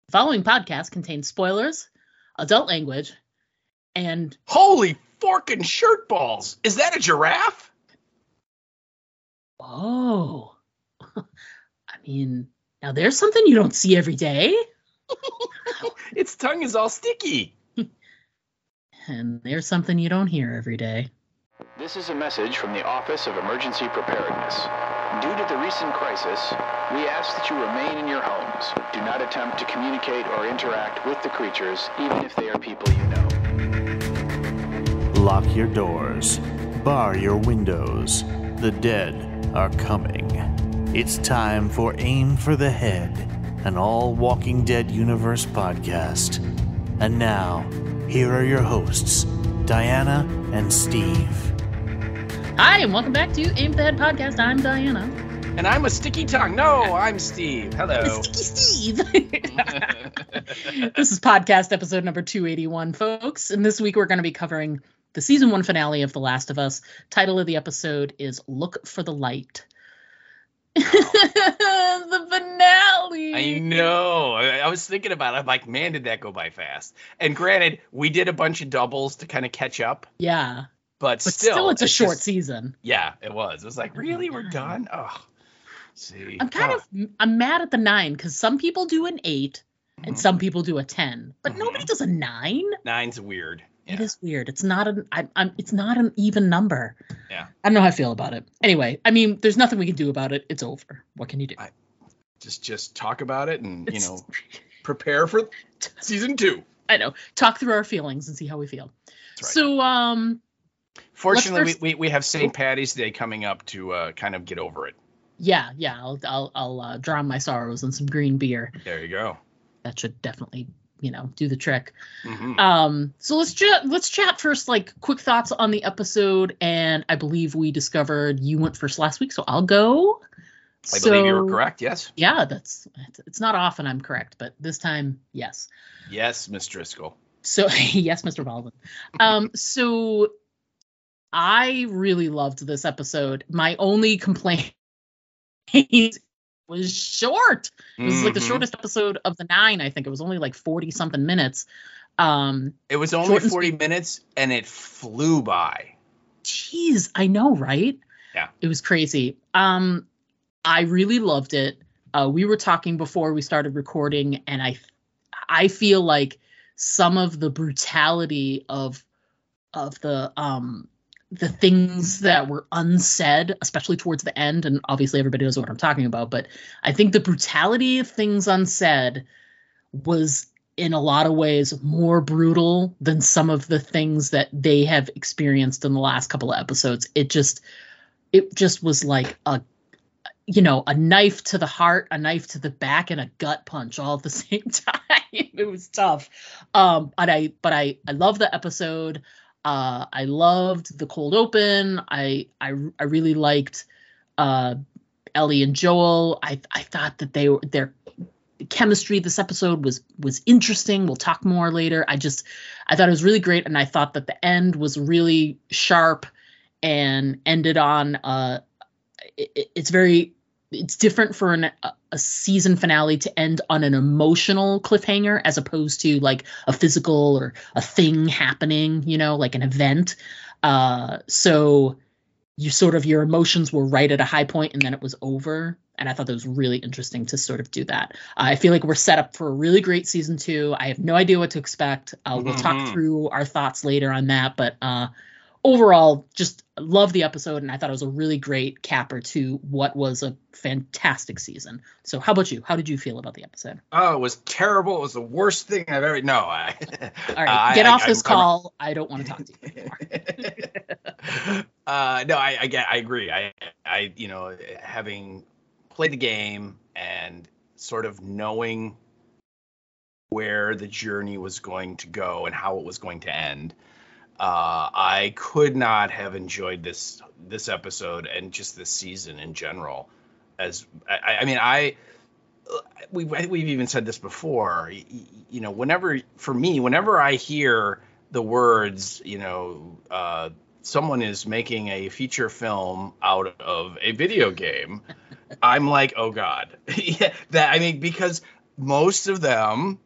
The following podcast contains spoilers, adult language, and... Holy forkin' shirt balls! Is that a giraffe? Oh. I mean, now there's something you don't see every day. Its tongue is all sticky. And there's something you don't hear every day. This is a message from the Office of Emergency Preparedness. Due to the recent crisis, we ask that you remain in your homes. Do not attempt to communicate or interact with the creatures, even if they are people you know. Lock your doors. Bar your windows. The dead are coming. It's time for Aim for the Head, an all Walking Dead universe podcast. And now, here are your hosts, Diana and Steve. Hi, and welcome back to Aim for the Head podcast. I'm Diana. And I'm a sticky tongue. No, I'm Steve. Hello. Sticky Steve. This is podcast episode number 281, folks. And this week we're going to be covering the season 1 finale of The Last of Us. Title of the episode is Look for the Light. The finale. I know. I was thinking about it. I'm like, man, did that go by fast. And granted, we did a bunch of doubles to kind of catch up. Yeah. But still it's a short season. Yeah, it was. It was like, really? We're done? Oh, see. I'm mad at the 9 because some people do an 8 and some people do a 10, but nobody does a 9. 9's weird. Yeah. It is weird. It's not it's not an even number. Yeah. I don't know how I feel about it. Anyway, I mean, there's nothing we can do about it. It's over. What can you do? Just talk about it and, prepare for season 2. I know. Talk through our feelings and see how we feel. That's right. So, fortunately, we have St. Patty's Day coming up to kind of get over it. Yeah. I'll drown my sorrows in some green beer. There you go. That should definitely, do the trick. Mm-hmm. So let's chat first, like quick thoughts on the episode. And I believe we discovered you went first last week, so I'll go. I believe you were correct. Yes. Yeah, it's not often I'm correct, but this time, yes. Yes, Miss Driscoll. So yes, Mr. Baldwin. So I really loved this episode. My only complaint was short. It was like the shortest episode of the 9. I think it was only like 40 something minutes. It was only 40 minutes and it flew by. Jeez, I know, right? Yeah. It was crazy. I really loved it. We were talking before we started recording, and I feel like some of the brutality of the things that were unsaid, especially towards the end, and obviously everybody knows what I'm talking about, but I think the brutality of things unsaid was in a lot of ways more brutal than some of the things that they have experienced in the last couple of episodes. It just was like a knife to the heart, a knife to the back, and a gut punch all at the same time. It was tough. But I love the episode. I loved the cold open. I really liked Ellie and Joel. I thought that their chemistry this episode was interesting. We'll talk more later. I thought it was really great, and I thought that the end was really sharp and ended on it's different for a season finale to end on an emotional cliffhanger as opposed to like a physical or a thing happening, like an event. So your emotions were right at a high point and then it was over. And I thought that was really interesting to sort of do that. I feel like we're set up for a really great season 2. I have no idea what to expect. We'll talk through our thoughts later on that. But overall, just love the episode, and I thought it was a really great capper to what was a fantastic season. So how about you? How did you feel about the episode? Oh, it was terrible. It was the worst thing I've ever... No. All right, get off this call. I don't want to talk to you anymore. No, I agree. I having played the game and sort of knowing where the journey was going to go and how it was going to end, I could not have enjoyed this episode and just this season in general. We've even said this before. Whenever I hear the words, someone is making a feature film out of a video game, I'm like, oh God. Because most of them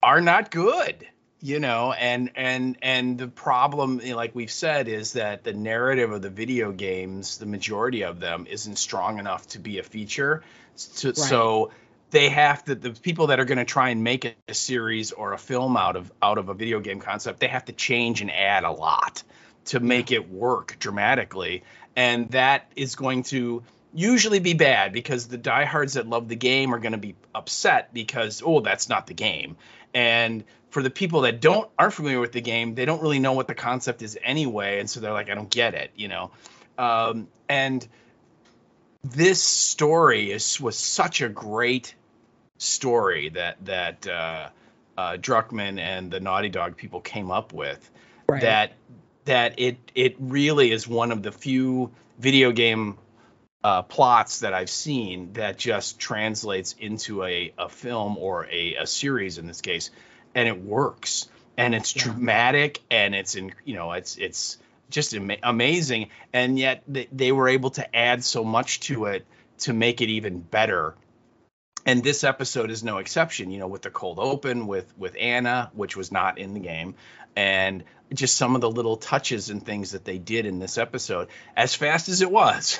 are not good, and the problem, like we've said, is that the narrative of the video games, the majority of them, isn't strong enough to be a feature. So they have to, the people that are going to try and make a series or a film out of a video game concept, they have to change and add a lot to make it work dramatically. And that is going to usually be bad, because the diehards that love the game are going to be upset because, that's not the game. And for the people that aren't familiar with the game, they don't really know what the concept is anyway. And so they're like, I don't get it, and this story was such a great story that Druckmann and the Naughty Dog people came up with, that it really is one of the few video game plots that I've seen that just translates into a film or a series in this case, and it works, and it's dramatic, and it's just amazing, and yet they were able to add so much to it to make it even better. And this episode is no exception, with the cold open with Anna, which was not in the game, and just some of the little touches and things that they did in this episode, as fast as it was,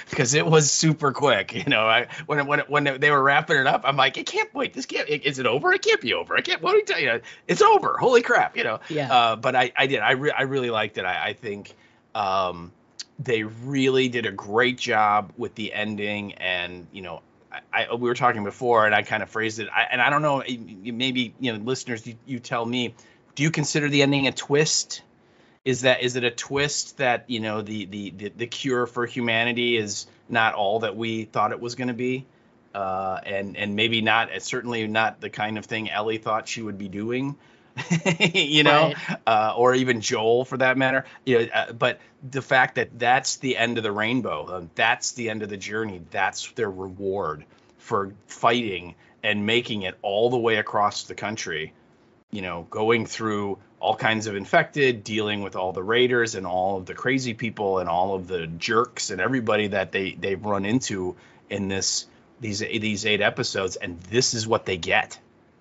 because it was super quick. When they were wrapping it up, I'm like, it can't wait. Is it over? It can't be over. What do you tell you? It's over. Holy crap. Yeah. But I really liked it. I think they really did a great job with the ending, and we were talking before, and I kind of phrased it. And I don't know, maybe listeners, you tell me. Do you consider the ending a twist? Is it a twist that the cure for humanity is not all that we thought it was going to be, and maybe not, certainly not the kind of thing Ellie thought she would be doing, or even Joel for that matter. But the fact that that's the end of the rainbow, that's the end of the journey, that's their reward for fighting and making it all the way across the country. Going through all kinds of infected, dealing with all the raiders and all of the crazy people and all of the jerks and everybody that they've run into in these 8 episodes, and this is what they get.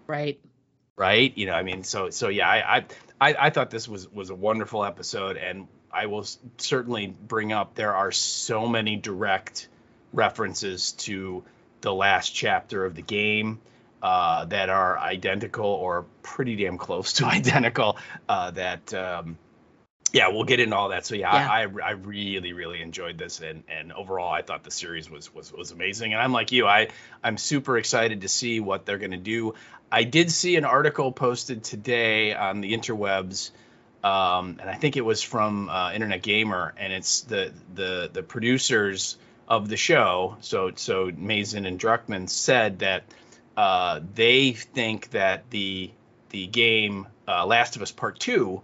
Right. So yeah, I thought this was a wonderful episode, and I will certainly bring up, there are so many direct references to the last chapter of the game. That are identical or pretty damn close to identical, we'll get into all that. So I really, really enjoyed this. And overall, I thought the series was amazing. And I'm like you, I'm super excited to see what they're going to do. I did see an article posted today on the interwebs, and I think it was from Internet Gamer, and it's the producers of the show. So Mazin and Druckmann said that they think that the game Last of Us Part 2,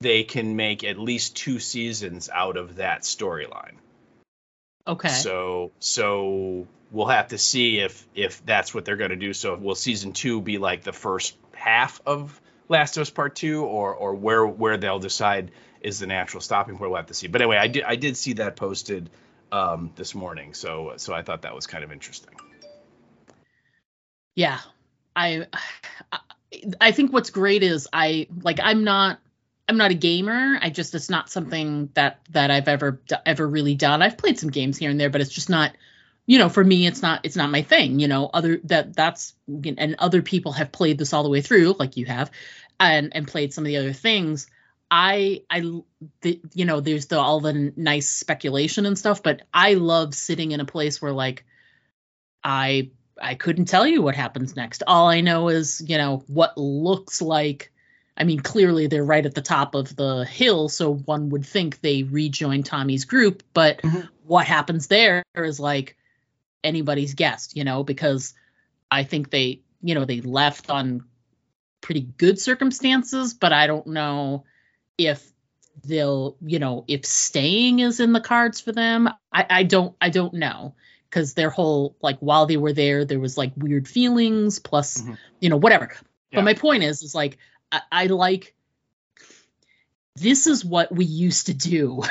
they can make at least 2 seasons out of that storyline. Okay. So we'll have to see if that's what they're going to do. So will season 2 be like the first half of Last of Us Part 2, or where they'll decide is the natural stopping point? We'll have to see. But anyway, I did see that posted this morning. So I thought that was kind of interesting. Yeah, I think what's great is I'm not a gamer. It's not something that I've ever really done. I've played some games here and there, but it's just not, for me, it's not my thing. And other people have played this all the way through, like you have, and played some of the other things. There's all the nice speculation and stuff, but I love sitting in a place where I couldn't tell you what happens next. All I know is, what looks like, clearly they're right at the top of the hill, so one would think they rejoin Tommy's group, but what happens there is anybody's guess, because I think they left on pretty good circumstances, but I don't know if they'll, if staying is in the cards for them. I don't know. Because their whole, while they were there was weird feelings plus, whatever. Yeah. But my point is I like, this is what we used to do.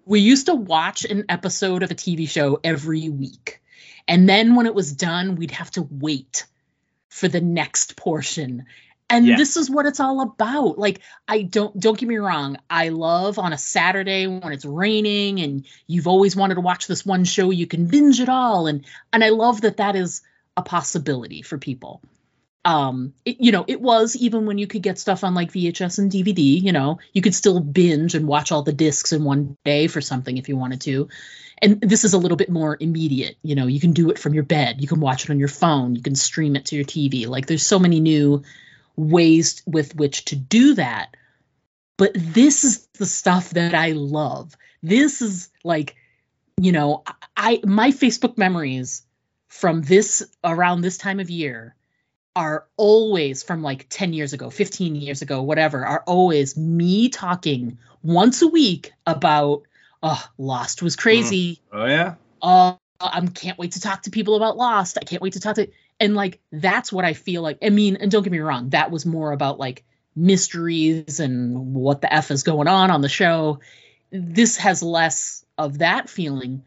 We used to watch an episode of a TV show every week. And then when it was done, we'd have to wait for the next portion. And this is what it's all about. Like, I don't get me wrong. I love on a Saturday when it's raining and you've always wanted to watch this one show, you can binge it all. And I love that is a possibility for people. It was, even when you could get stuff on like VHS and DVD, you could still binge and watch all the discs in one day for something if you wanted to. And this is a little bit more immediate. You can do it from your bed. You can watch it on your phone. You can stream it to your TV. Like, there's so many new ways with which to do that. But this is the stuff that I love. This is like, my Facebook memories from around this time of year are always from like 10 years ago, 15 years ago, whatever, are always me talking once a week about, Lost was crazy. Oh, yeah. I can't wait to talk to people about Lost. I can't wait to talk to, and like, that's what I feel like. I mean, and don't get me wrong, that was more about like mysteries and what the F is going on the show. This has less of that feeling,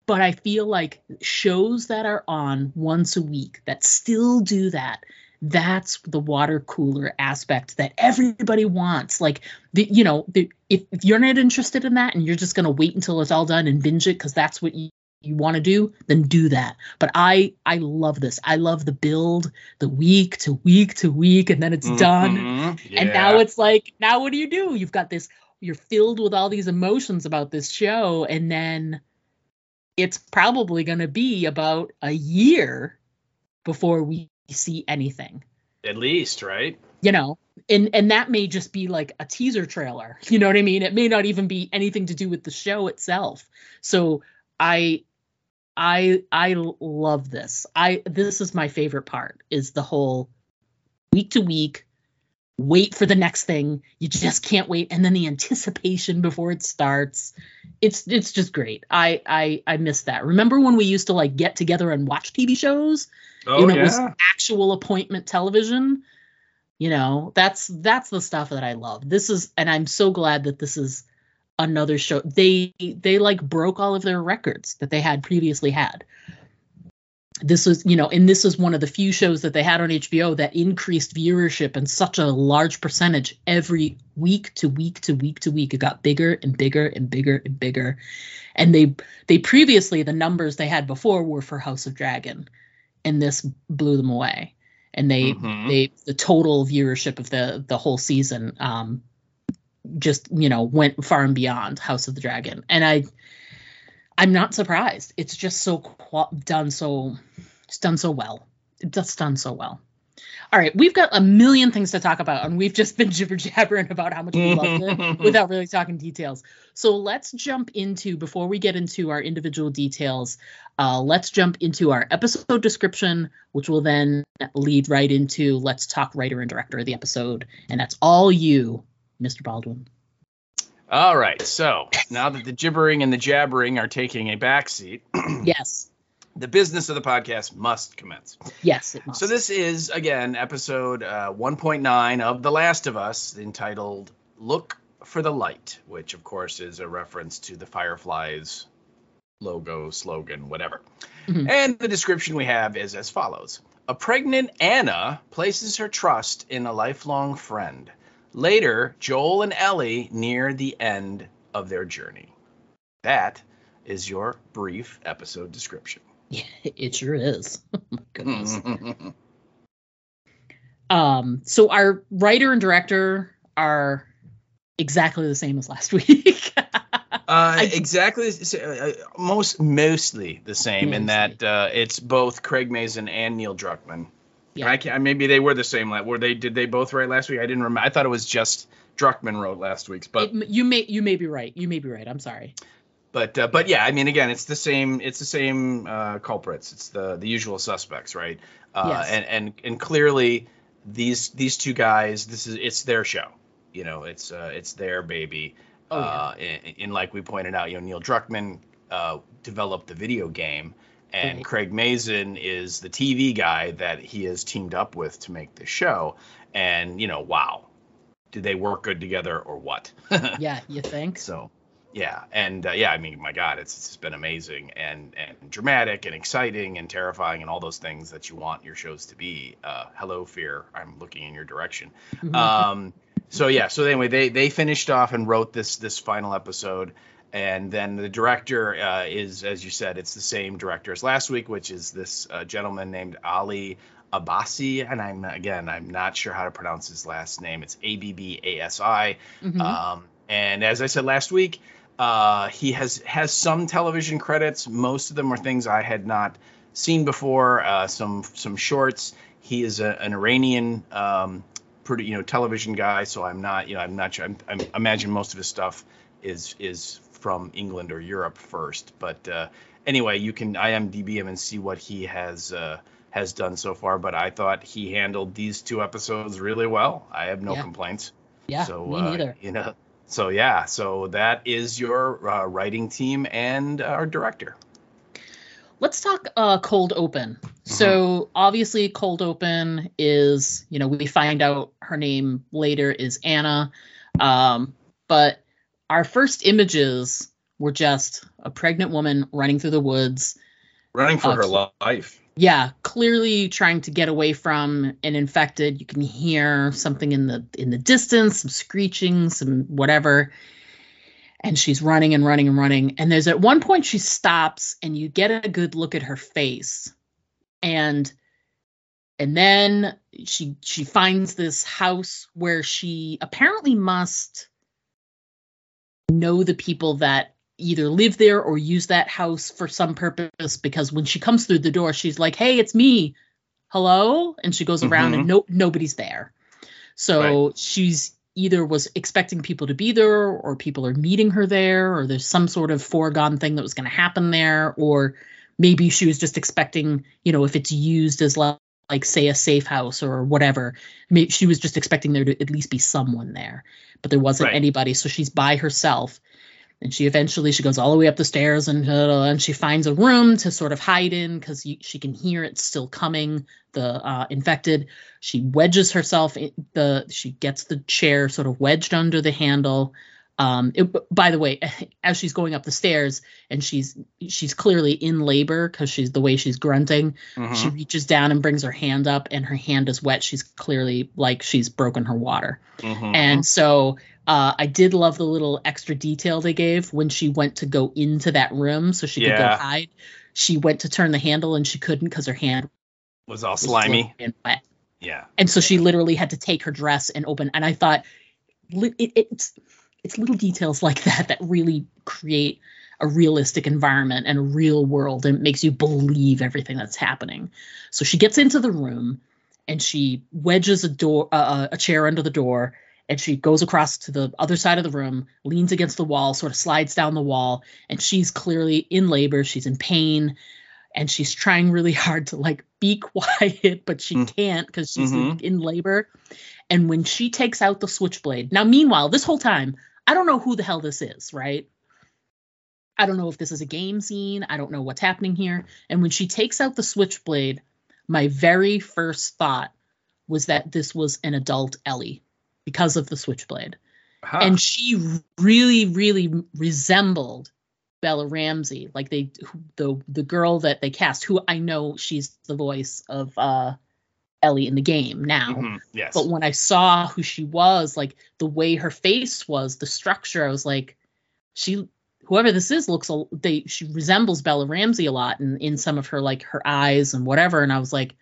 but I feel like shows that are on once a week that still do that, that's the water cooler aspect that everybody wants. Like, if you're not interested in that and you're just going to wait until it's all done and binge it because that's what you want to do, then do that. But I love this. I love the build, the week to week to week, and then it's done. Yeah. And now it's like, now what do? You've got this, you're filled with all these emotions about this show, and then it's probably going to be about a year before we see anything. At least, right? And that may just be like a teaser trailer. You know what I mean? It may not even be anything to do with the show itself. So I love this. This is my favorite part, is the whole week to week, wait for the next thing. You just can't wait. And then the anticipation before it starts. It's just great. I miss that. Remember when we used to like get together and watch TV shows? It was actual appointment television. That's the stuff that I love. And I'm so glad that this is another show. They like broke all of their records that they had previously had. This was, and this is one of the few shows that they had on HBO that increased viewership in such a large percentage every week to week to week to week. It got bigger and bigger and bigger and bigger. And they previously, the numbers they had before were for House of Dragon, and this blew them away. And the total viewership of the whole season just went far and beyond House of the Dragon. And I'm not surprised. It's just done so well. It's just done so well. All right, we've got a million things to talk about, and we've just been jibber jabbering about how much we loved it without really talking details. So let's jump into, before we get into our individual details, let's jump into our episode description, which will then lead right into let's talk writer and director of the episode, and that's all you, Mr. Baldwin. All right, so now that the gibbering and the jabbering are taking a backseat, yes, the business of the podcast must commence. Yes, it must. So this is, again, episode 1.9 of The Last of Us, entitled Look for the Light, which, of course, is a reference to the Fireflies logo, slogan, whatever. Mm-hmm. And the description we have is as follows. A pregnant Anna places her trust in a lifelong friend. Later, Joel and Ellie near the end of their journey. That is your brief episode description. Yeah, it sure is. Oh my goodness. So our writer and director are exactly the same as last week. Exactly, mostly the same, in that it's both Craig Mazin and Neil Druckmann. Yeah. Maybe they were the same. Did they both write last week? I didn't remember. I thought it was just Druckmann wrote last week's. But you may be right. You may be right. I'm sorry. But yeah, I mean, again, it's the same culprits. It's the usual suspects, right? Yes. And clearly these two guys, it's their show. It's their baby. Oh, yeah. And like we pointed out, Neil Druckmann developed the video game. And right. Craig Mazin is the TV guy that he has teamed up with to make the show. And, wow, did they work good together or what? Yeah, you think? So, Yeah, and I mean, my God, it's been amazing and dramatic and exciting and terrifying and all those things that you want your shows to be. Hello, Fear, I'm looking in your direction. So anyway, they finished off and wrote this final episode, and then the director is, as you said, it's the same director as last week, which is this gentleman named Ali Abbasi, and I'm not sure how to pronounce his last name. It's Abbasi. And as I said last week, he has some television credits. Most of them are things I had not seen before. Some shorts. He is an Iranian television guy, so I'm not sure. I imagine most of his stuff is from England or Europe first. But anyway, you can IMDb him and see what he has done so far. But I thought he handled these 2 episodes really well. I have no complaints. Yeah, so, me neither. So that is your writing team and our director. Let's talk cold open. So obviously cold open is, we find out her name later is Anna. But our first images were just a pregnant woman running through the woods. Running for her life. Yeah, clearly trying to get away from an infected. You can hear something in the distance, some screeching, some whatever. And she's running and running and running. And there's at one point she stops and you get a good look at her face. And then she finds this house where she apparently must know the people that either live there or use that house for some purpose, because when she comes through the door, she's like, "Hey, it's me. Hello?" And she goes around and nobody's there. So she's either was expecting people to be there, or people are meeting her there, or there's some sort of foregone thing that was going to happen there, or maybe she was just expecting, if it's used as like say a safe house or whatever, maybe she was just expecting there to at least be someone there, but there wasn't anybody. So she's by herself. And she goes all the way up the stairs and she finds a room to sort of hide in because she can hear it still coming, the infected. She wedges herself, she gets the chair sort of wedged under the handle. By the way, as she's going up the stairs and she's clearly in labor because the way she's grunting, she reaches down and brings her hand up and her hand is wet. She's clearly like she's broken her water. And so I did love the little extra detail they gave when she went to go into that room so she could go hide. She went to turn the handle and she couldn't because her hand was all slimy and wet. Yeah. And so she literally had to take her dress and open. And I thought it's little details like that really create a realistic environment and a real world, and it makes you believe everything that's happening. So she gets into the room and she wedges a chair under the door. And she goes across to the other side of the room, leans against the wall, sort of slides down the wall. And she's clearly in labor. She's in pain. And she's trying really hard to like be quiet, but she can't because she's in labor. And when she takes out the switchblade. Now, meanwhile, this whole time, I don't know who the hell this is, right? I don't know if this is a game scene. I don't know what's happening here. And when she takes out the switchblade, my very first thought was that this was an adult Ellie, because of the switchblade. And she really, really resembled Bella Ramsey, like the girl that they cast, who I know she's the voice of Ellie in the game now. Yes. But when I saw who she was, like the way her face was, the structure, I was like, whoever this is she resembles Bella Ramsey a lot in some of her, like her eyes and whatever. And I was like,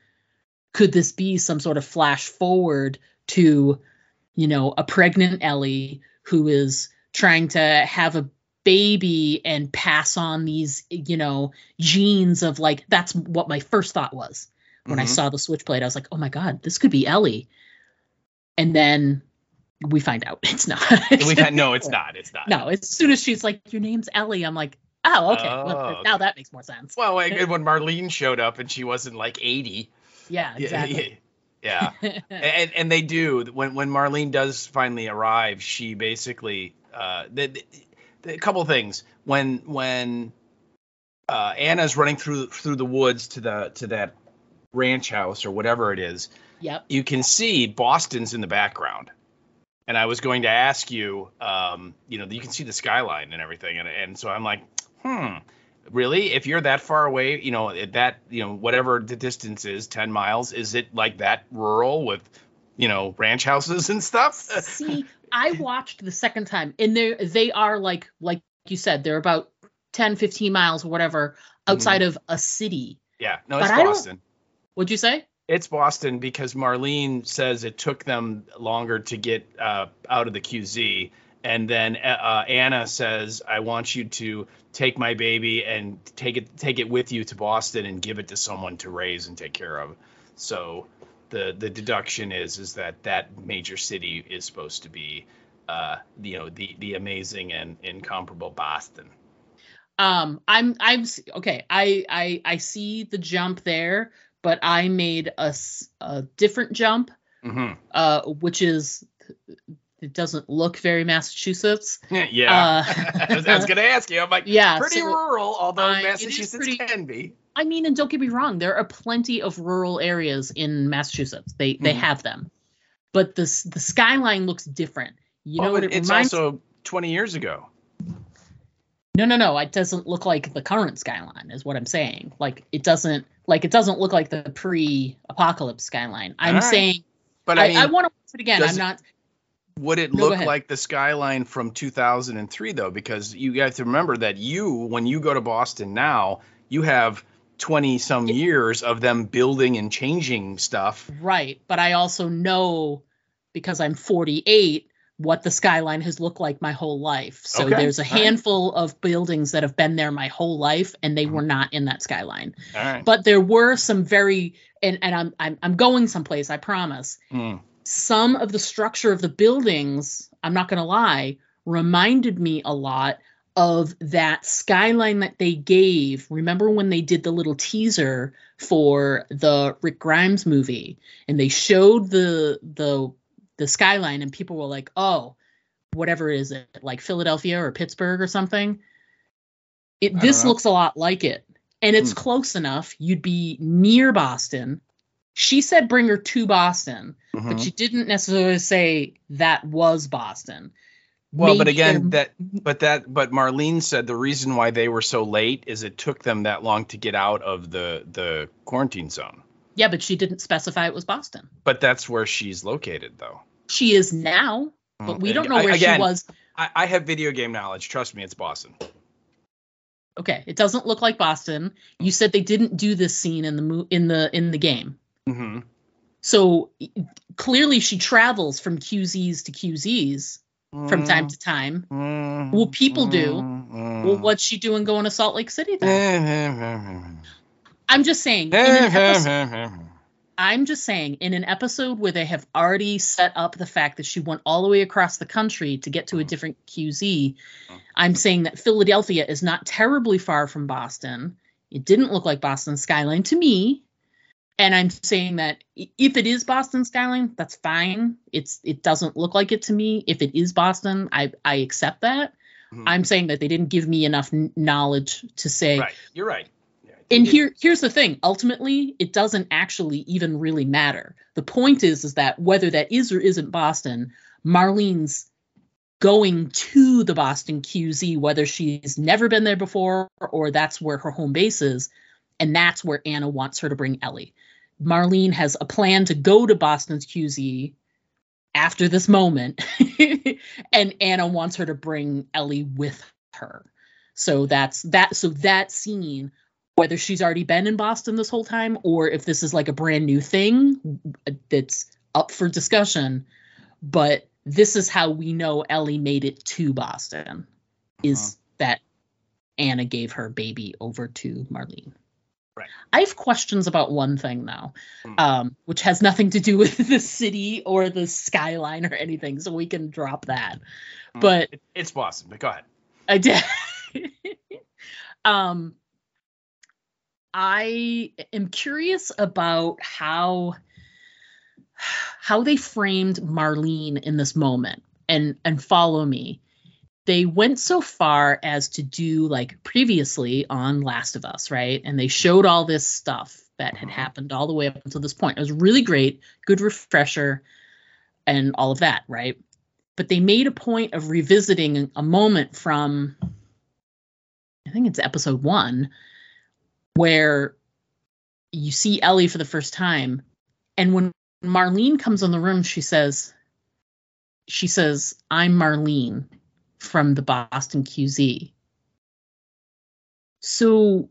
could this be some sort of flash forward to, a pregnant Ellie who is trying to have a baby and pass on these, genes of like, that's what my first thought was when I saw the switchblade. I was like, oh my God, this could be Ellie. And then we find out it's not. No, it's not. It's not. No, as soon as she's like, your name's Ellie, I'm like, oh, okay. Well, now that makes more sense. Well, when Marlene showed up and she wasn't like 80. Yeah, exactly. Yeah. and they do, when Marlene does finally arrive, she basically a couple things. When Anna's running through the woods to that ranch house or whatever it is, yep, you can see Boston's in the background. And I was going to ask you, you can see the skyline and everything. And so I'm like, really? If you're that far away, whatever the distance is, 10 miles, is it like that rural with, ranch houses and stuff? See, I watched the second time, and they are like you said, they're about 10, 15 miles or whatever outside of a city. Yeah. No, it's Boston. What'd you say? It's Boston because Marlene says it took them longer to get out of the QZ. And then Anna says, I want you to take my baby and take it with you to Boston and give it to someone to raise and take care of. So the deduction is that major city is supposed to be, the amazing and incomparable Boston. I'm okay. I see the jump there, but I made a different jump, which is, it doesn't look very Massachusetts. Yeah. I was going to ask you. I'm like, pretty rural, although Massachusetts can be. I mean, and don't get me wrong, there are plenty of rural areas in Massachusetts. They have them, but the skyline looks different. Know what it it's reminds? Also 20 years ago. No. It doesn't look like the current skyline, is what I'm saying. Like it doesn't look like the pre-apocalypse skyline. I'm saying, but I want to watch it again. I'm not. Would it look like the skyline from 2003 though? Because you have to remember that when you go to Boston now, you have 20 some years of them building and changing stuff. Right, but I also know, because I'm 48, what the skyline has looked like my whole life. So there's a handful of buildings that have been there my whole life, and they were not in that skyline. All right. But there were some very, and I'm going someplace, I promise. Some of the structure of the buildings, I'm not going to lie, reminded me a lot of that skyline that they gave. Remember when they did the little teaser for the Rick Grimes movie, and they showed the skyline, and people were like, oh, whatever is it, like Philadelphia or Pittsburgh or something? This looks a lot like it, and it's close enough. You'd be near Boston. She said bring her to Boston, but she didn't necessarily say that was Boston. Well, but again, but Marlene said the reason why they were so late is it took them that long to get out of the quarantine zone. Yeah, but she didn't specify it was Boston. But that's where she's located, though. She is now, but we don't know where she was. I have video game knowledge. Trust me, it's Boston. Okay, it doesn't look like Boston. You said they didn't do this scene in the game. So clearly she travels from QZs to QZs from time to time. Well, people do. Well, what's she doing going to Salt Lake City then? I'm just saying. In an episode where they have already set up the fact that she went all the way across the country to get to a different QZ, I'm saying that Philadelphia is not terribly far from Boston. It didn't look like Boston's skyline to me. And I'm saying that if it is Boston skyline, that's fine. It doesn't look like it to me. If it is Boston, I accept that. I'm saying that they didn't give me enough knowledge to say. Right, you're right. And here's the thing. Ultimately, it doesn't actually even really matter. The point is that whether that is or isn't Boston, Marlene's going to the Boston QZ, whether she's never been there before or that's where her home base is, and that's where Anna wants her to bring Ellie. Marlene has a plan to go to Boston's QZ after this moment, and Anna wants her to bring Ellie with her. So that's that. So that scene, whether she's already been in Boston this whole time or if this is like a brand new thing, that's up for discussion. But this is how we know Ellie made it to Boston, is that Anna gave her baby over to Marlene. Right. I have questions about one thing now, which has nothing to do with the city or the skyline or anything, so we can drop that. But it's Boston. But go ahead. I did. I am curious about how they framed Marlene in this moment, and follow me. They went so far as to do, like previously on Last of Us, right? And they showed all this stuff that had happened all the way up until this point. It was really great, good refresher, and all of that, right? but they made a point of revisiting a moment from, I think it's episode 1, where you see Ellie for the first time. And when Marlene comes in the room, she says, "I'm Marlene from the Boston QZ." So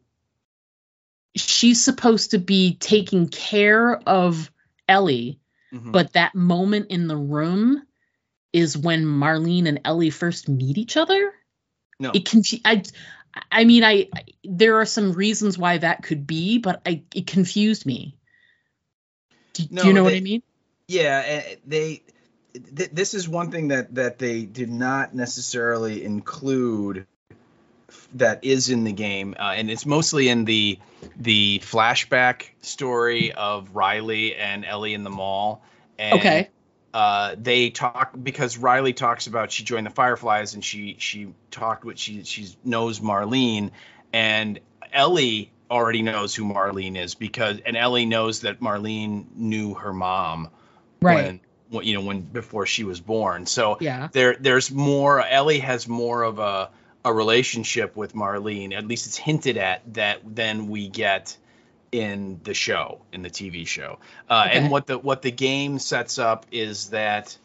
she's supposed to be taking care of Ellie, but that moment in the room is when Marlene and Ellie first meet each other. No, I mean, there are some reasons why that could be, but it confused me. Do you know what I mean? Yeah, this is one thing that they did not necessarily include that is in the game, and it's mostly in the flashback story of Riley and Ellie in the mall. And okay. They talk, because Riley talks about she joined the Fireflies, and she talked with she knows Marlene, and Ellie already knows who Marlene is, and Ellie knows that Marlene knew her mom when before she was born. So yeah, there's more. Ellie has more of a relationship with Marlene, at least it's hinted at, that than we get in the show, in the TV show. okay. And what the game sets up is that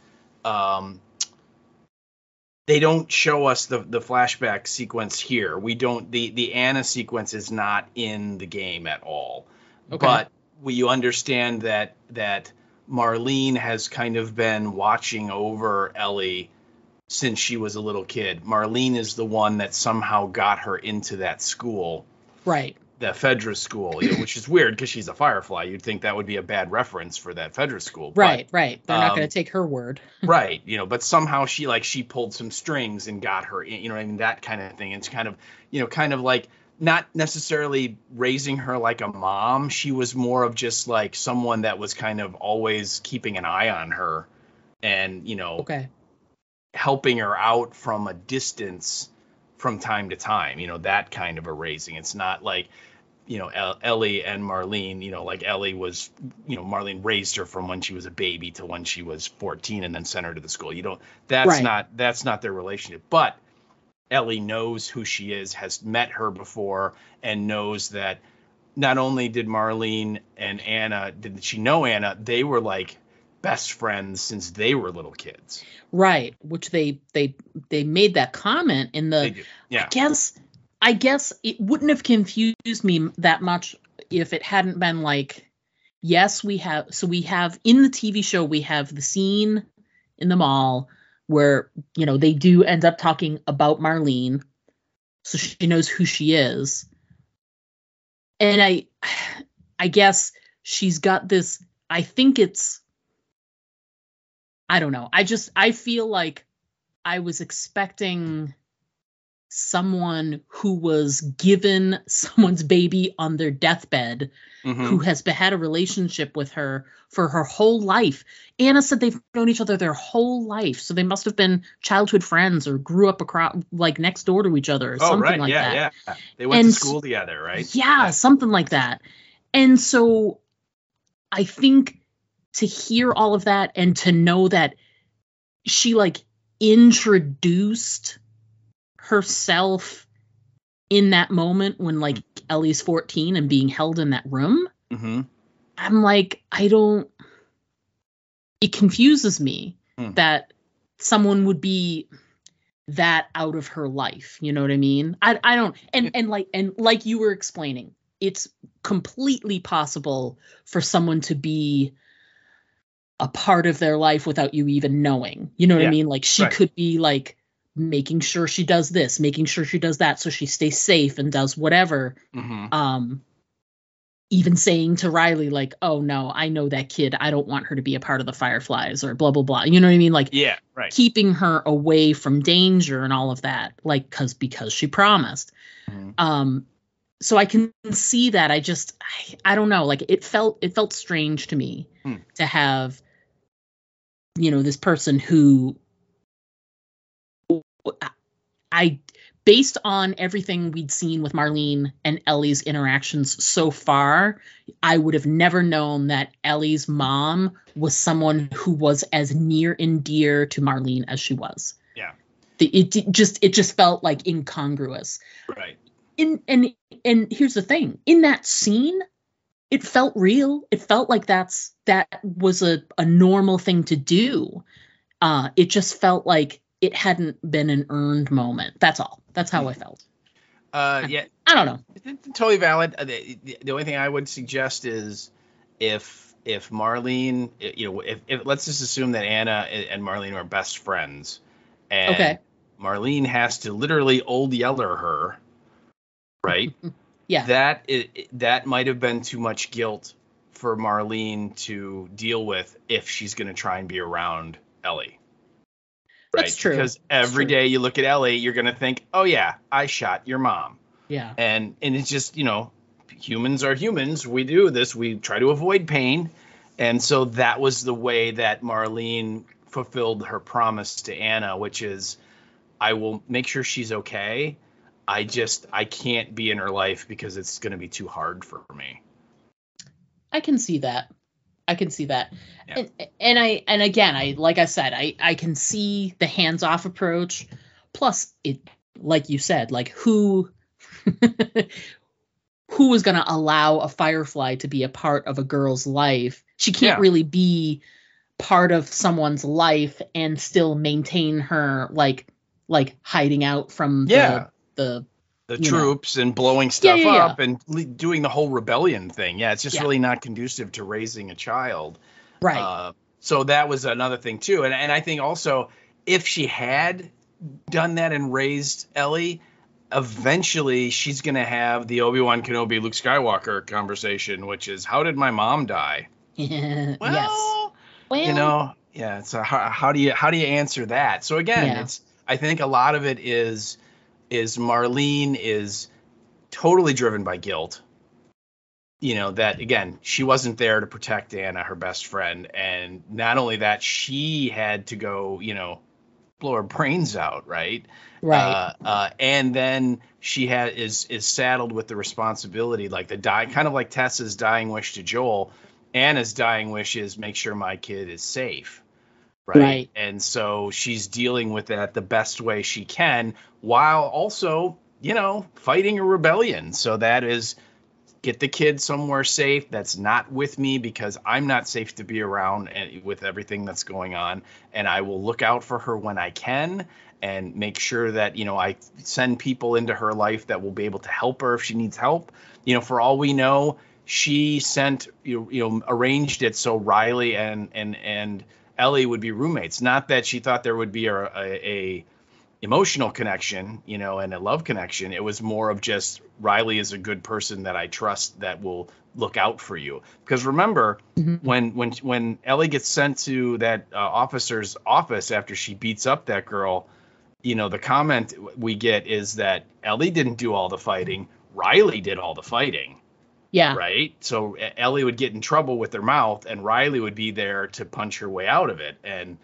they don't show us the flashback sequence here. We don't, the Anna sequence is not in the game at all. Okay. But you understand that Marlene has kind of been watching over Ellie since she was a little kid. Marlene is the one that somehow got her into that school. Right. The Fedra school, which is weird because she's a Firefly. You'd think that would be a bad reference for that Fedra school. Right. They're not going to take her word. Right. But somehow she pulled some strings and got her in, I mean, that kind of thing. It's kind of like not necessarily raising her like a mom. She was more of just like someone that was kind of always keeping an eye on her and, okay, helping her out from a distance from time to time, that kind of a raising. It's not like, Ellie and Marlene, like Ellie was, Marlene raised her from when she was a baby to when she was 14 and then sent her to the school. That's not their relationship. But Ellie knows who she is, has met her before, and knows that not only did Marlene and Anna, did she know Anna, they were like best friends since they were little kids. Right. Which they made that comment in the, yeah. I guess it wouldn't have confused me that much if it hadn't been like, yes, we have in the TV show, we have the scene in the mall where, they do end up talking about Marlene. So she knows who she is. And I guess she's got this, I think it's, I don't know. I feel like I was expecting someone who was given someone's baby on their deathbed, who has had a relationship with her for her whole life. Anna said they've known each other their whole life, so they must have been childhood friends or grew up across, like next door to each other or something like that. Yeah. They went to school together, right? Yeah, something like that. And so I think to hear all of that and to know that she like introduced herself in that moment when like Ellie's 14 and being held in that room, I'm like, it confuses me that someone would be that out of her life. You know what I mean? I don't, and like you were explaining, it's completely possible for someone to be a part of their life without you even knowing. You know what I mean? Like she could be like making sure she does this, making sure she does that, so she stays safe and does whatever. Even saying to Riley, like, oh no, I know that kid, I don't want her to be a part of the Fireflies or blah, blah, blah. You know what I mean? Like, keeping her away from danger and all of that, like, because she promised. So I can see that. I don't know. Like it felt strange to me to have, this person who based on everything we'd seen with Marlene and Ellie's interactions so far, I would have never known that Ellie's mom was someone who was as near and dear to Marlene as she was. Yeah. It just felt like incongruous. Right. And here's the thing. In that scene, it felt real. It felt like that was a normal thing to do. It just felt like it hadn't been an earned moment. That's all. That's how I felt. Yeah. I don't know. It's totally valid. The only thing I would suggest is if Marlene, if let's just assume that Anna and Marlene are best friends, and Okay. Marlene has to literally old yeller her, right? Yeah. That might have been too much guilt for Marlene to deal with if she's going to try and be around Ellie. Right? That's true. Because every day you look at Ellie, you're going to think, oh, yeah, I shot your mom. Yeah. And it's just, humans are humans. We do this. We try to avoid pain. And so that was the way that Marlene fulfilled her promise to Anna, which is, I will make sure she's okay. I can't be in her life because it's going to be too hard for me. I can see that. Yeah. And again, like I said, I can see the hands-off approach. Plus, it, like you said, like who was going to allow a Firefly to be a part of a girl's life? She can't really be part of someone's life and still maintain her like hiding out from the troops and blowing stuff up and doing the whole rebellion thing. Yeah, it's just really not conducive to raising a child. Right. So that was another thing too. And I think also if she had done that and raised Ellie, eventually she's going to have the Obi-Wan Kenobi Luke Skywalker conversation, which is, how did my mom die? Yes. Well, so how do you answer that? So again, I think a lot of it is Marlene is totally driven by guilt. That again, she wasn't there to protect Anna, her best friend. And not only that, she had to go, blow her brains out. Right. Right. And then she is saddled with the responsibility, like kind of like Tessa's dying wish to Joel. Anna's dying wish is make sure my kid is safe. Right. And so she's dealing with that the best way she can while also, fighting a rebellion. So that is get the kid somewhere safe that's not with me because I'm not safe to be around with everything that's going on. And I will look out for her when I can and make sure that, I send people into her life that will be able to help her if she needs help. For all we know, she sent, arranged it so Riley and Ellie would be roommates. Not that she thought there would be a emotional connection, and a love connection. It was more of just Riley is a good person that I trust that will look out for you. Because remember, when Ellie gets sent to that officer's office after she beats up that girl, the comment we get is that Ellie didn't do all the fighting. Riley did all the fighting. Yeah. Right. So Ellie would get in trouble with her mouth and Riley would be there to punch her way out of it. And,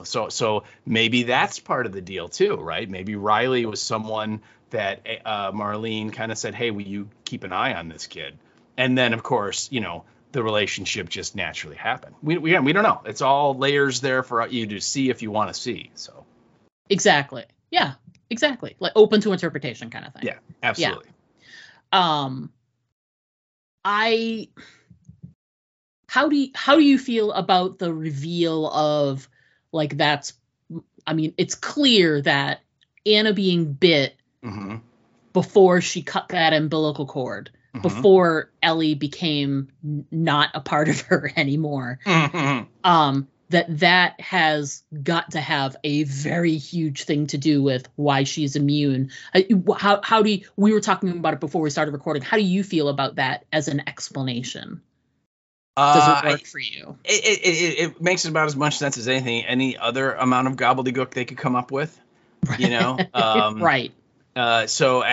so maybe that's part of the deal too, right? Maybe Riley was someone that Marlene kind of said, hey, will you keep an eye on this kid? And then, of course, the relationship just naturally happened. We don't know. It's all layers there for you to see if you want to see. So. Exactly. Yeah, exactly. Like open to interpretation kind of thing. Yeah, absolutely. Yeah. How do you feel about the reveal of like it's clear that Anna being bit before she cut that umbilical cord, before Ellie became not a part of her anymore, that has got to have a very huge thing to do with why she's immune. How do you, we were talking about it before we started recording. How do you feel about that as an explanation? Does it work for you? It makes about as much sense as any other amount of gobbledygook they could come up with, Right. So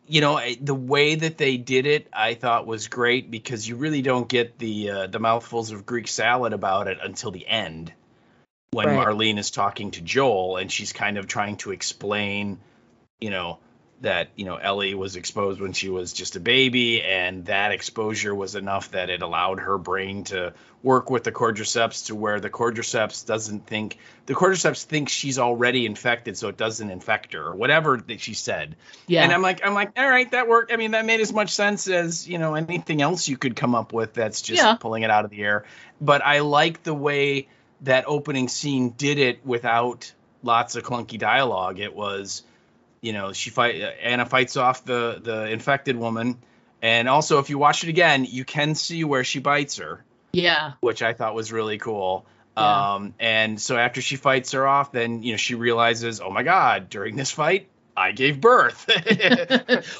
the way that they did it, I thought was great because you really don't get the mouthfuls of Greek salad about it until the end when Marlene is talking to Joel and she's kind of trying to explain that Ellie was exposed when she was just a baby, and that exposure was enough that it allowed her brain to work with the cordyceps to where the cordyceps thinks she's already infected, so it doesn't infect her, or whatever that she said. Yeah. And I'm like, all right, that worked. I mean, that made as much sense as anything else you could come up with that's just pulling it out of the air. But I like the way that opening scene did it without lots of clunky dialogue. It was, Anna fights off the infected woman, and also if you watch it again, you can see where she bites her. Yeah. Which I thought was really cool. Yeah. And so after she fights her off, then she realizes, oh my God, during this fight, I gave birth.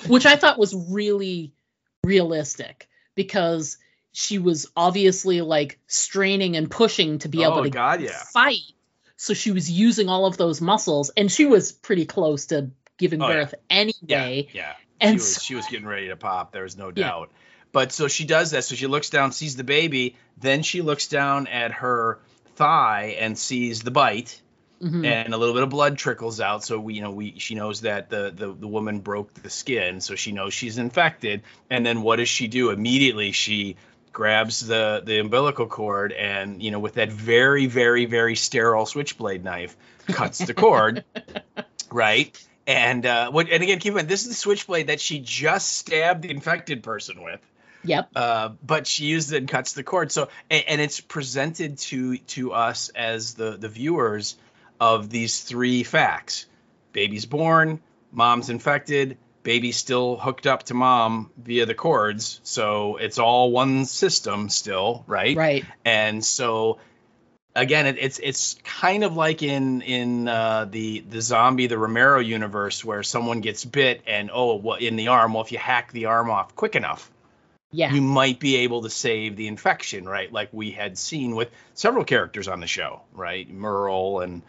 Which I thought was really realistic, because she was obviously like straining and pushing to be able to fight. So she was using all of those muscles, and she was pretty close to giving birth anyway. Yeah. And she was getting ready to pop. There was no doubt. But so she does that. So she looks down, sees the baby. Then she looks down at her thigh and sees the bite, and a little bit of blood trickles out. So she knows that the woman broke the skin, so she knows she's infected. And then what does she do? Immediately she grabs the umbilical cord and with that very, very, very sterile switchblade knife cuts the cord, right? And again, keep in mind, this is the switchblade that she just stabbed the infected person with. Yep. But she used it and cuts the cord. So, and it's presented to us as the viewers of these three facts: baby's born, mom's infected, baby's still hooked up to mom via the cords. So it's all one system still, right? Right. And so, again, it's kind of like in the zombie, the Romero universe, where someone gets bit and in the arm. Well, if you hack the arm off quick enough, you might be able to save the infection, right? Like we had seen with several characters on the show, right? Merle and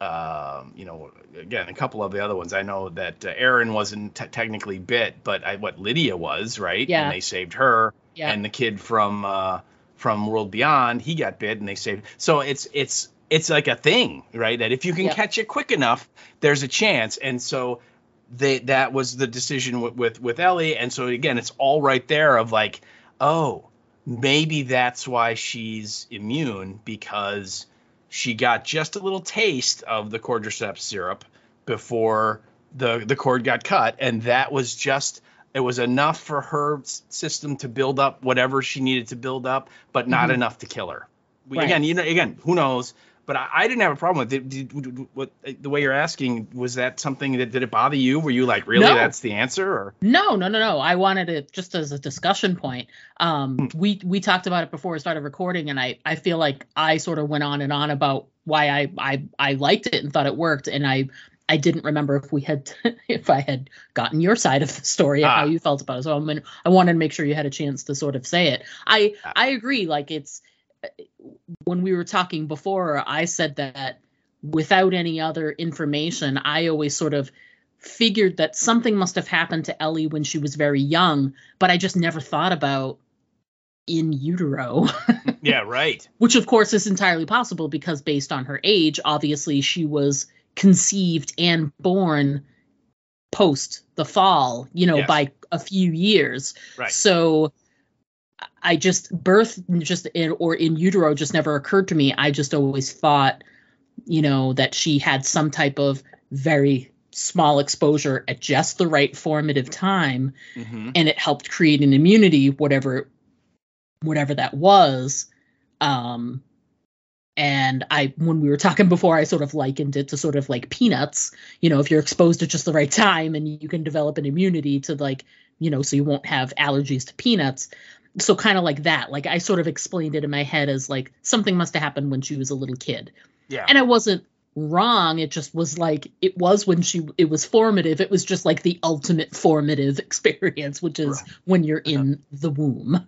again, a couple of the other ones. I know that Aaron wasn't technically bit, but Lydia was, right? Yeah. And they saved her. Yeah. And the kid from World Beyond, he got bit and they saved. So it's like a thing, right? That if you can catch it quick enough, there's a chance. And so that was the decision with Ellie. And so again, it's all right there of like, oh, maybe that's why she's immune, because she got just a little taste of the cordyceps syrup before the cord got cut, and that was it was enough for her system to build up whatever she needed to build up, but not enough to kill her. Right. Again, who knows? But I didn't have a problem with it. The way you're asking, was that something that did it bother you? Were you like, really, that's the answer? Or No. I wanted it just as a discussion point. We talked about it before we started recording, and I feel like I sort of went on and on about why I liked it and thought it worked, and I didn't remember if I had gotten your side of the story and how you felt about it. So I wanted to make sure you had a chance to sort of say it. I agree. Like, it's, when we were talking before, I said that without any other information, I always sort of figured that something must have happened to Ellie when she was very young, but I just never thought about in utero. Yeah, right. Which of course is entirely possible, because based on her age, obviously she was conceived and born post the fall, by a few years. Right. So birth in utero just never occurred to me. I just always thought, that she had some type of very small exposure at just the right formative time, and it helped create an immunity, whatever that was. And when we were talking before, I sort of likened it to sort of like peanuts. If you're exposed at just the right time, and you can develop an immunity to, like, so you won't have allergies to peanuts. So kind of like that. Like, I sort of explained it in my head as like something must have happened when she was a little kid. Yeah. And I wasn't wrong. It just was like, it was when it was formative. It was just like the ultimate formative experience, which is when you're in the womb.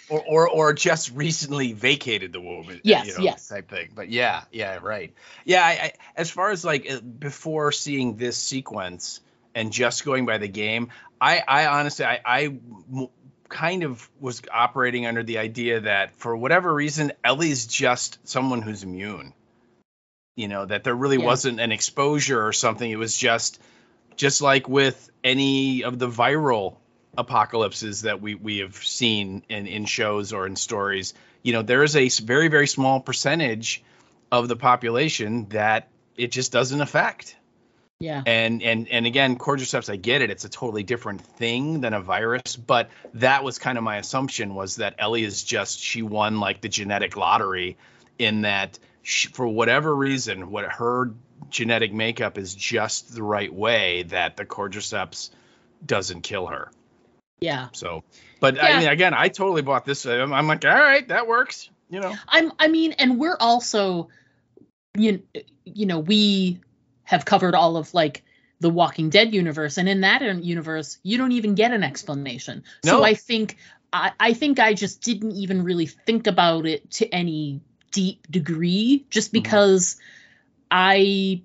or just recently vacated the womb. Yes. Type thing. But yeah, right. Yeah, I as far as like before seeing this sequence and just going by the game, I honestly, I kind of was operating under the idea that for whatever reason, Ellie's just someone who's immune. that there really wasn't an exposure or something. It was just like with any of the viral apocalypses that we have seen in shows or in stories. There is a very, very small percentage of the population that it just doesn't affect. Yeah. And again, cordyceps, I get it. It's a totally different thing than a virus, but that was kind of my assumption, was that Ellie she won like the genetic lottery, in that for whatever reason, what her genetic makeup is just the right way that the cordyceps doesn't kill her. Yeah. So, but I mean, again, I totally bought this. I'm like, all right, that works. I mean, and we're also, we have covered all of like the Walking Dead universe, and in that universe, you don't even get an explanation. No. So I think I just didn't even really think about it to any deep degree, just because I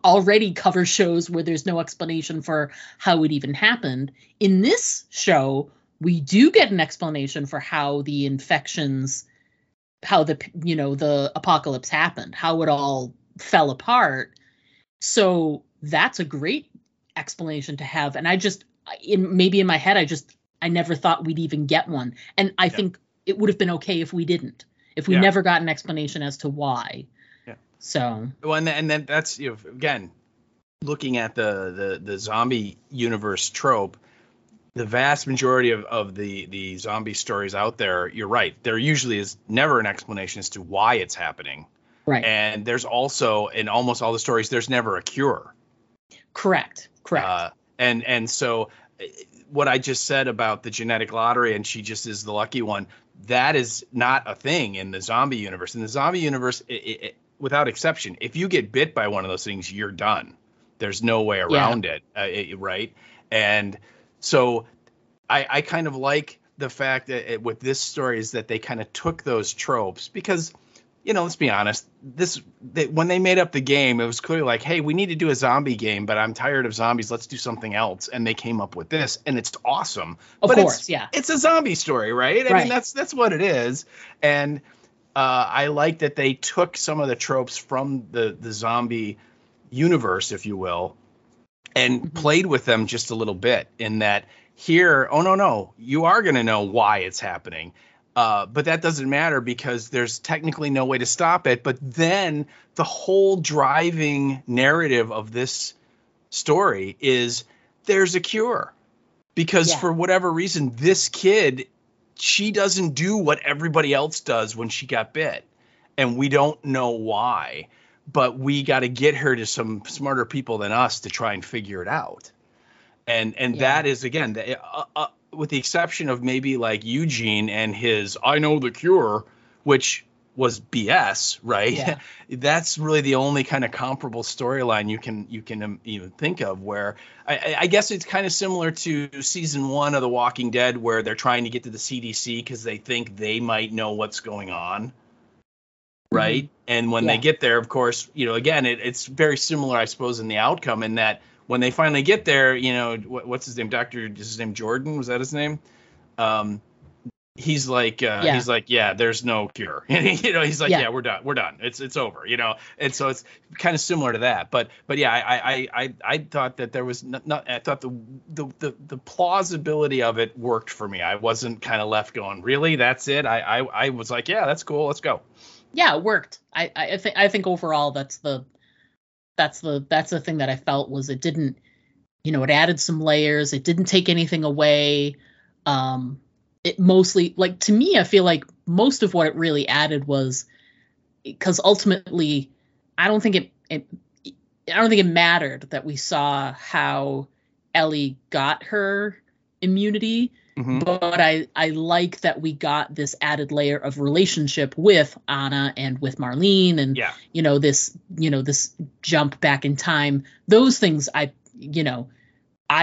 already cover shows where there's no explanation for how it even happened. In this show, we do get an explanation for how the infections, how the apocalypse happened, how it all fell apart. So that's a great explanation to have. And maybe in my head, I never thought we'd even get one. And I think it would have been okay if we didn't, if we never got an explanation as to why. Yeah. So. Well, and then that's, again, looking at the zombie universe trope, the vast majority of the zombie stories out there, you're right, there usually is never an explanation as to why it's happening. Right. And there's also, in almost all the stories, there's never a cure. Correct. And so what I just said about the genetic lottery, and she just is the lucky one, that is not a thing in the zombie universe. In the zombie universe, without exception, if you get bit by one of those things, you're done. There's no way around it, right? And so I kind of like the fact that with this story is that they kind of took those tropes, because, let's be honest, when they made up the game, it was clearly like, hey, we need to do a zombie game, but I'm tired of zombies. Let's do something else. And they came up with this, and it's awesome. Of course, it's a zombie story, right? I mean, that's what it is. And I like that they took some of the tropes from the zombie universe, if you will, and played with them just a little bit, in that here, oh, no, you are going to know why it's happening. But that doesn't matter, because there's technically no way to stop it. But then the whole driving narrative of this story is there's a cure, because for whatever reason, this kid, she doesn't do what everybody else does when she got bit. And we don't know why, but we got to get her to some smarter people than us to try and figure it out. And that is, again, with the exception of maybe like Eugene and his I know the cure, which was BS, right? Yeah. That's really the only kind of comparable storyline you can even think of, where I guess it's kind of similar to season 1 of The Walking Dead, where they're trying to get to the CDC because they think they might know what's going on. Right. And when they get there, of course, again, it's very similar, I suppose, in the outcome, in that when they finally get there, what's his name? Is his name Jordan? Was that his name? He's like, there's no cure. He's like, we're done. It's over, And so it's kind of similar to that. But I thought that there was I thought the plausibility of it worked for me. I wasn't kind of left going, really? That's it? I was like, yeah, that's cool. Let's go. Yeah, it worked. I think overall that's the thing that I felt was it didn't, it added some layers. It didn't take anything away. It mostly, like, to me, I feel like most of what it really added was, because ultimately, I don't think it mattered that we saw how Ellie got her immunity. But I like that we got this added layer of relationship with Anna and with Marlene, and this jump back in time. Those things I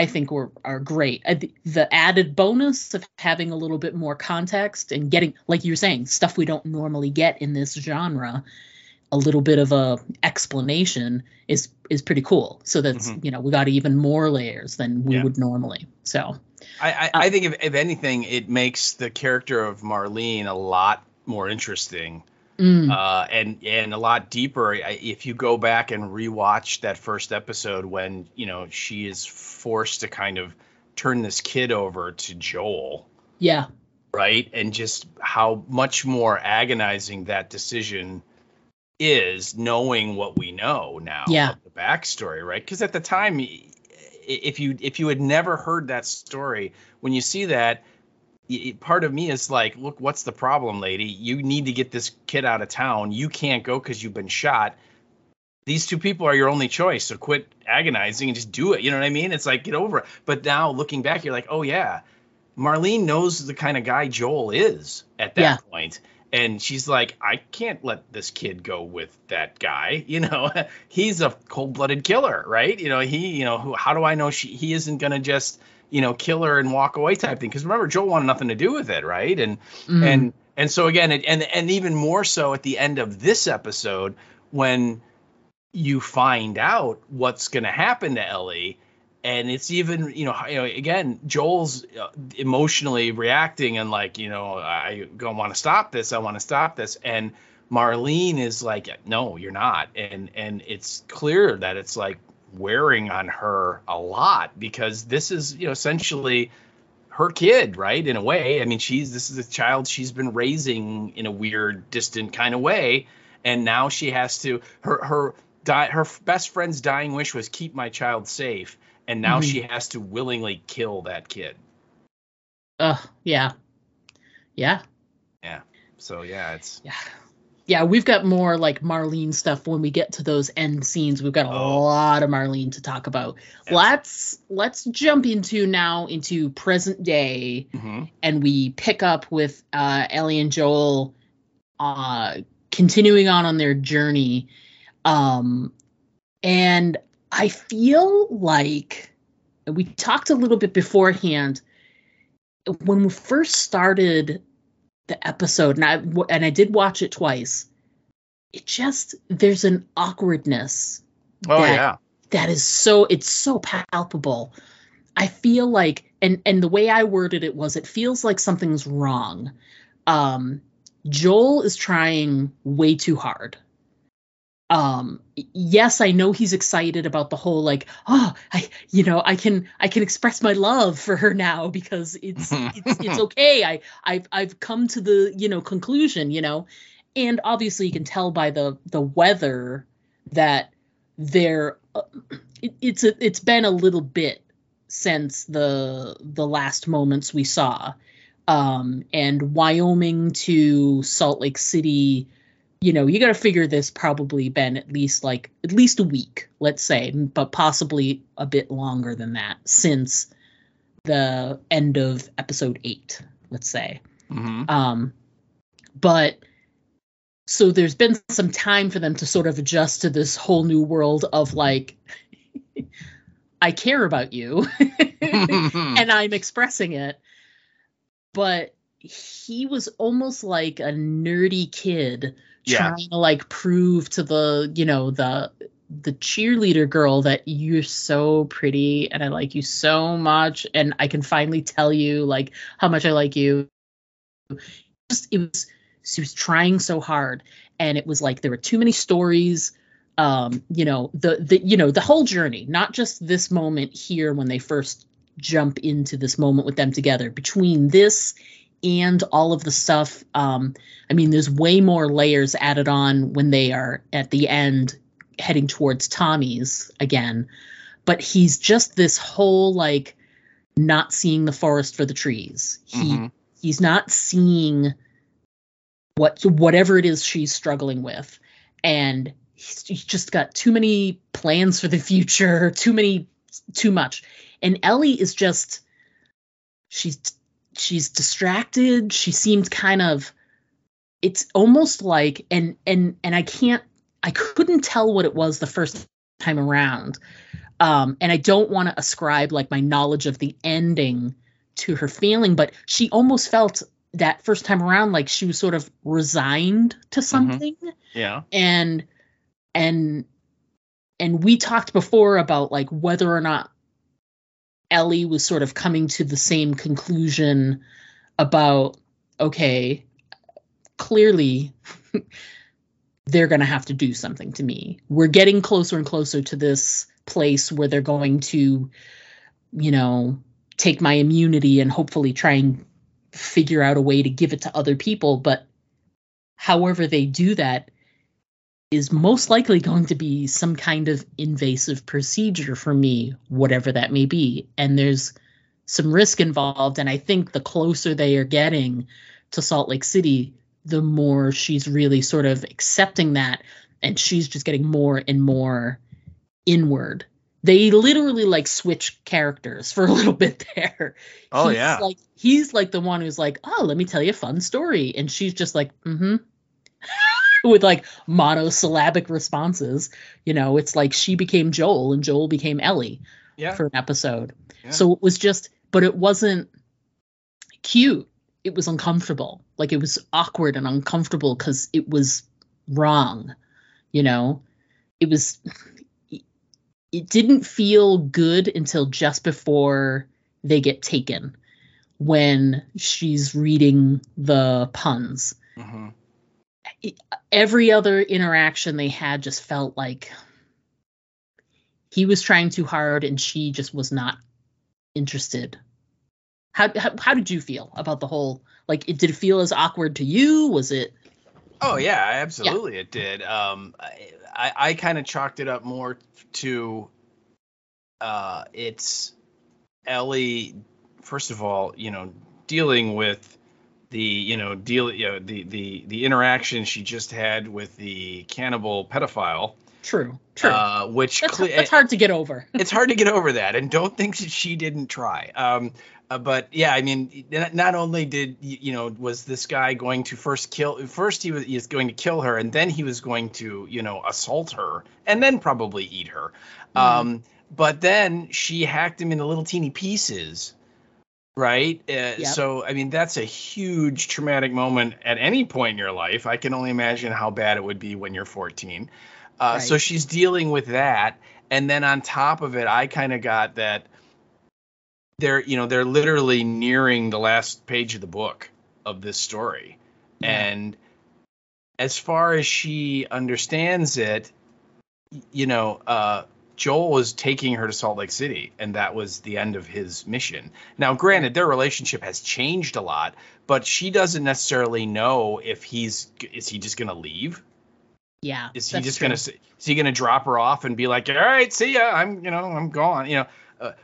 think are great. The added bonus of having a little bit more context and getting, like you were saying, stuff we don't normally get in this genre, a little bit of a explanation is pretty cool. So that's we got even more layers than we would normally. So I think if anything, it makes the character of Marlene a lot more interesting and a lot deeper. If you go back and rewatch that first episode when, she is forced to kind of turn this kid over to Joel. Yeah. Right. And just how much more agonizing that decision is, knowing what we know now of the backstory. Right. Because at the time, if you had never heard that story, when you see that, part of me is like, look, what's the problem, lady? You need to get this kid out of town. You can't go because you've been shot. These two people are your only choice. So quit agonizing and just do it. You know what I mean? It's like, get over it. But now looking back, you're like, oh, yeah, Marlene knows the kind of guy Joel is at that point. And she's like, I can't let this kid go with that guy. He's a cold-blooded killer, right? How do I know he isn't going to just, kill her and walk away type thing? Because remember, Joel wanted nothing to do with it, right? And so again, and even more so at the end of this episode, when you find out what's going to happen to Ellie, and it's even, again, Joel's emotionally reacting and like, I want to stop this. I want to stop this. And Marlene is like, no, you're not. And it's clear that it's like wearing on her a lot, because this is, essentially her kid, right? In a way. I mean, this is a child she's been raising in a weird, distant kind of way. And now she has to, her best friend's dying wish was keep my child safe. And now she has to willingly kill that kid. Yeah. Yeah. Yeah. So, yeah, it's... Yeah, we've got more, like, Marlene stuff when we get to those end scenes. We've got a lot of Marlene to talk about. Let's jump into present day, and we pick up with Ellie and Joel continuing on their journey. And I feel like we talked a little bit beforehand when we first started the episode, and I did watch it twice. There's an awkwardness. That is it's so palpable. I feel like, and the way I worded it was, it feels like something's wrong. Joel is trying way too hard. Yes, I know he's excited about the whole, like, I can express my love for her now because it's okay. I've come to the, conclusion, and obviously you can tell by the weather that it's been a little bit since the last moments we saw, and Wyoming to Salt Lake City. You got to figure this probably been at least a week, let's say, but possibly a bit longer than that since the end of episode 8, let's say. But so there's been some time for them to sort of adjust to this whole new world of like, I care about you and I'm expressing it. But he was almost like a nerdy kid trying to like prove to the cheerleader girl that you're so pretty and I like you so much and I can finally tell you like how much I like you. She was trying so hard, and it was like there were too many stories. The whole journey, not just this moment here when they first jump into this moment with them together. Between this and all of the stuff, there's way more layers added on when they are at the end heading towards Tommy's again. But he's just this whole like not seeing the forest for the trees. He's not seeing whatever it is she's struggling with, and he's just got too many plans for the future, too much. And Ellie is just she's distracted. She seemed kind of, it's almost like, and I couldn't tell what it was the first time around. And I don't want to ascribe like my knowledge of the ending to her feeling, but she almost felt that first time around like she was sort of resigned to something. Yeah. And we talked before about like whether or not Ellie was sort of coming to the same conclusion about, okay, clearly they're going to have to do something to me. We're getting closer and closer to this place where they're going to, take my immunity and hopefully try and figure out a way to give it to other people. But however they do that is most likely going to be some kind of invasive procedure for me, whatever that may be. And there's some risk involved. And I think the closer they are getting to Salt Lake City, the more she's really sort of accepting that. And she's just getting more and more inward. They literally switch characters for a little bit there. Oh, yeah. He's like the one who's like, oh, let me tell you a fun story. And she's just like, mm-hmm. With monosyllabic responses. It's like she became Joel and Joel became Ellie for an episode. Yeah. So it was but it wasn't cute. It was uncomfortable. It was awkward and uncomfortable because it was wrong. It didn't feel good until just before they get taken, when she's reading the puns. Mm-hmm. Every other interaction they had just felt like he was trying too hard and she just was not interested. How did you feel about the whole, did it feel as awkward to you? Was it? Oh yeah, absolutely. Yeah. It did. I kind of chalked it up more to it's Ellie, first of all, dealing with the the interaction she just had with the cannibal pedophile. True. Which that's hard to get over. It's hard to get over that, and don't think that she didn't try. But yeah, I mean, not only did was this guy going to first he was going to kill her, and then he was going to assault her, and then probably eat her. But then she hacked him into little teeny pieces. Right. Yep. So, I mean, that's a huge traumatic moment at any point in your life. I can only imagine how bad it would be when you're 14. Right. So she's dealing with that. And then on top of it, I kind of got that they're literally nearing the last page of the book of this story. Yeah. And as far as she understands it, Joel was taking her to Salt Lake City, and that was the end of his mission. Now, granted, their relationship has changed a lot, but she doesn't necessarily know if is he just going to leave? Yeah. Is he going to drop her off and be like, all right, see ya, I'm gone.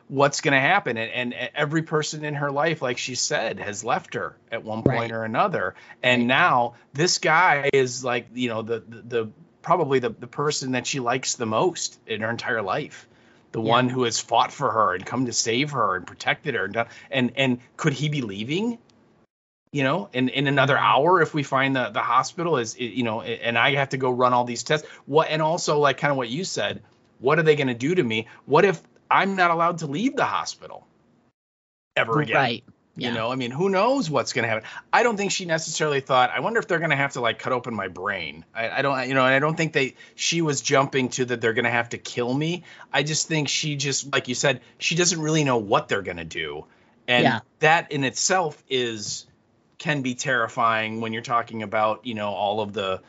What's going to happen? And every person in her life, like she said, has left her at one point or another. And now this guy is like, the probably the person that she likes the most in her entire life, the one who has fought for her and come to save her and protected her. And could he be leaving, in another hour if we find the hospital and I have to go run all these tests? And also kind of what you said, what are they going to do to me? What if I'm not allowed to leave the hospital ever again? Right. Yeah. I mean, who knows what's going to happen? I don't think she necessarily thought, I wonder if they're going to have to cut open my brain. I don't think she was jumping to that they're going to have to kill me. I just think she just, like you said, she doesn't really know what they're going to do. And that in itself can be terrifying when you're talking about, all of the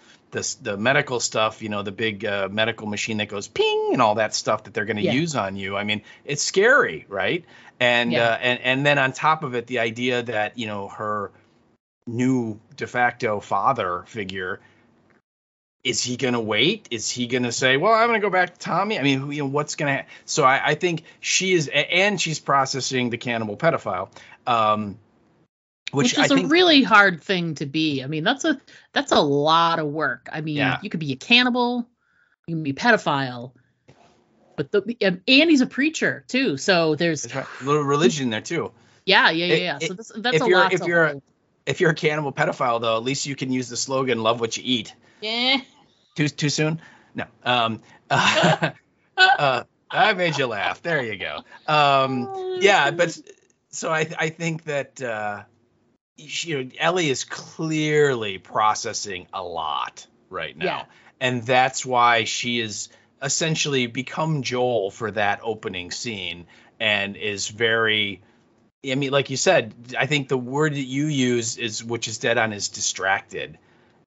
medical stuff, the big medical machine that goes ping and all that stuff that they're going to use on you. I mean, it's scary, right? And and then on top of it, the idea that her new de facto father figure, is he going to wait? Is he going to say, well, I'm going to go back to Tommy? I mean, what's going to? So I think she is, and she's processing the cannibal pedophile. Which is a really hard thing to be. I mean, that's a lot of work. I mean, you could be a cannibal, you can be a pedophile, but and he's a preacher too. So there's a little religion there too. Yeah. So that's a lot. If you're a cannibal pedophile, though, at least you can use the slogan "Love what you eat." Yeah. Too soon? No. I made you laugh. There you go. But so I think that. Ellie is clearly processing a lot right now, and that's why she is essentially become Joel for that opening scene, and is very. I mean, like you said, I think the word that you use which is dead on, is distracted,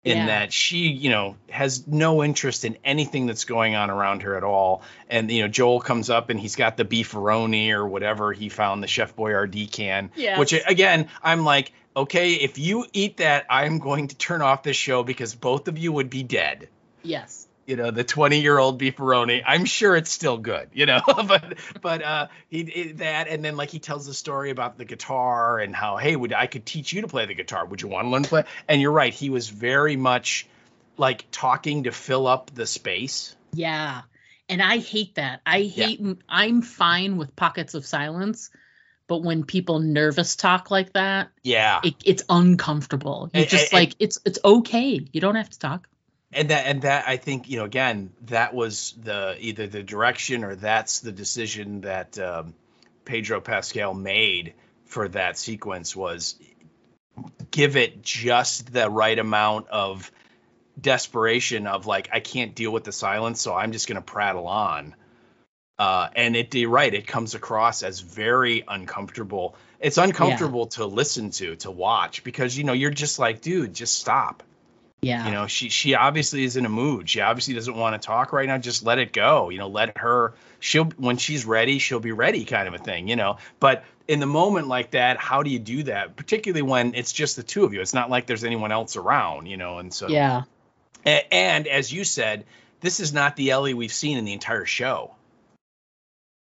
in that she, has no interest in anything that's going on around her at all. And, Joel comes up and he's got the beefaroni or whatever he found, the Chef Boyardee can, which again, I'm like, okay, if you eat that, I'm going to turn off this show because both of you would be dead. Yes. The 20-year-old beefaroni, I'm sure it's still good, but he that, and then like he tells the story about the guitar and how, hey, I could teach you to play the guitar. Would you want to learn to play? And you're right, he was very much like talking to fill up the space. Yeah, and I hate that. I'm fine with pockets of silence, but when people nervous talk like that, it's uncomfortable. You're just it's okay. You don't have to talk. And that I think, again, that was either the direction or that's the decision that Pedro Pascal made for that sequence, was give it just the right amount of desperation of like, I can't deal with the silence, so I'm just going to prattle on. And you're right, it comes across as very uncomfortable. It's uncomfortable to listen to watch, because, you're just like, dude, just stop. Yeah. She obviously is in a mood. She obviously doesn't want to talk right now. Just let it go. Let her, when she's ready, she'll be ready, kind of a thing, But in the moment like that, how do you do that? Particularly when it's just the two of you. It's not like there's anyone else around, and so. Yeah. And as you said, this is not the Ellie we've seen in the entire show.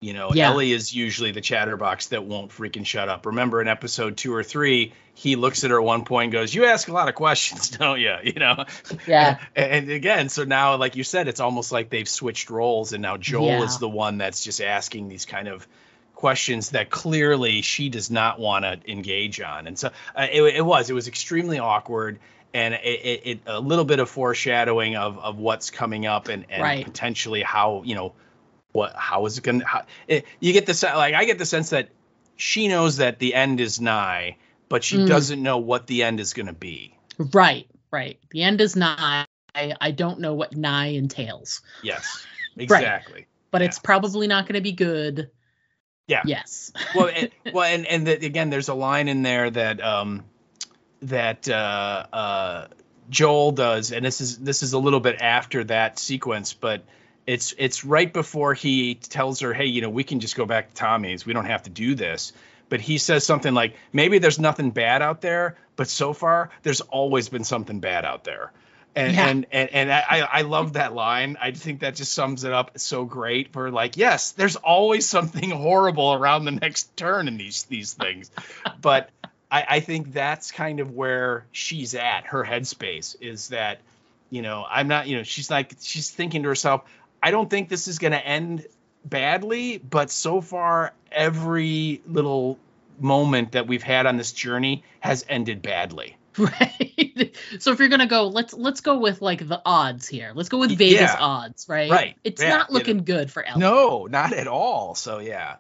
Ellie is usually the chatterbox that won't freaking shut up. Remember in episode 2 or 3, he looks at her at one point and goes, "You ask a lot of questions, don't you?" Yeah. And again, so now, like you said, it's almost like they've switched roles, and now Joel is the one that's just asking these kind of questions that clearly she does not want to engage on. And so it was extremely awkward, and it a little bit of foreshadowing of what's coming up and potentially how, how is it going to, you get the, like, I get the sense that she knows that the end is nigh, but she doesn't know what the end is going to be. Right. The end is nigh. I don't know what nigh entails. Yes, exactly. Right. But it's probably not going to be good. Yeah. Yes. and again, there's a line in there that Joel does, and this is a little bit after that sequence, but it's right before he tells her, hey, we can just go back to Tommy's. We don't have to do this. But he says something like, maybe there's nothing bad out there, but so far there's always been something bad out there. And I love that line. I think that just sums it up so great for, like, yes, there's always something horrible around the next turn in these things. But I think that's kind of where she's at. Her headspace is that, I'm not, she's thinking to herself, I don't think this is going to end badly, but so far every little moment that we've had on this journey has ended badly. Right. So if you're going to go, let's go with like the odds here. Let's go with Vegas odds, right? Right. It's not looking good for Ellie. No, not at all. So yeah.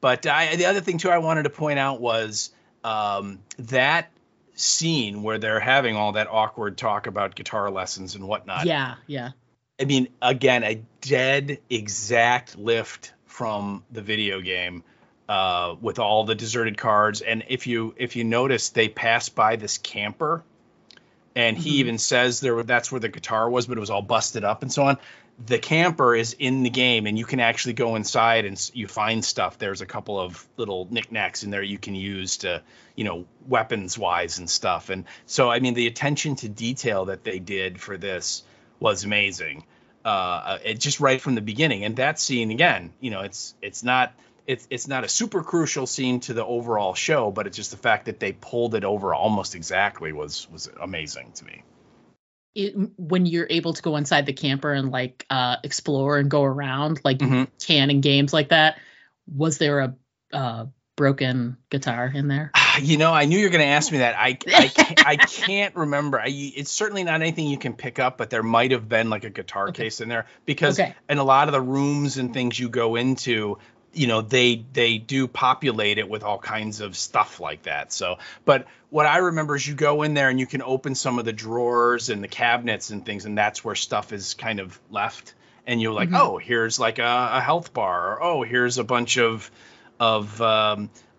But the other thing too I wanted to point out was that scene where they're having all that awkward talk about guitar lessons and whatnot. Yeah. I mean, again, a dead exact lift from the video game, with all the deserted cars. And if you notice, they pass by this camper, and he even says that's where the guitar was, but it was all busted up and so on. The camper is in the game, and you can actually go inside and you find stuff. There's a couple of little knickknacks in there you can use to, weapons wise and stuff. And so, I mean, the attention to detail that they did for this was amazing. It just right from the beginning. And that scene, again, it's not a super crucial scene to the overall show, but it's just the fact that they pulled it over almost exactly was amazing to me. When you're able to go inside the camper and like explore and go around like can and games like that, was there a broken guitar in there? I knew you were going to ask me that. I can't remember. It's certainly not anything you can pick up, but there might have been like a guitar case in there, because in a lot of the rooms and things you go into, they do populate it with all kinds of stuff like that. So, but what I remember is you go in there and you can open some of the drawers and the cabinets and things, and that's where stuff is kind of left. And you're like, oh, here's like a health bar, or oh, here's a bunch of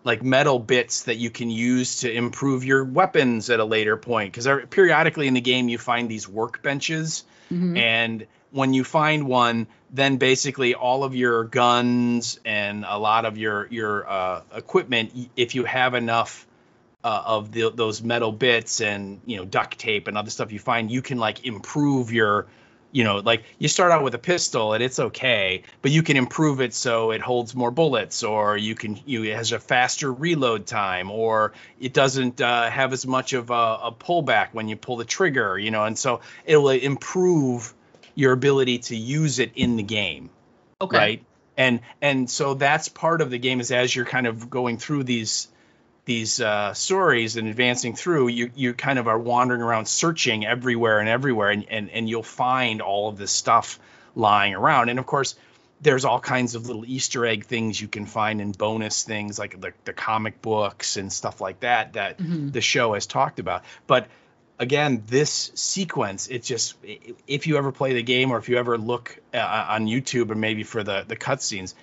like metal bits that you can use to improve your weapons at a later point. Because periodically in the game you find these workbenches, and when you find one, then basically all of your guns and a lot of your equipment, if you have enough of those metal bits and duct tape and other stuff you find, you can like improve your like you start out with a pistol and it's okay, but you can improve it so it holds more bullets, or it has a faster reload time, or it doesn't have as much of a pullback when you pull the trigger, and so it will improve your ability to use it in the game. Okay. Right. And so that's part of the game, is as you're kind of going through these stories and advancing through, you kind of are wandering around searching everywhere, and you'll find all of this stuff lying around. And of course, there's all kinds of little Easter egg things you can find in bonus things, like the comic books and stuff like that the show has talked about. But again, this sequence, it's just, if you ever play the game, or if you ever look on YouTube, or maybe for the cutscenes,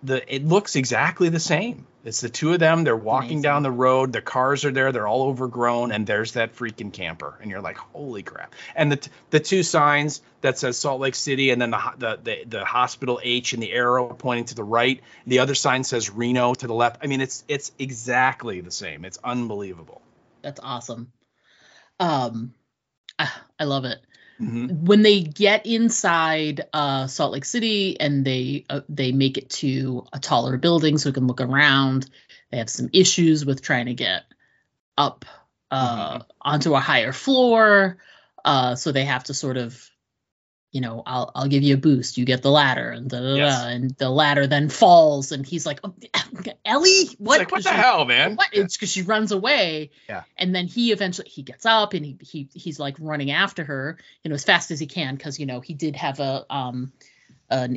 it looks exactly the same. It's the two of them. They're walking down the road. The cars are there. They're all overgrown, and there's that freaking camper. And you're like, holy crap! And the two signs that says Salt Lake City, and then the hospital H and the arrow pointing to the right. The other sign says Reno to the left. I mean, it's exactly the same. It's unbelievable. That's awesome. I love it. When they get inside Salt Lake City and they make it to a taller building so we can look around, they have some issues with trying to get up onto a higher floor. So they have to sort of, I'll give you a boost. You get the ladder, and and the ladder then falls, and he's like, oh, Ellie, what? Like, what the hell, man? What? It's because she runs away. Yeah. And then he eventually gets up, and he's like running after her, as fast as he can, because he did have an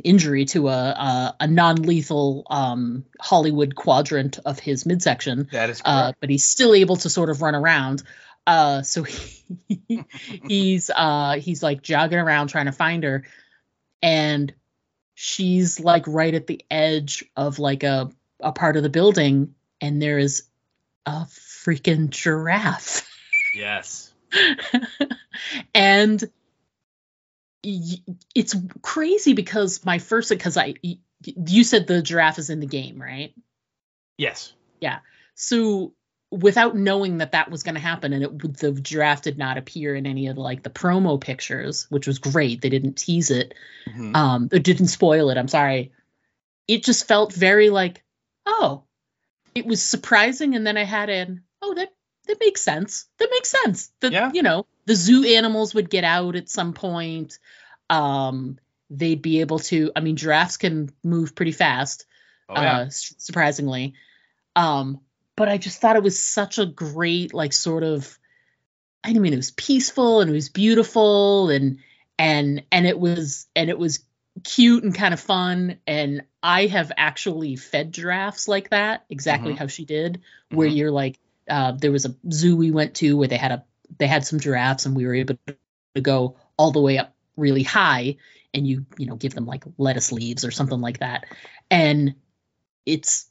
injury to a non-lethal Hollywood quadrant of his midsection. That is correct. But he's still able to sort of run around. So he's like jogging around trying to find her, and she's like right at the edge of like a part of the building, and there is a freaking giraffe. Yes. And it's crazy because you said the giraffe is in the game, right? Yes. Yeah. So without knowing that was going to happen, and the giraffe did not appear in any of the promo pictures, which was great. They didn't tease it. It didn't spoil it. I'm sorry. It just felt very like, oh, it was surprising. And then I had that makes sense. That makes sense. That, the zoo animals would get out at some point. They'd be able to, giraffes can move pretty fast, surprisingly. But I just thought it was such a great, it was peaceful, and it was beautiful, and it was cute and kind of fun. And I have actually fed giraffes like that, exactly how she did, where you're like, there was a zoo we went to where they had some giraffes, and we were able to go all the way up really high, and you give them like lettuce leaves or something like that. And it's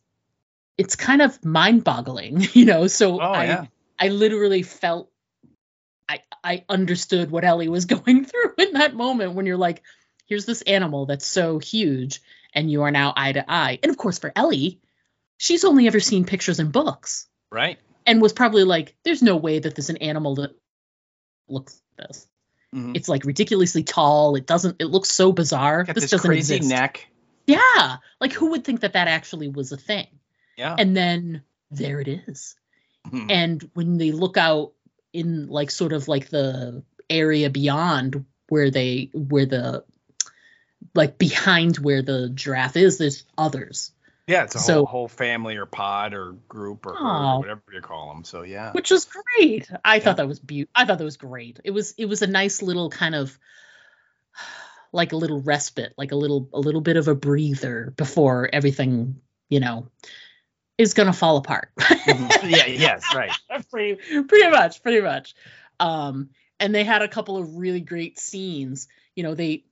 kind of mind-boggling, so I literally felt I understood what Ellie was going through in that moment, when you're like, here's this animal that's so huge, and you are now eye to eye. And of course, for Ellie, she's only ever seen pictures in books. Right. And was probably like, there's no way that there's an animal that looks like this. It's like ridiculously tall. It looks so bizarre. Got this this doesn't crazy exist. neck. Yeah. Like, who would think that actually was a thing? Yeah. And then there it is. And when they look out in sort of the area beyond behind where the giraffe is, there's others. Yeah, it's a whole family or pod or group or herd or whatever you call them. So yeah, which was great. I thought that was I thought that was great. It was a nice little kind of like a little respite, like a little bit of a breather before everything is gonna fall apart. Yeah. Yes. Right. pretty much. And they had a couple of really great scenes.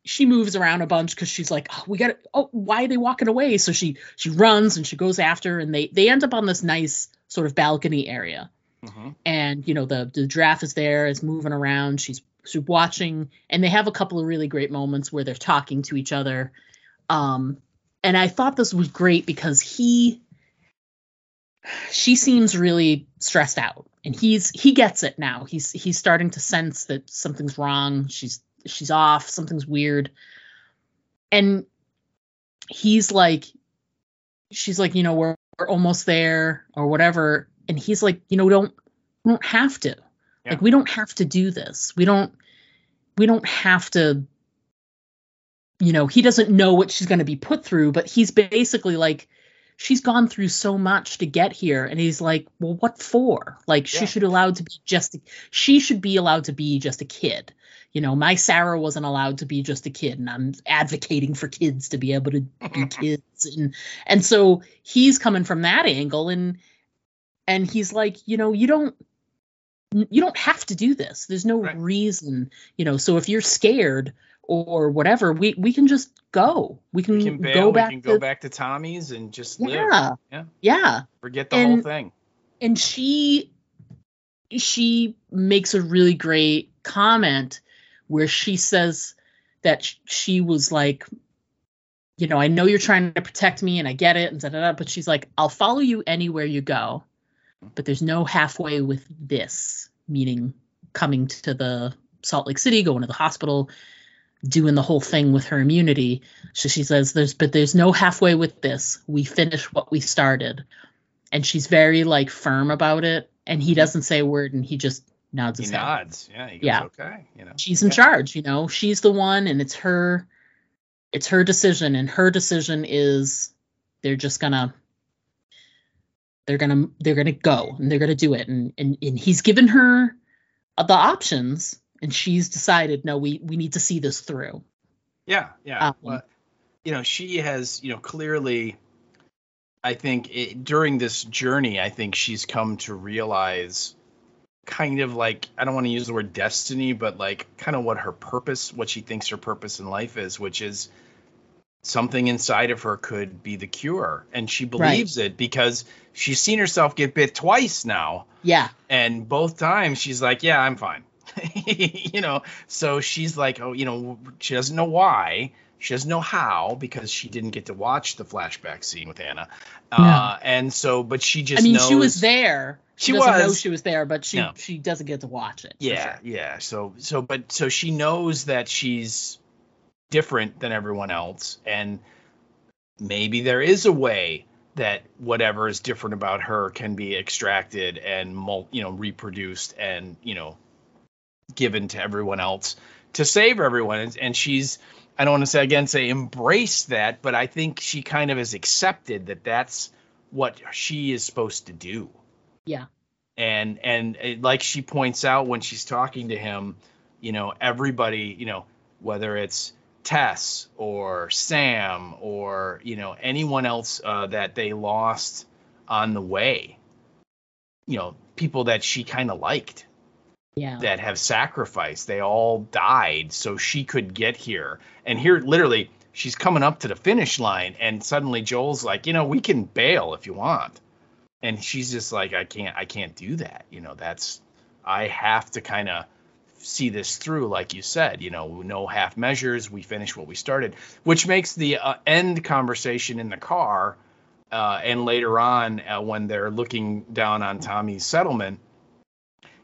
She moves around a bunch because she's like, why are they walking away? So she runs and she goes after, and they end up on this nice sort of balcony area. Mm-hmm. And the giraffe is there, is moving around. She's watching, and they have a couple of really great moments where they're talking to each other. And I thought this was great because she seems really stressed out, and he gets it now. He's starting to sense that something's wrong. She's off. Something's weird. And she's like, we're almost there or whatever. And he's like, we don't have to. Yeah. Like, we don't have to do this. We don't have to, he doesn't know what she's going to be put through, but he's basically like, she's gone through so much to get here. And he's like, well, what for? Like, she should be allowed to be just a kid. My Sarah wasn't allowed to be just a kid, and I'm advocating for kids to be able to be kids. And so he's coming from that angle, and he's like, you don't have to do this. There's no reason, so if you're scared or whatever, we can just go. We can bail, go back to Tommy's and just live. Yeah. Forget the whole thing. And she makes a really great comment where she says that she was like, I know you're trying to protect me and I get it, and but she's like, I'll follow you anywhere you go, but there's no halfway with this, meaning coming to the Salt Lake City, going to the hospital, doing the whole thing with her immunity. So she says, there's no halfway with this. We finish what we started. And she's very like firm about it. And he doesn't say a word, and he just nods his head. Yeah. He goes, okay. She's in charge, she's the one, and it's her decision. And her decision is they're gonna go, and they're gonna do it. And he's given her the options, and she's decided, no, we need to see this through. Yeah. Well, she has, clearly, I think during this journey, I think she's come to realize kind of like, I don't want to use the word destiny, but like kind of what she thinks her purpose in life is, which is something inside of her could be the cure. And she believes it because she's seen herself get bit twice now. Yeah. And both times she's like, yeah, I'm fine. So she's like, she doesn't know why. She doesn't know how, because she didn't get to watch the flashback scene with Anna. And so, but she just knows. She was there. She doesn't was. know she was there, but she doesn't get to watch it. Yeah, yeah. So she knows that she's different than everyone else, and maybe there is a way that whatever is different about her can be extracted and reproduced and given to everyone else to save everyone. And she's, I don't want to say embrace that, but I think she kind of has accepted that that's what she is supposed to do. Yeah. And like she points out when she's talking to him, everybody, whether it's Tess or Sam or, anyone else that they lost on the way, people that she kind of liked. Yeah. That have sacrificed. They all died so she could get here. And here, literally, she's coming up to the finish line, and suddenly Joel's like, we can bail if you want. And she's just like, I can't do that. I have to kind of see this through, like you said, no half measures. We finish what we started, which makes the end conversation in the car and later on when they're looking down on Tommy's settlement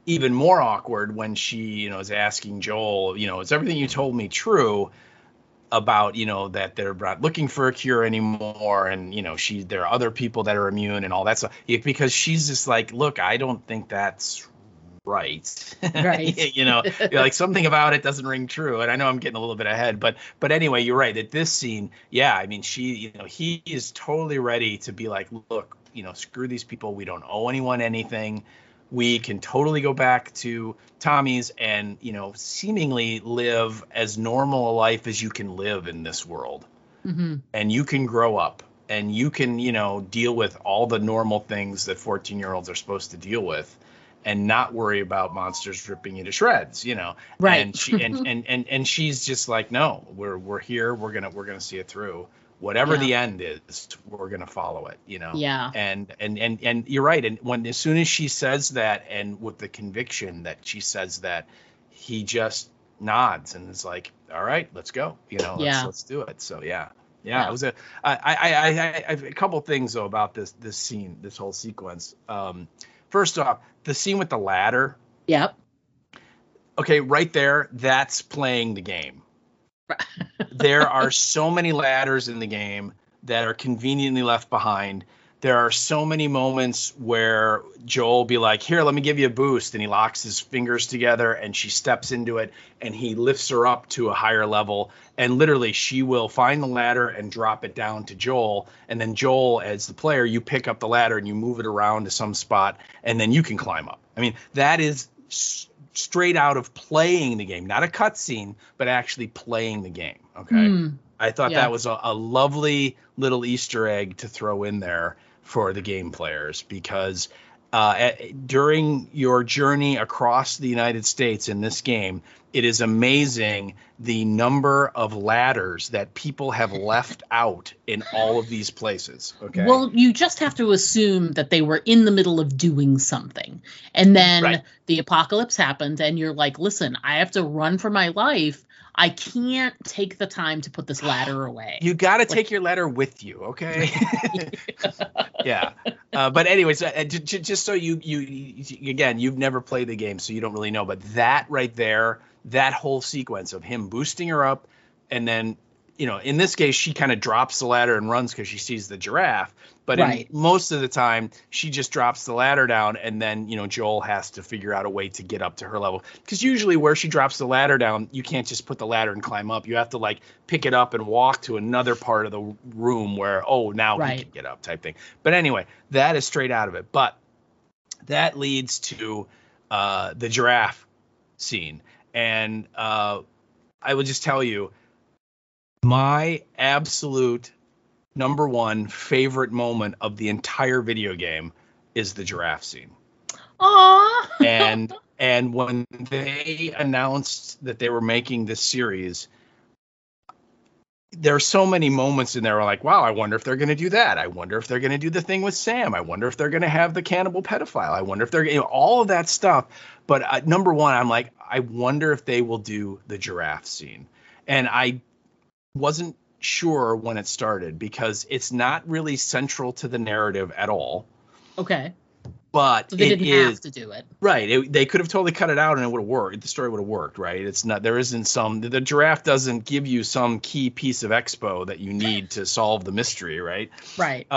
even more awkward when she, is asking Joel, is everything you told me true about, that they're not looking for a cure anymore, and, there are other people that are immune and all that stuff, because she's just like, look, I don't think that's right. Like something about it doesn't ring true. And I know I'm getting a little bit ahead, but anyway, you're right. At this scene, he is totally ready to be like, look, screw these people. We don't owe anyone anything. We can totally go back to Tommy's and, seemingly live as normal a life as you can live in this world. Mm-hmm. And you can grow up and you can, deal with all the normal things that 14-year-olds are supposed to deal with. and not worry about monsters ripping you to shreds, you know. Right. And she and she's just like, no, we're here, we're gonna see it through. Whatever the end is, we're gonna follow it, you know. Yeah. And you're right. And as soon as she says that, and with the conviction that she says that, he just nods and is like, all right, let's go, you know. Let's do it. So yeah. It was I have a couple things though about this scene, this whole sequence. First off, the scene with the ladder. Yep. Okay, right there, that's playing the game. There are so many ladders in the game that are conveniently left behind. There are so many moments where Joel will be like, here, let me give you a boost. And he locks his fingers together and she steps into it and he lifts her up to a higher level. And literally she will find the ladder and drop it down to Joel. And then Joel, as the player, you pick up the ladder and you move it around to some spot and then you can climb up. I mean, that is straight out of playing the game, not a cutscene, but actually playing the game. Okay. I thought that was a lovely little Easter egg to throw in there for the game players, because during your journey across the United States in this game, it is amazing the number of ladders that people have left out in all of these places. Okay. Well, you just have to assume that they were in the middle of doing something. And then the apocalypse happened and you're like, listen, I have to run for my life. I can't take the time to put this ladder away. You got to take your ladder with you, okay? Yeah. But anyways, just so you again, you've never played the game, so you don't really know. But that right there, that whole sequence of him boosting her up, and then, you know, in this case, she kind of drops the ladder and runs because she sees the giraffe. But in most of the time, she just drops the ladder down, and then, you know, Joel has to figure out a way to get up to her level. Because usually where she drops the ladder down, you can't just put the ladder and climb up. You have to, like, pick it up and walk to another part of the room where, now he can get up type thing. But anyway, that is straight out of it. But that leads to the giraffe scene. And I will just tell you, my absolute number one favorite moment of the entire video game is the giraffe scene. Aww. And when they announced that they were making this series, there are so many moments in there where like, wow, I wonder if they're going to do that. I wonder if they're going to do the thing with Sam. I wonder if they're going to have the cannibal pedophile. I wonder if they're, you know, all of that stuff. But number one, I'm like, I wonder if they will do the giraffe scene. And I wasn't sure when it started because it's not really central to the narrative at all. Okay. But so they didn't have to do it. Right. They could have totally cut it out and it would have worked. The story would have worked, right? It's not, there isn't the giraffe doesn't give you some key piece of expo that you need to solve the mystery, right? Right.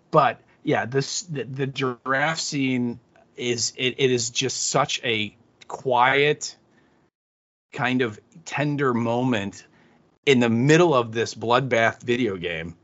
But yeah, the giraffe scene it is just such a quiet, kind of tender moment in the middle of this bloodbath video game,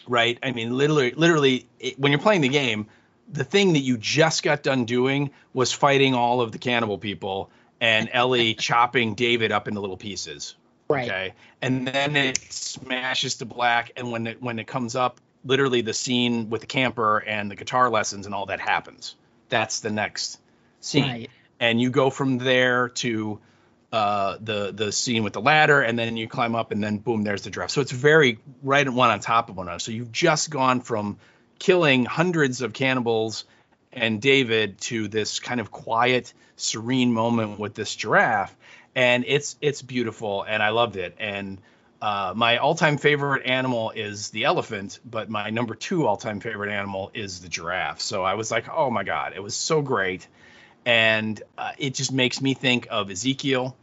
right? I mean, literally, when you're playing the game, the thing that you just got done doing was fighting all of the cannibal people and Ellie chopping David up into little pieces. Right. Okay. And then it smashes to black. And when it comes up, literally the scene with the camper and the guitar lessons and all that happens. That's the next scene. Right. And you go from there to the scene with the ladder, and then you climb up, and then boom, there's the giraffe. So it's very right one on top of one another. So you've just gone from killing hundreds of cannibals and David to this kind of quiet, serene moment with this giraffe, and it's beautiful, and I loved it. And my all-time favorite animal is the elephant, but my number 2 all-time favorite animal is the giraffe. So I was like, oh my God, it was so great. And it just makes me think of Ezekiel.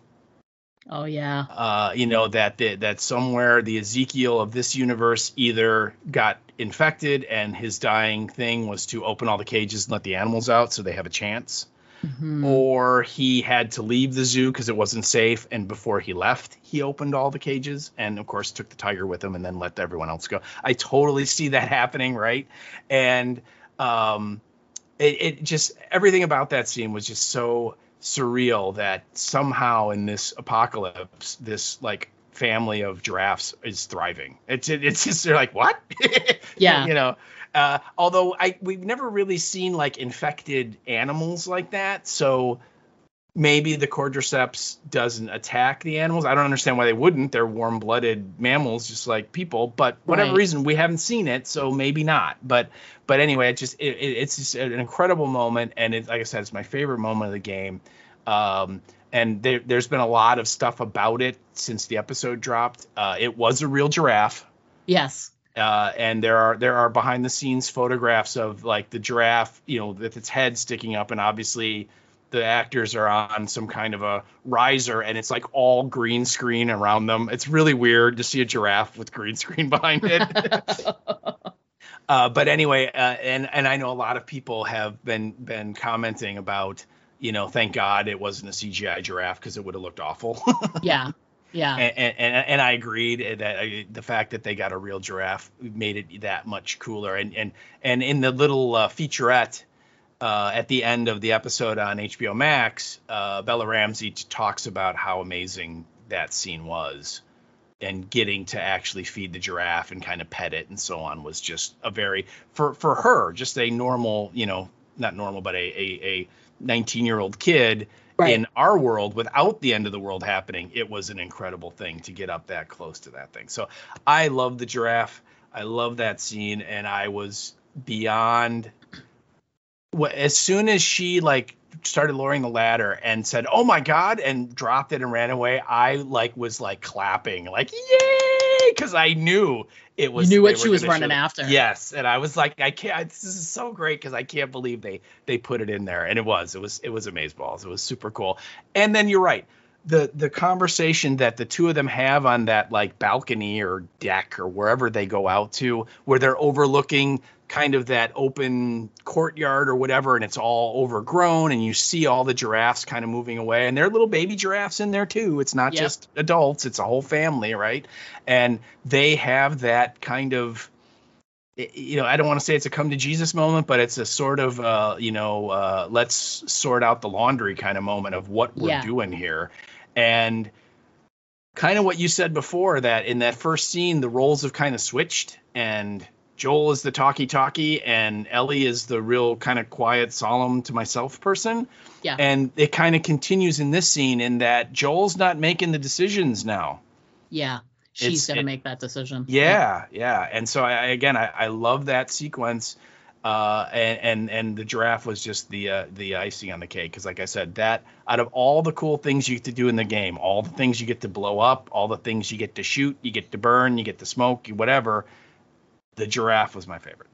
Oh yeah. You know, that somewhere the Ezekiel of this universe either got infected and his dying thing was to open all the cages and let the animals out so they have a chance. Mm-hmm. Or he had to leave the zoo because it wasn't safe, and before he left, he opened all the cages and, of course, took the tiger with him and then let everyone else go. I totally see that happening, right? And it just, everything about that scene was just so surreal that somehow in this apocalypse, this like family of giraffes is thriving. It's just, they're like, what? Yeah. Although we've never really seen like infected animals like that. So maybe the quadriceps doesn't attack the animals. I don't understand why they wouldn't. They're warm-blooded mammals, just like people. But whatever reason, we haven't seen it, so maybe not. But anyway, it's just an incredible moment, and like I said, it's my favorite moment of the game. And there's been a lot of stuff about it since the episode dropped. It was a real giraffe. Yes. And there are behind-the-scenes photographs of like the giraffe, with its head sticking up, and obviously the actors are on some kind of a riser, and it's like all green screen around them. It's really weird to see a giraffe with green screen behind it. But anyway, and I know a lot of people have been commenting about, thank God it wasn't a CGI giraffe, because it would have looked awful. Yeah. And I agreed that the fact that they got a real giraffe made it that much cooler. And in the little featurette at the end of the episode on HBO Max, Bella Ramsey talks about how amazing that scene was, and getting to actually feed the giraffe and kind of pet it and so on was just a very, for her, just a normal, not normal, but a 19-year-old kid in our world without the end of the world happening. It was an incredible thing to get up that close to that thing. So I love the giraffe. I love that scene. And I was beyond, as soon as she like started lowering the ladder and said, "Oh my God," and dropped it and ran away, I was clapping, like, yay, because I knew it was. You knew what she was running after. Yes, and I was like, I can't. This is so great, because I can't believe they put it in there, and it was amazeballs. It was super cool. And then you're right. The conversation that the two of them have on that like balcony or deck or wherever they go out to, where they're overlooking kind of that open courtyard or whatever, and it's all overgrown, and you see all the giraffes kind of moving away, and there are little baby giraffes in there too. It's not just adults, it's a whole family, right? And they have that kind of, I don't want to say it's a come to Jesus moment, but it's a sort of let's sort out the laundry kind of moment of what we're doing here. And kind of what you said before, that in that first scene the roles have kind of switched, and Joel is the talkie, and Ellie is the real kind of quiet, solemn to myself person. Yeah. And it kind of continues in this scene, in that Joel's not making the decisions now. Yeah. She's going to make that decision. Yeah. And so I love that sequence. And the giraffe was just the icing on the cake. Because like I said, that out of all the cool things you get to do in the game, all the things you get to blow up, all the things you get to shoot, you get to burn, you get to smoke, whatever, the giraffe was my favorite.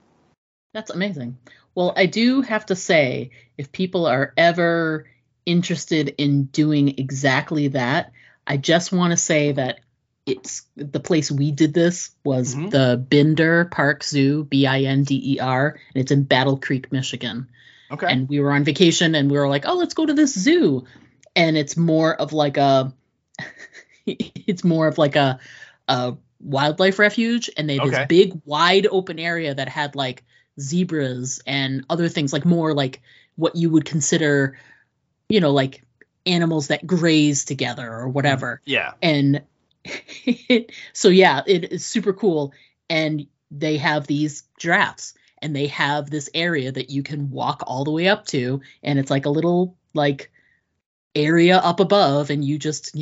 That's amazing. Well, I do have to say, if people are ever interested in doing exactly that, I just want to say that it's the place we did this was the Binder Park Zoo, Binder, and it's in Battle Creek, Michigan. Okay. And we were on vacation, and we were like, oh, let's go to this zoo. And it's more of like a wildlife refuge, and they had this big wide open area that had like zebras and other things, like more like what you would consider, like animals that graze together or whatever. Yeah. And so it is super cool. And they have these giraffes, and they have this area that you can walk all the way up to, and it's like a little like area up above, and you just,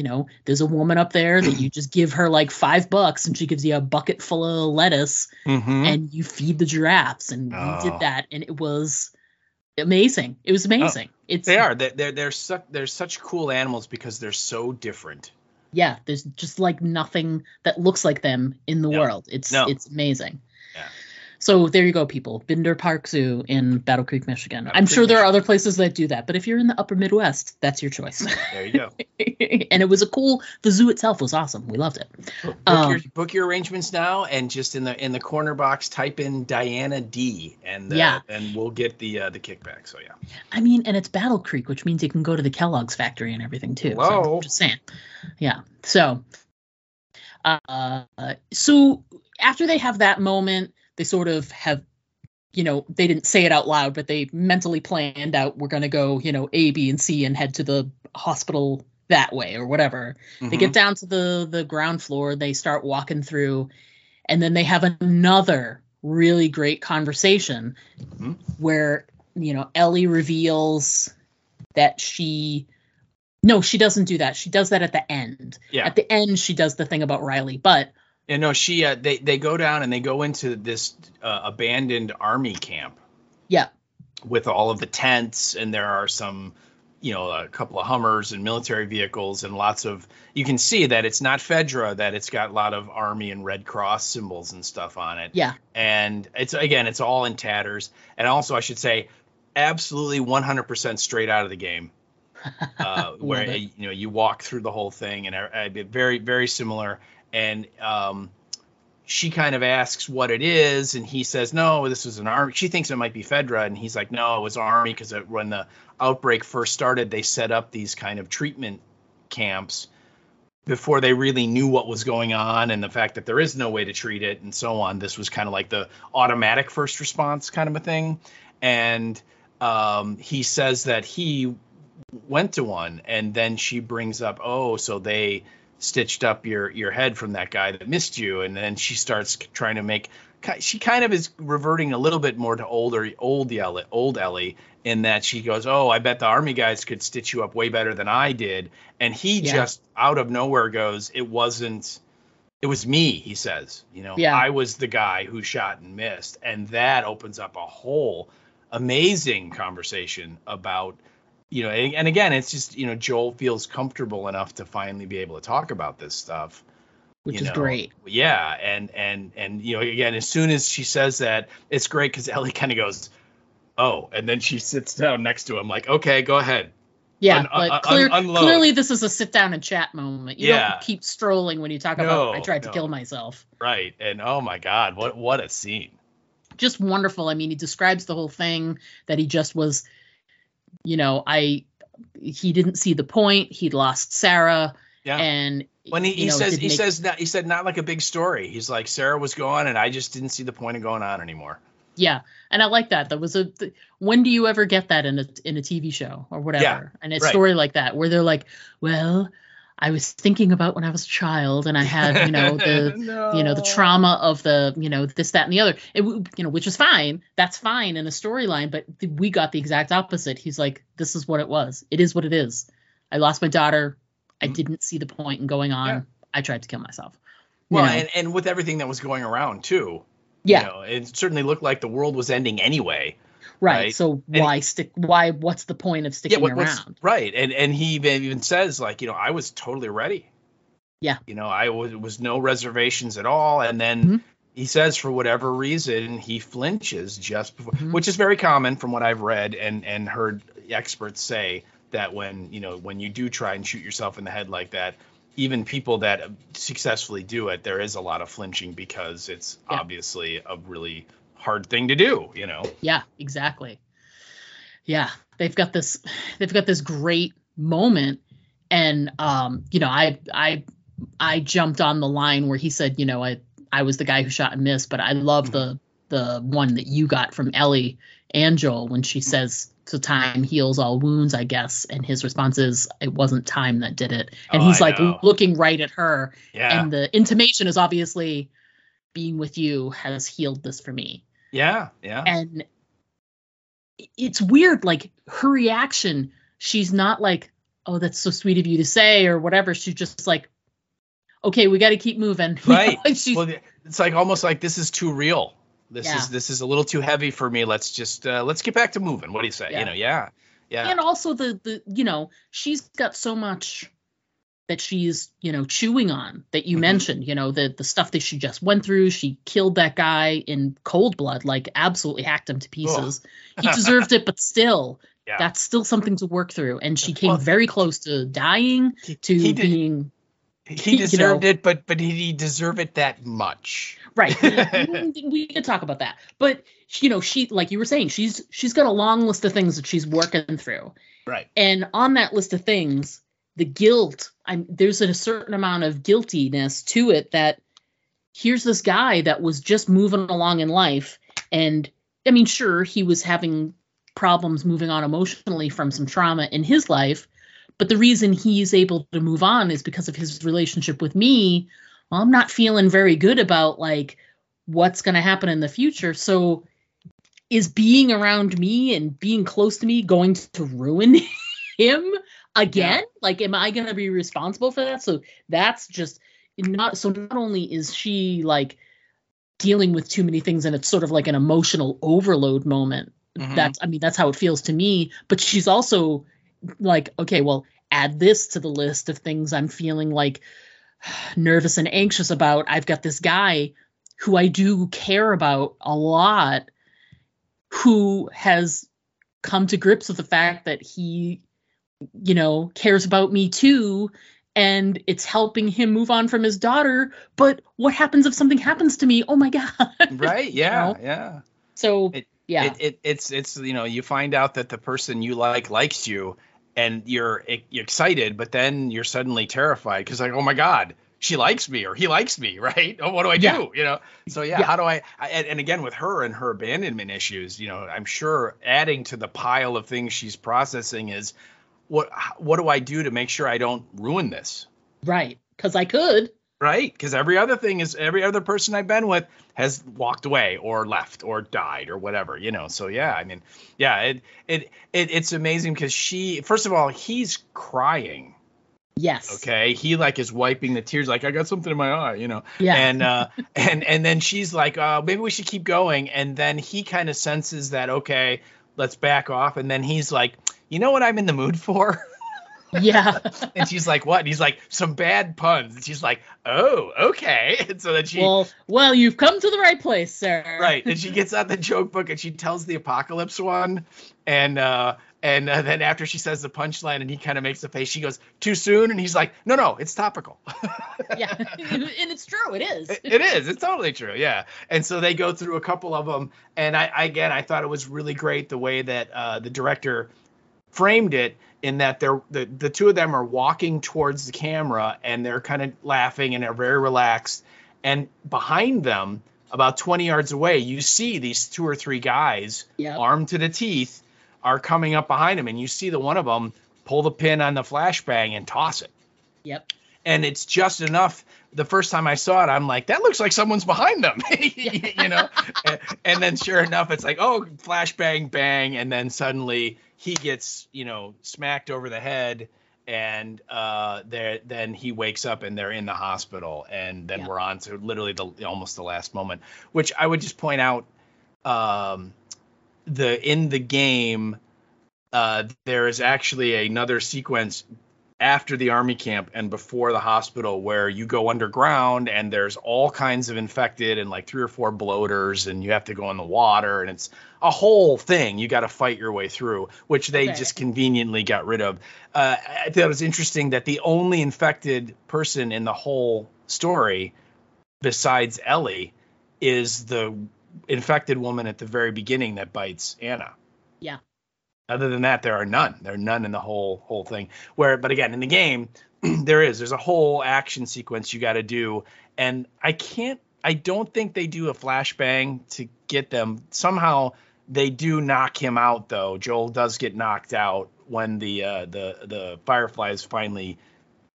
there's a woman up there that you just give her like $5 and she gives you a bucket full of lettuce, and you feed the giraffes. And we did that, and it was amazing. It was amazing. They're such cool animals because they're so different. Yeah, there's just like nothing that looks like them in the world. It's amazing. Yeah. So there you go, people. Binder Park Zoo in Battle Creek, Michigan. I'm sure there are other places that do that, but if you're in the upper Midwest, that's your choice. There you go. And it was the zoo itself was awesome. We loved it. Book your arrangements now, and just in the corner box, type in Diana D, and we'll get the kickback. So yeah. I mean, and it's Battle Creek, which means you can go to the Kellogg's factory and everything too. Whoa. So I'm just saying. Yeah. So, so after they have that moment, they sort of have, they didn't say it out loud, but they mentally planned out, we're going to go, A, B, and C, and head to the hospital that way or whatever. They get down to the ground floor, they start walking through, and then they have another really great conversation where, you know, Ellie reveals that she doesn't do that. She does that at the end. Yeah. At the end, she does the thing about Riley, but she they go down and they go into this abandoned army camp. Yeah. With all of the tents, and there are some, you know, a couple of Hummers and military vehicles and lots of, you can see that it's not Fedra, that it's got a lot of Army and Red Cross symbols and stuff on it. Yeah. And it's all in tatters. And also, I should say, absolutely 100% straight out of the game. Where, you know, you walk through the whole thing, and very, very similar. And she kind of asks what it is, and he says, no, this was an army. She thinks it might be Fedra, and he's like, no, it was army, because when the outbreak first started, they set up these kind of treatment camps before they really knew what was going on, and the fact that there is no way to treat it and so on. This was kind of like the automatic first response kind of a thing. And he says that he went to one, and then she brings up, oh, so they stitched up your head from that guy that missed you. And then she starts trying to she kind of is reverting a little bit more to old Ellie, in that she goes, oh, I bet the army guys could stitch you up way better than I did. And he just out of nowhere goes, it was me, he says, you know, I was the guy who shot and missed. And that opens up a whole amazing conversation about, you know, and again, it's just, you know, Joel feels comfortable enough to finally be able to talk about this stuff, which is great. Yeah. And, you know, again, as soon as she says that, it's great, because Ellie kind of goes, oh, and then she sits down next to him like, okay, go ahead. Yeah. But clearly this is a sit down and chat moment. You don't keep strolling when you talk about, I tried to kill myself. Right. And oh my God, what a scene. Just wonderful. I mean, he describes the whole thing, that he just was, you know, he didn't see the point. He'd lost Sarah. Yeah. And when he said not like a big story. He's like, Sarah was gone, and I just didn't see the point of going on anymore. Yeah. And I like that. That was when do you ever get that in a TV show or whatever? Yeah, and a story like that, where they're like, well, I was thinking about when I was a child, and I had, you know, the you know, the trauma of the, you know, this, that, and the other, you know, which is fine. That's fine in a storyline, but we got the exact opposite. He's like, this is what it was. It is what it is. I lost my daughter. I didn't see the point in going on. Yeah. I tried to kill myself. Well, and with everything that was going around too. Yeah. You know, it certainly looked like the world was ending anyway. Right. So what's the point of sticking around? Right. And he even says, like, you know, I was totally ready. Yeah. You know, I was no reservations at all. And then he says, for whatever reason, he flinches just before, which is very common from what I've read and heard experts say, that when you do try and shoot yourself in the head like that, even people that successfully do it, there is a lot of flinching, because it's obviously a really hard thing to do, you know? Yeah, exactly. Yeah. They've got this great moment. And, you know, I jumped on the line where he said, you know, I was the guy who shot and missed, but I love the one that you got from Ellie and Joel when she says, so time heals all wounds, I guess. And his response is, it wasn't time that did it. And he's like looking right at her. Yeah. And the intimation is obviously, being with you has healed this for me. Yeah. Yeah. And it's weird, like her reaction, she's not like, oh, that's so sweet of you to say or whatever. She's just like, okay, we got to keep moving. Right. Well, it's like almost like, this is too real. This is a little too heavy for me. Let's just let's get back to moving. What do you say? Yeah. You know, yeah. And also the you know, she's got so much that she's, you know, chewing on, that you mentioned, you know, the stuff that she just went through. She killed that guy in cold blood, like absolutely hacked him to pieces. He deserved it, but still, that's still something to work through. And she came very close to dying, being. He deserved it, but did he deserve it that much? Right. We could talk about that. But, you know, she, like you were saying, she's got a long list of things that she's working through. Right. And on that list of things, the guilt, there's a certain amount of guiltiness to it, that here's this guy that was just moving along in life. And I mean, sure, he was having problems moving on emotionally from some trauma in his life, But the reason he's able to move on is because of his relationship with me. Well, I'm not feeling very good about like what's going to happen in the future. So is being around me and being close to me going to ruin him again? Yeah. Like, am I going to be responsible for that? So that's just not only is she like dealing with too many things and it's sort of like an emotional overload moment. That's how it feels to me. But she's also like, okay, well, add this to the list of things I'm feeling like nervous and anxious about. I've got this guy who I do care about a lot, who has come to grips with the fact that he, cares about me too. And it's helping him move on from his daughter. But what happens if something happens to me? Oh my God. Right. Yeah. Yeah. So it's you find out that the person you likes you, and you're excited, but then you're suddenly terrified because like, oh my God, she likes me or he likes me, right? Oh, what do I do? So how do I and again with her and her abandonment issues, I'm sure adding to the pile of things she's processing is what do I do to make sure I don't ruin this? Right, because I could. Right, because every other person I've been with has walked away or left or died or whatever, So it's amazing because first of all, he's crying. Yes. Okay. He like is wiping the tears, like I got something in my eye, Yeah. And then she's like, maybe we should keep going. And then he kind of senses that, okay, let's back off. And then he's like, you know what I'm in the mood for? Yeah. And she's like, what? And he's like, some bad puns. And she's like, oh, okay. And so then she, well, you've come to the right place, sir. Right. And she gets out the joke book and she tells the apocalypse one. And then after she says the punchline and he kind of makes the face, she goes, too soon. And he's like, no, it's topical. Yeah. And it's true. It is. It is. It's totally true. Yeah. And so they go through a couple of them. And I thought it was really great the way that the director framed it, in that the two of them are walking towards the camera and they're kind of laughing and they're very relaxed. And behind them, about 20 yards away, you see these 2 or 3 guys armed to the teeth are coming up behind him. And you see the one of them pull the pin on the flashbang and toss it. Yep. And it's just enough. The first time I saw it, I'm like, that looks like someone's behind them, and then sure enough, it's like, oh, flashbang, bang. And then suddenly he gets, smacked over the head, and then he wakes up and they're in the hospital. And then we're on to literally almost the last moment, which I would just point out, in the game, there is actually another sequence after the army camp and before the hospital where you go underground and there's all kinds of infected and like 3 or 4 bloaters and you have to go in the water and it's a whole thing you got to fight your way through, which they just conveniently got rid of. I thought it was interesting that the only infected person in the whole story besides Ellie is the infected woman at the very beginning that bites Anna. Yeah. Other than that, there are none. There are none in the whole thing. But again, in the game, there's a whole action sequence you got to do, and I don't think they do a flashbang to get them. Somehow they do knock him out, though. Joel does get knocked out when the Fireflies finally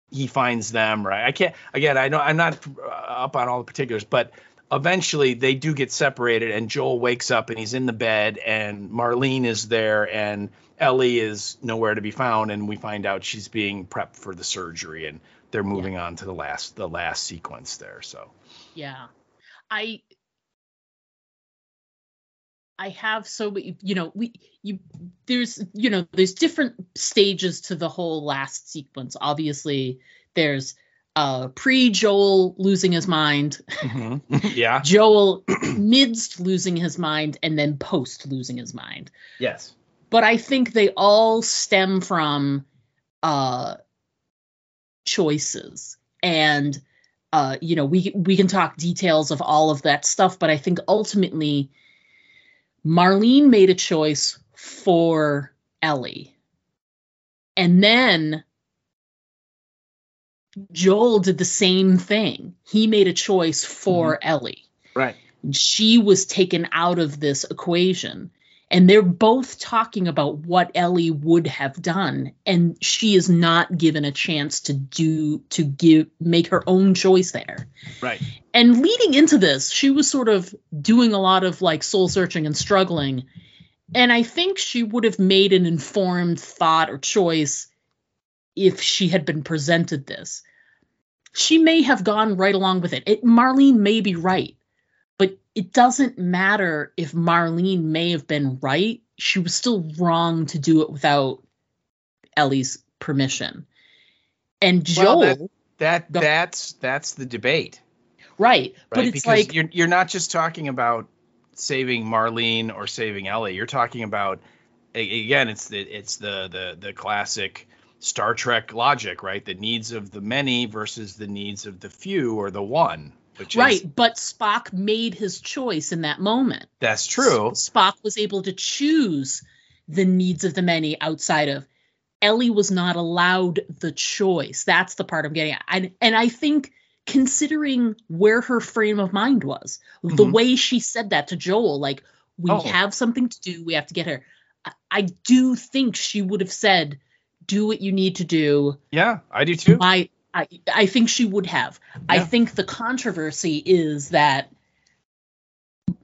he finds them. Right? I know I'm not up on all the particulars, but eventually they do get separated and Joel wakes up and he's in the bed and Marlene is there and Ellie is nowhere to be found. And we find out she's being prepped for the surgery and they're moving on to the last sequence there. So, yeah, I have so many, there's different stages to the whole last sequence. Obviously there's pre-Joel losing his mind. Mm-hmm. Yeah. Joel midst losing his mind and then post losing his mind. Yes. But I think they all stem from choices. And we can talk details of all of that stuff, but I think ultimately Marlene made a choice for Ellie. And then Joel did the same thing. He made a choice for Ellie. Right. She was taken out of this equation. And they're both talking about what Ellie would have done, and she is not given a chance to make her own choice there. Right. And leading into this, she was sort of doing a lot of like soul searching and struggling. And I think she would have made an informed thought or choice if she had been presented this. She may have gone right along with it. Marlene may be right. But it doesn't matter if Marlene may have been right. She was still wrong to do it without Ellie's permission. And Joel, that's the debate, right? But it's because like you're not just talking about saving Marlene or saving Ellie. You're talking about, again, it's the classic Star Trek logic, right? The needs of the many versus the needs of the few or the one. But Spock made his choice in that moment. That's true. Spock was able to choose the needs of the many outside of. Ellie was not allowed the choice. That's the part I'm getting at. And I think, considering where her frame of mind was, the way she said that to Joel, like, we have something to do, we have to get her. I do think she would have said, do what you need to do. Yeah, I do too. I think she would have. Yeah. I think the controversy is that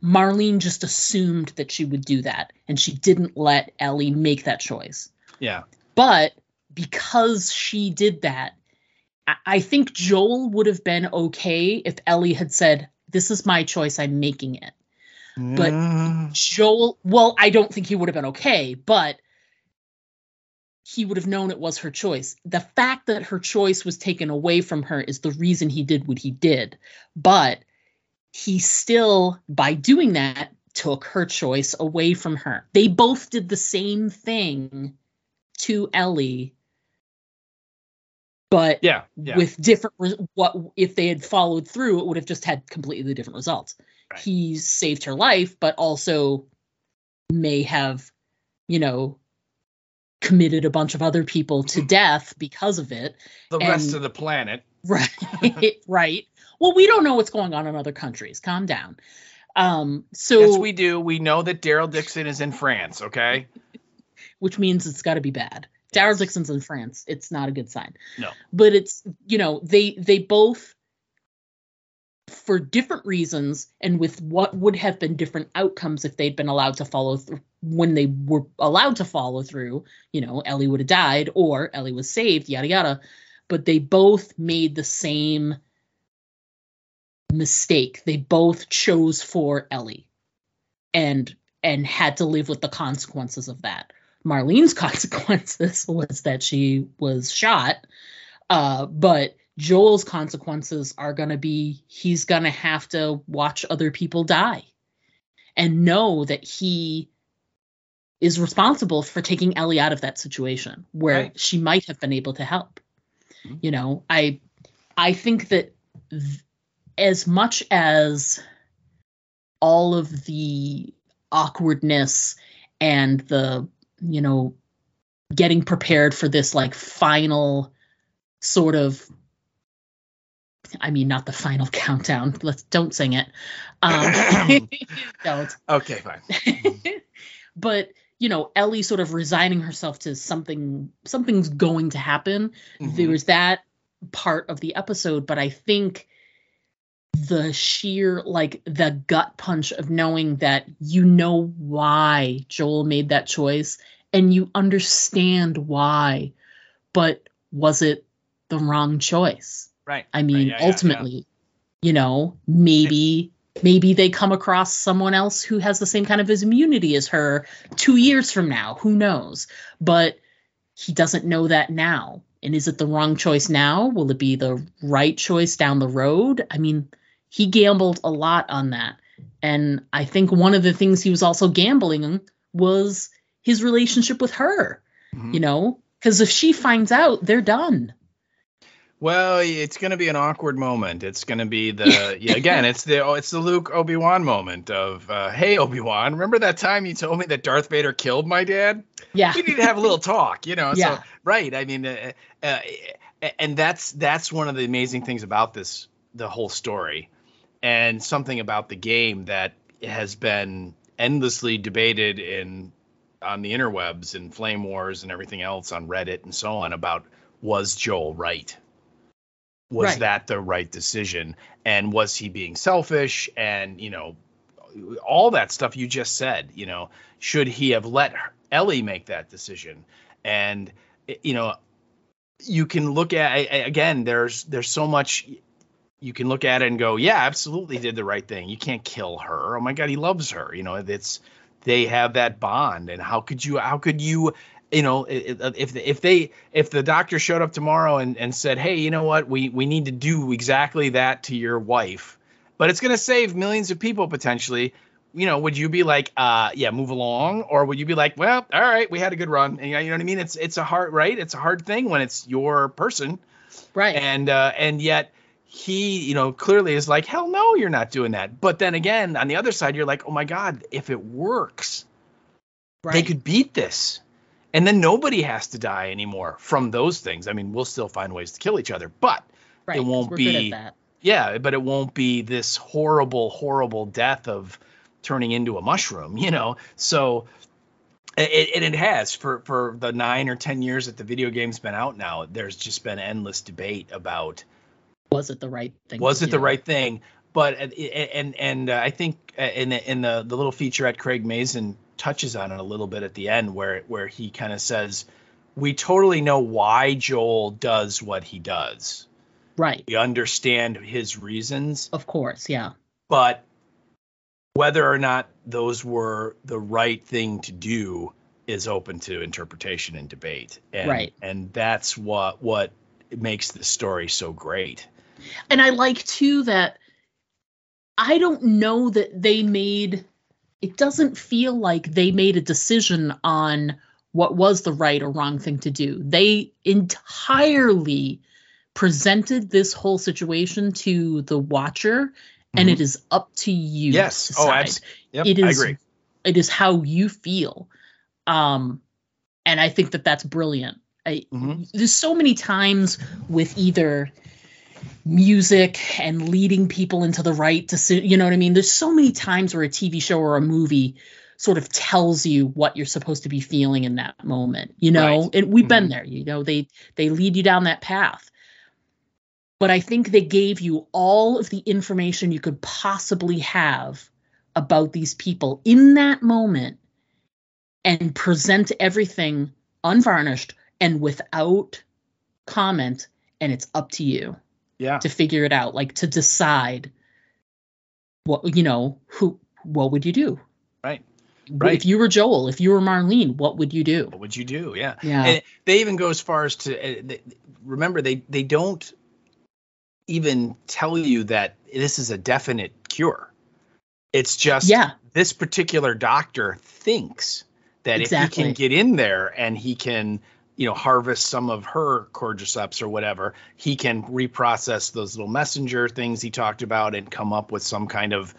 Marlene just assumed that she would do that, and she didn't let Ellie make that choice. Yeah. But because she did that, I think Joel would have been okay if Ellie had said, this is my choice, I'm making it. But Joel, well, I don't think he would have been okay, but he would have known it was her choice. The fact that her choice was taken away from her is the reason he did what he did. But he still, by doing that, took her choice away from her. They both did the same thing to Ellie, but with different. What if they had followed through? It would have just had completely different results. Right. He saved her life, but also may have, committed a bunch of other people to death because of it. The rest of the planet. Right. Right. Well, we don't know what's going on in other countries. Calm down. Yes, we do. We know that Daryl Dixon is in France, okay? Which means it's got to be bad. Yes. Daryl Dixon's in France. It's not a good sign. No. But it's, they both, for different reasons and with what would have been different outcomes if they'd been allowed to follow through. When they were allowed to follow through, Ellie would have died or Ellie was saved, yada, yada. But they both made the same mistake. They both chose for Ellie and had to live with the consequences of that. Marlene's consequences was that she was shot. But Joel's consequences are going to be, he's going to have to watch other people die and know that he is responsible for taking Ellie out of that situation where she might have been able to help. I think that as much as all of the awkwardness and the, getting prepared for this like final sort of, not the final countdown. Don't sing it. Don't. Okay, fine. But, Ellie sort of resigning herself to something's going to happen. Mm-hmm. There was that part of the episode, but I think the sheer, the gut punch of knowing that why Joel made that choice and you understand why, but was it the wrong choice? Right. Ultimately, maybe they come across someone else who has the same kind of immunity as her 2 years from now. Who knows? But he doesn't know that now. And is it the wrong choice now? Will it be the right choice down the road? He gambled a lot on that. And I think one of the things he was also gambling was his relationship with her, because if she finds out, they're done. Well, it's going to be an awkward moment. It's going to be it's the Luke Obi-Wan moment of, hey, Obi-Wan, remember that time you told me that Darth Vader killed my dad? Yeah. We need to have a little talk, Yeah. So, right. And that's one of the amazing things about the whole story, and something about the game that has been endlessly debated on the interwebs and flame wars and everything else on Reddit and so on about, was Joel right? Was that the right decision? And was he being selfish? And, all that stuff you just said, should he have let Ellie make that decision? And, you can look at, again, there's so much you can look at it and go, yeah, absolutely did the right thing. You can't kill her. Oh my God, he loves her. They have that bond. And how could you, if the doctor showed up tomorrow and said, hey, you know what, we need to do exactly that to your wife, but it's going to save millions of people potentially, would you be like, yeah, move along? Or would you be like, well, all right, we had a good run. And, you know what I mean? It's a hard, right? It's a hard thing when it's your person. Right. And yet he, clearly is like, hell no, you're not doing that. But then again, on the other side, you're like, oh my God, if it works, they could beat this. And then nobody has to die anymore from those things. I mean, we'll still find ways to kill each other, but it won't be, good at that. Yeah, but it won't be this horrible, horrible death of turning into a mushroom, So it has for the 9 or 10 years that the video game's been out now, there's just been endless debate about, was it the right thing? The right thing? But I think in the little featurette, Craig Mazin touches on it a little bit at the end, where he kind of says, we totally know why Joel does what he does. Right. We understand his reasons. Of course, yeah. But whether or not those were the right thing to do is open to interpretation and debate. And that's what makes the story so great. And I like, too, that I don't know that it doesn't feel like they made a decision on what was the right or wrong thing to do. They entirely presented this whole situation to the watcher, and it is up to you. Yes. To decide. Yep, it is, I agree. It is how you feel. And I think that that's brilliant. There's so many times with either music and leading people into the right decision, you know what I mean? There's so many times where a TV show or a movie sort of tells you what you're supposed to be feeling in that moment, Right. And we've been there, they lead you down that path. But I think they gave you all of the information you could possibly have about these people in that moment and present everything unvarnished and without comment. And it's up to you to figure it out, like to decide what would you do? Right. If you were Joel, if you were Marlene, what would you do? What would you do? Yeah. Yeah. And they even go as far as to remember, they don't even tell you that this is a definite cure. It's just this particular doctor thinks that if he can get in there and he can, harvest some of her cordyceps or whatever, he can reprocess those little messenger things he talked about and come up with some kind of,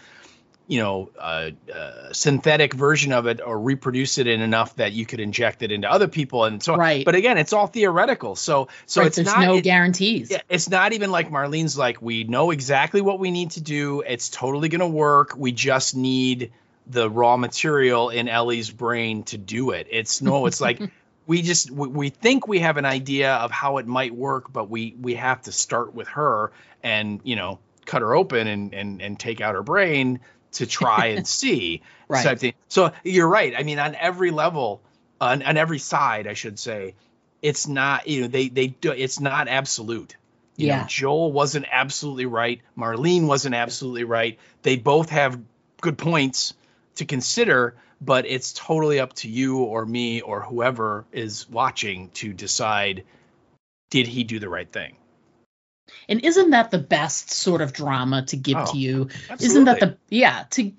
synthetic version of it, or reproduce it in enough that you could inject it into other people and so on. Right. But again, it's all theoretical. So it's there's not, no guarantees. It's not even like Marlene's like, we know exactly what we need to do. It's totally going to work. We just need the raw material in Ellie's brain to do it. It's like, we think we have an idea of how it might work, but we have to start with her and, cut her open and take out her brain to try and see. Right. So you're right. I mean, on every level, on every side, I should say, it's not, it's not absolute. Joel wasn't absolutely right. Marlene wasn't absolutely right. They both have good points to consider, but it's totally up to you or me or whoever is watching to decide, did he do the right thing? And isn't that the best sort of drama to give to you? Absolutely. Isn't that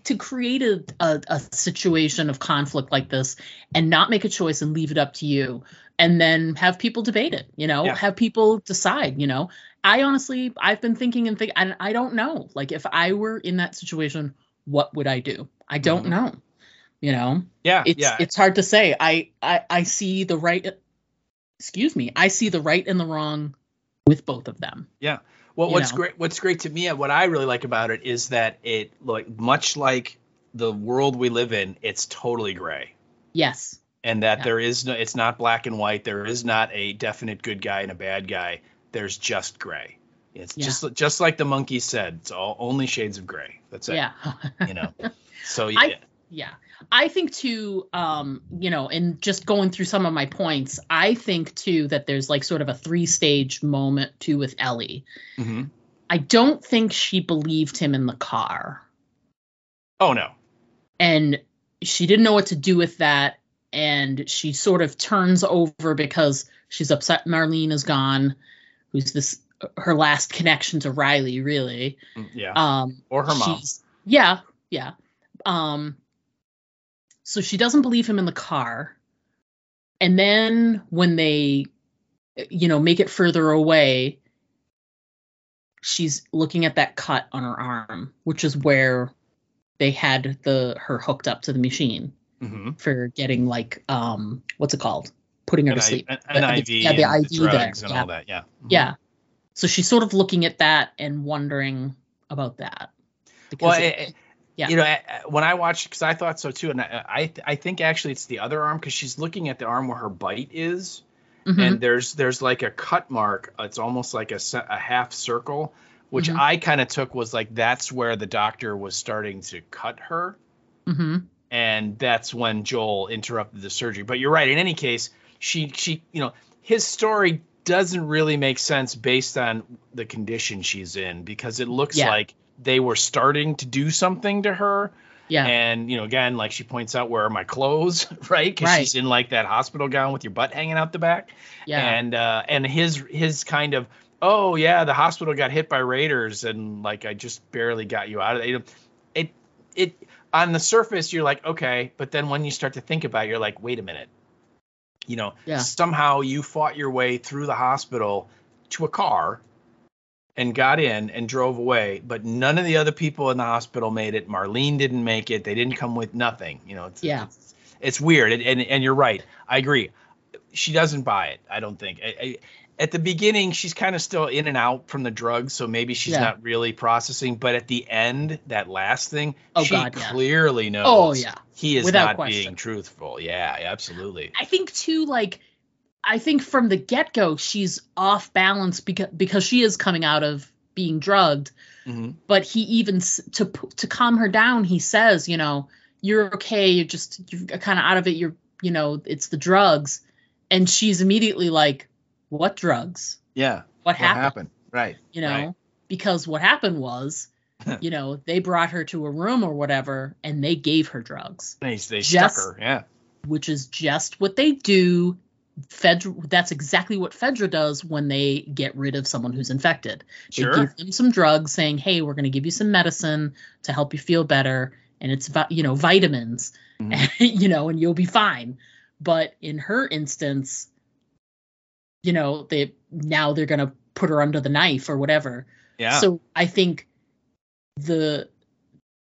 to create a situation of conflict like this and not make a choice and leave it up to you, and then have people debate it, have people decide, I've been thinking and I don't know, like if I were in that situation, what would I do? I don't know, it's hard to say. I see the right, I see the right and the wrong with both of them. Yeah. Well, what's great to me, what I really like about it is that it, like, much like the world we live in, it's totally gray. Yes. And that there is no, it's not black and white. There is not a definite good guy and a bad guy. There's just gray. It's just like the monkey said, it's all only shades of gray. That's it. Yeah. So I think too, and just going through some of my points, I think too that there's like sort of a 3-stage moment too with Ellie. Mm-hmm. I don't think she believed him in the car. Oh no. And she didn't know what to do with that. And she sort of turns over because she's upset Marlene is gone, who's her last connection to Riley, really. Yeah. Or her mom. Yeah. So she doesn't believe him in the car. And then when they, make it further away, she's looking at that cut on her arm, which is where they had her hooked up to the machine for getting like, what's it called? Putting her to sleep. An IV. Yeah, the IV drugs there. And all that. Yeah. Mm-hmm. Yeah. So she's sort of looking at that and wondering about that. Because when I watched, because I thought so too, and I think actually it's the other arm, because she's looking at the arm where her bite is, and there's like a cut mark. It's almost like a half circle, which I kind of took was like that's where the doctor was starting to cut her, and that's when Joel interrupted the surgery. But you're right. In any case, she his story doesn't really make sense based on the condition she's in, because it looks like they were starting to do something to her. Yeah. And, again, like she points out, where are my clothes? Right. Cause she's in like that hospital gown with your butt hanging out the back. Yeah. And his kind of, oh yeah, the hospital got hit by raiders. And like, I just barely got you out of it. It on the surface, you're like, okay. But then when you start to think about it, you're like, wait a minute, somehow you fought your way through the hospital to a car and got in and drove away, but none of the other people in the hospital made it. Marlene didn't make it. They didn't come with nothing. It's weird. And you're right. I agree. She doesn't buy it, I don't think. At the beginning, she's kind of still in and out from the drugs, so maybe she's not really processing. But at the end, that last thing, clearly knows. Oh, yeah. He is without not question. Being truthful. Yeah, absolutely. I think, too, I think from the get-go, she's off balance because she is coming out of being drugged. But he even, to calm her down, he says, you're okay. You're kind of out of it. It's the drugs. And she's immediately like, what drugs? Yeah. What happened? Right. Because what happened was, they brought her to a room or whatever, and they gave her drugs. They stuck her. Yeah. Which is just what they do. That's exactly what Fedra does when they get rid of someone who's infected. They give them some drugs saying, hey, we're going to give you some medicine to help you feel better. And it's, vitamins, and you'll be fine. But in her instance, they're going to put her under the knife or whatever. Yeah. So I think the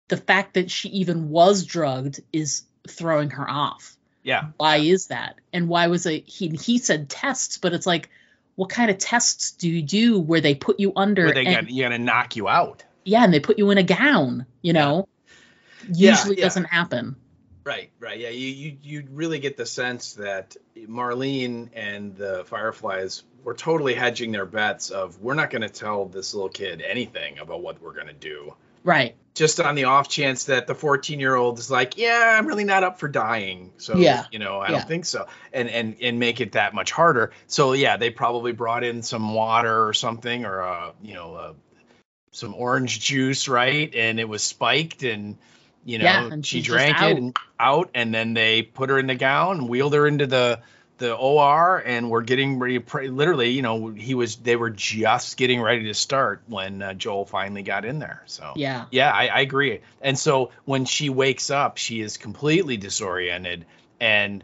fact that she even was drugged is throwing her off. Yeah. Why is that? And why was it? He said tests, but it's like, what kind of tests do you do where they put you under? Where you gotta knock you out. Yeah, and they put you in a gown. Usually doesn't happen. Right. Yeah, you really get the sense that Marlene and the Fireflies were totally hedging their bets of, we're not going to tell this little kid anything about what we're going to do. Right. Just on the off chance that the 14-year-old is like, yeah, I'm really not up for dying. So, I don't think so. And make it that much harder. So, yeah, they probably brought in some water or something, or, some orange juice, right? And it was spiked, and, and she drank it and out. And then they put her in the gown and wheeled her into the OR, and we're getting ready. Literally, they were just getting ready to start when Joel finally got in there. So I agree. And so when she wakes up, she is completely disoriented. And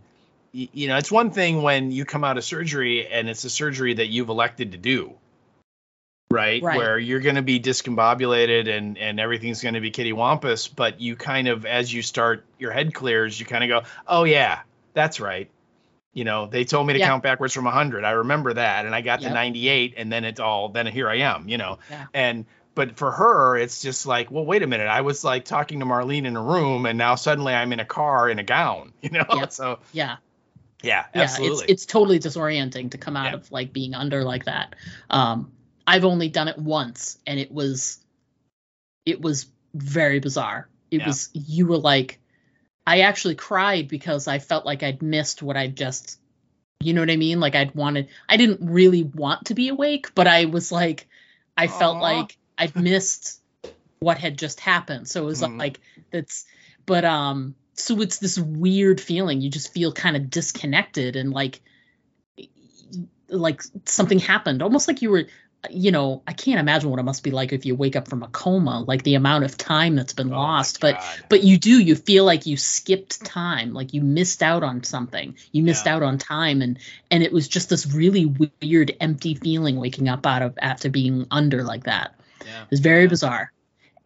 it's one thing when you come out of surgery and it's a surgery that you've elected to do, right? Where you're going to be discombobulated and everything's going to be kittywampus. But you kind of, as you start, your head clears, you kind of go, oh yeah, that's right. They told me to Yeah. count backwards from 100. I remember that, and I got to Yep. 98, and then here I am. Yeah. But for her, it's just like, well, wait a minute. I was like talking to Marlene in a room, and now suddenly I'm in a car in a gown. Yep. So Yeah. yeah, absolutely. It's totally disorienting to come out of like being under like that. I've only done it once, and it was very bizarre. You were like, I actually cried because I felt like I'd missed what I just, you know what I mean? Like I didn't really want to be awake, but I was like, I felt like I'd missed what had just happened. So it was like, so it's this weird feeling. You just feel kind of disconnected and like something happened, almost like you were, I can't imagine what it must be like if you wake up from a coma, like the amount of time that's been lost. But you feel like you skipped time, like you missed out on something. You missed out on time. And it was just this really weird, empty feeling waking up after being under like that. Yeah. It was very bizarre.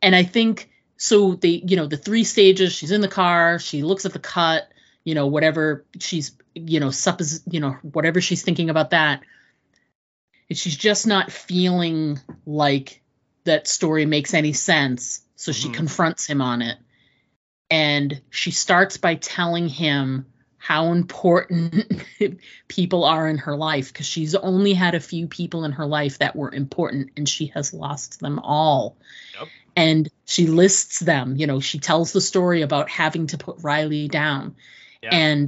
And I think, so the 3 stages, she's in the car, she looks at the cut, whatever she's, whatever she's thinking about that. And she's just not feeling like that story makes any sense. So she confronts him on it. And she starts by telling him how important people are in her life, because she's only had a few people in her life that were important, and she has lost them all. Yep. And she lists them. She tells the story about having to put Riley down. Yeah.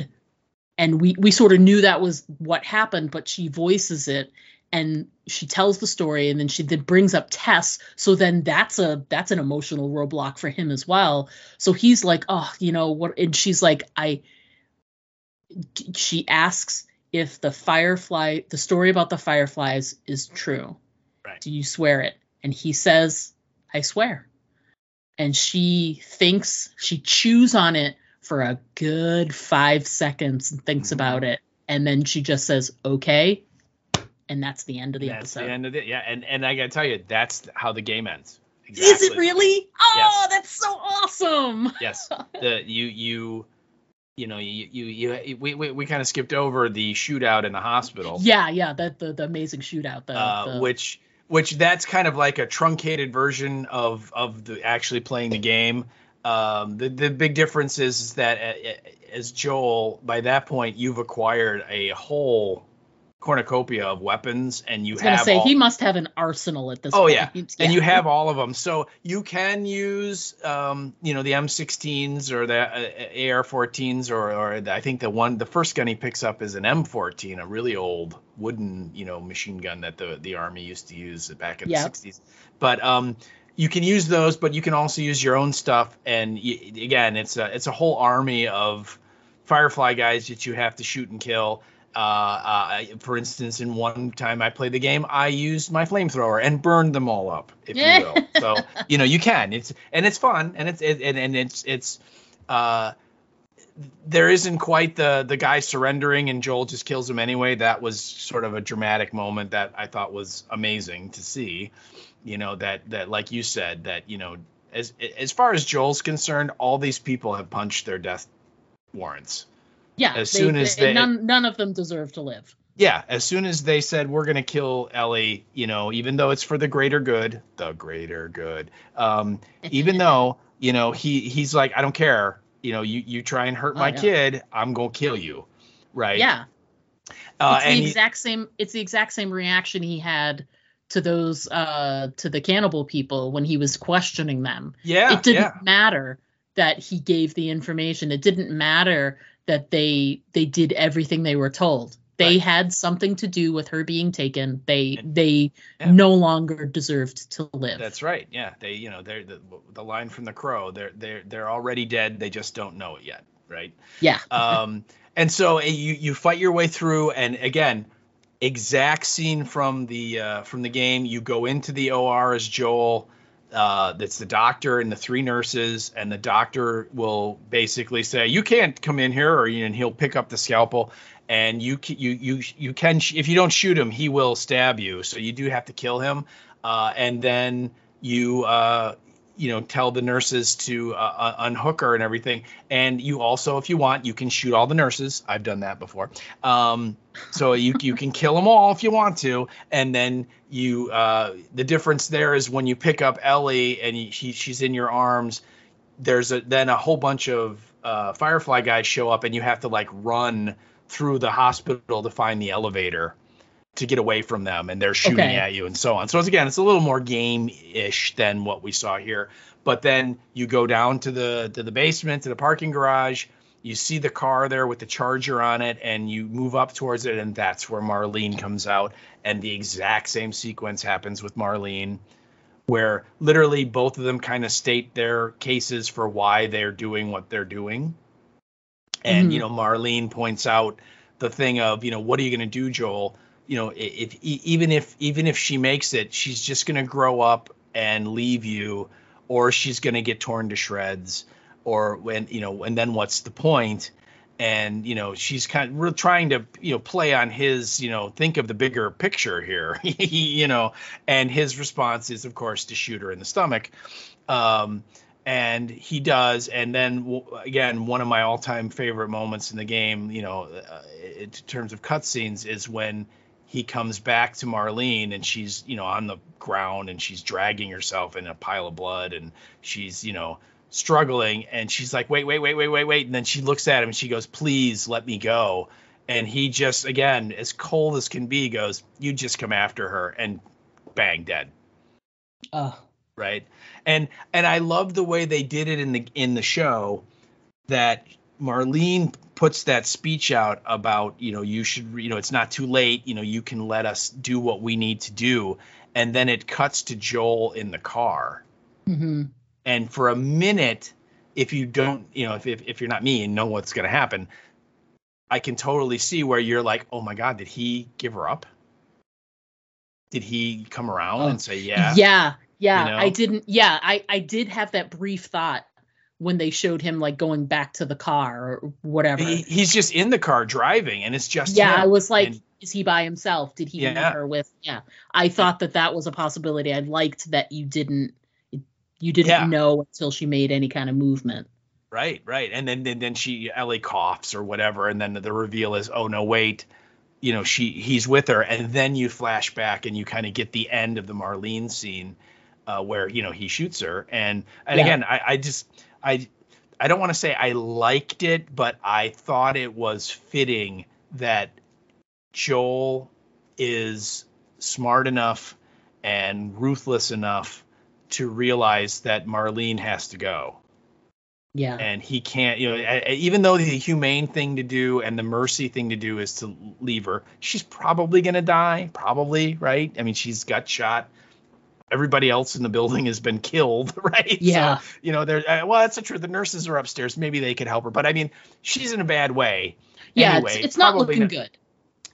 And we sort of knew that was what happened, but she voices it. And she tells the story, and then she brings up Tess. So then that's an emotional roadblock for him as well. So he's like, oh, what? And she's like, she asks if the story about the fireflies is true. Right. Do you swear it? And he says, I swear. And she chews on it for a good 5 seconds and thinks about it. And then she just says, okay. And that's the end of the episode. That's the end of it. Yeah. And I got to tell you, that's how the game ends. Exactly. Is it really? Oh, yes. That's so awesome. Yes. We kind of skipped over the shootout in the hospital. Yeah. The amazing shootout. Which that's kind of like a truncated version of the actually playing the game. The big difference is that as Joel, by that point, you've acquired a whole cornucopia of weapons, and you have he must have an arsenal at this point. Yeah. And you have all of them, so you can use the M16s or the AR-14s or I think the first gun he picks up is an M14, a really old wooden machine gun that the Army used to use back in the 60s. But you can use those, but you can also use your own stuff, and again, it's a whole army of Firefly guys that you have to shoot and kill. For instance, in one time I played the game, I used my flamethrower and burned them all up, if you will. So you can. It's fun, and it's there isn't quite the guy surrendering and Joel just kills him anyway. That was sort of a dramatic moment that I thought was amazing to see. That like you said, that as far as Joel's concerned, all these people have punched their death warrants. Yeah, as soon as none of them deserve to live. Yeah, as soon as they said we're going to kill Ellie, even though it's for the greater good, even though he's like, I don't care, you try and hurt my kid, I'm going to kill you, right? Yeah, it's the exact same reaction he had to those to the cannibal people when he was questioning them. Yeah, it didn't matter that he gave the information. It didn't matter that they did everything they were told. They had something to do with her being taken. They no longer deserved to live. That's right. Yeah. They're the line from The Crow. They're already dead. They just don't know it yet. Right. Yeah. And so you fight your way through, and again, exact scene from the game. You go into the OR as Joel. That's the doctor and the 3 nurses, and the doctor will basically say, you can't come in here, and he'll pick up the scalpel, and you can, if you don't shoot him, he will stab you. So you do have to kill him. And then you tell the nurses to unhook her and everything. And you also, if you want, you can shoot all the nurses. I've done that before. So you can kill them all if you want to. And then the difference there is when you pick up Ellie and she's in your arms, there's then a whole bunch of Firefly guys show up, and you have to like run through the hospital to find the elevator to get away from them, and they're shooting at you and so on. So it's a little more game-ish than what we saw here. But then you go down to the basement, to the parking garage, you see the car there with the charger on it, and you move up towards it, and that's where Marlene comes out. And the exact same sequence happens with Marlene, where literally both of them kind of state their cases for why they're doing what they're doing. And, Marlene points out the thing of, what are you going to do, Joel? Even if she makes it, she's just going to grow up and leave you, or she's going to get torn to shreds, or and then what's the point? And, she's kind of trying to, play on his, think of the bigger picture here, and his response is, of course, to shoot her in the stomach. And he does. And then, again, one of my all-time favorite moments in the game, in terms of cutscenes, is when he comes back to Marlene, and she's, on the ground, and she's dragging herself in a pile of blood, and she's, struggling, and she's like, wait. And then she looks at him and she goes, please let me go. And he just, again, as cold as can be, goes, you just come after her, and bang, dead. Right. And I love the way they did it in the show, that Marlene puts that speech out about, you should, it's not too late. You can let us do what we need to do. And then it cuts to Joel in the car. Mm-hmm. And for a minute, if you don't, if you're not me and know what's going to happen, I can totally see where you're like, oh my God, did he give her up? Did he come around and say, yeah? Yeah. I didn't. Yeah, I did have that brief thought when they showed him like going back to the car or whatever. He's just in the car driving, and it's just him. I was like, is he by himself? Did he leave her with? Yeah, I thought that was a possibility. I liked that you didn't know until she made any kind of movement. Right. And then Ellie coughs or whatever, and then the reveal is, oh no, wait, he's with her, and then you flash back and you kind of get the end of the Marlene scene, where he shoots her, and again, I don't want to say I liked it, but I thought it was fitting that Joel is smart enough and ruthless enough to realize that Marlene has to go. Yeah. And he can't, even though the humane thing to do and the mercy thing to do is to leave her, she's probably going to die. Probably, right? I mean, she's got shot. Everybody else in the building has been killed, right? Yeah. So, that's the truth. The nurses are upstairs. Maybe they could help her. But I mean, she's in a bad way. Yeah, anyway, it's not looking good.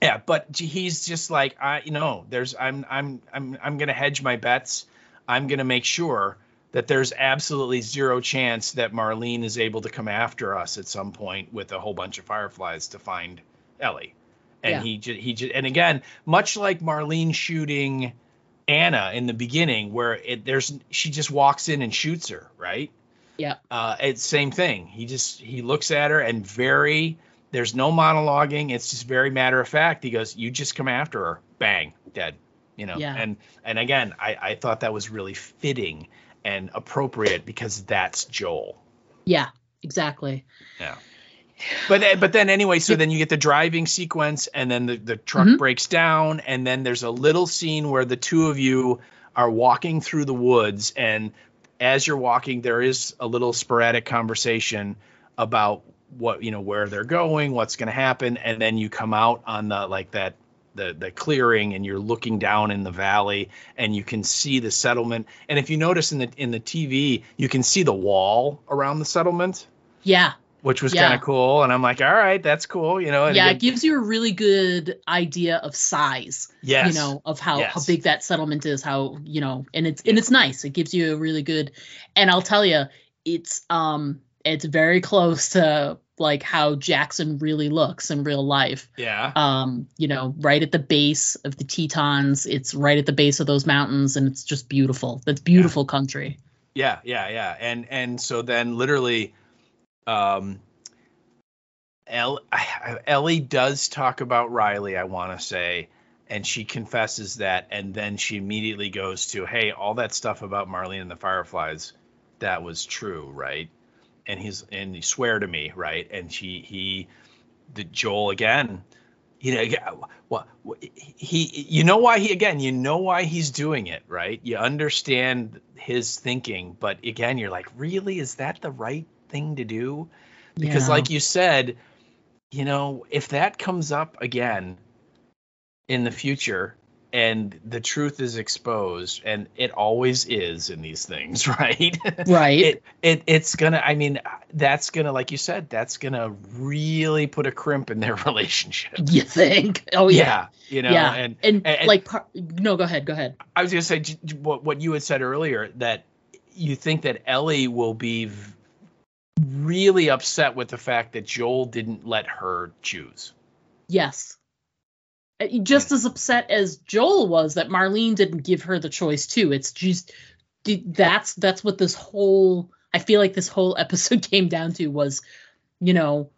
Yeah, but he's just like, I'm going to hedge my bets. I'm going to make sure that there's absolutely zero chance that Marlene is able to come after us at some point with a whole bunch of Fireflies to find Ellie. And he just, and again, much like Marlene shooting Anna in the beginning, where she just walks in and shoots her, right? Yeah. It's same thing. He looks at her, and there's no monologuing. It's just very matter of fact. He goes, you just come after her. Bang, dead. And again, I thought that was really fitting and appropriate because that's Joel. Yeah, exactly. Yeah. But then anyway, so then you get the driving sequence, and then the truck breaks down, and then there's a little scene where the two of you are walking through the woods, and as you're walking, there is a little sporadic conversation about what, where they're going, what's going to happen, and then you come out on the clearing, and you're looking down in the valley, and you can see the settlement. And if you notice in the TV, you can see the wall around the settlement. Yeah. Which was kind of cool. And I'm like, all right, that's cool. And it gives you a really good idea of size. Yes. Of how big that settlement is, how, and it's nice. It gives you a really good, and I'll tell you, it's very close to like how Jackson really looks in real life. Yeah. Right at the base of the Tetons. It's right at the base of those mountains, and it's just beautiful. That's beautiful country. Yeah. And so then literally, Ellie does talk about Riley, I want to say, and she confesses that, and then she immediately goes to, hey, all that stuff about Marlene and the Fireflies, that was true, right? And he swear to me, right? And the Joel again, you know why he's doing it, right? You understand his thinking, but again, you're like, really, is that the right thing to do? Because Yeah. like you said, if that comes up again in the future and the truth is exposed, and it always is in these things, right? Right. It's gonna, I mean, that's gonna, like you said, that's gonna really put a crimp in their relationship. You think? Oh yeah. Yeah. And like, no, go ahead. I was gonna say what you had said earlier, that you think that Ellie will be really upset with the fact that Joel didn't let her choose. Yes. Just as upset as Joel was that Marlene didn't give her the choice too. It's just that's what this whole, I feel like this whole episode came down to was, you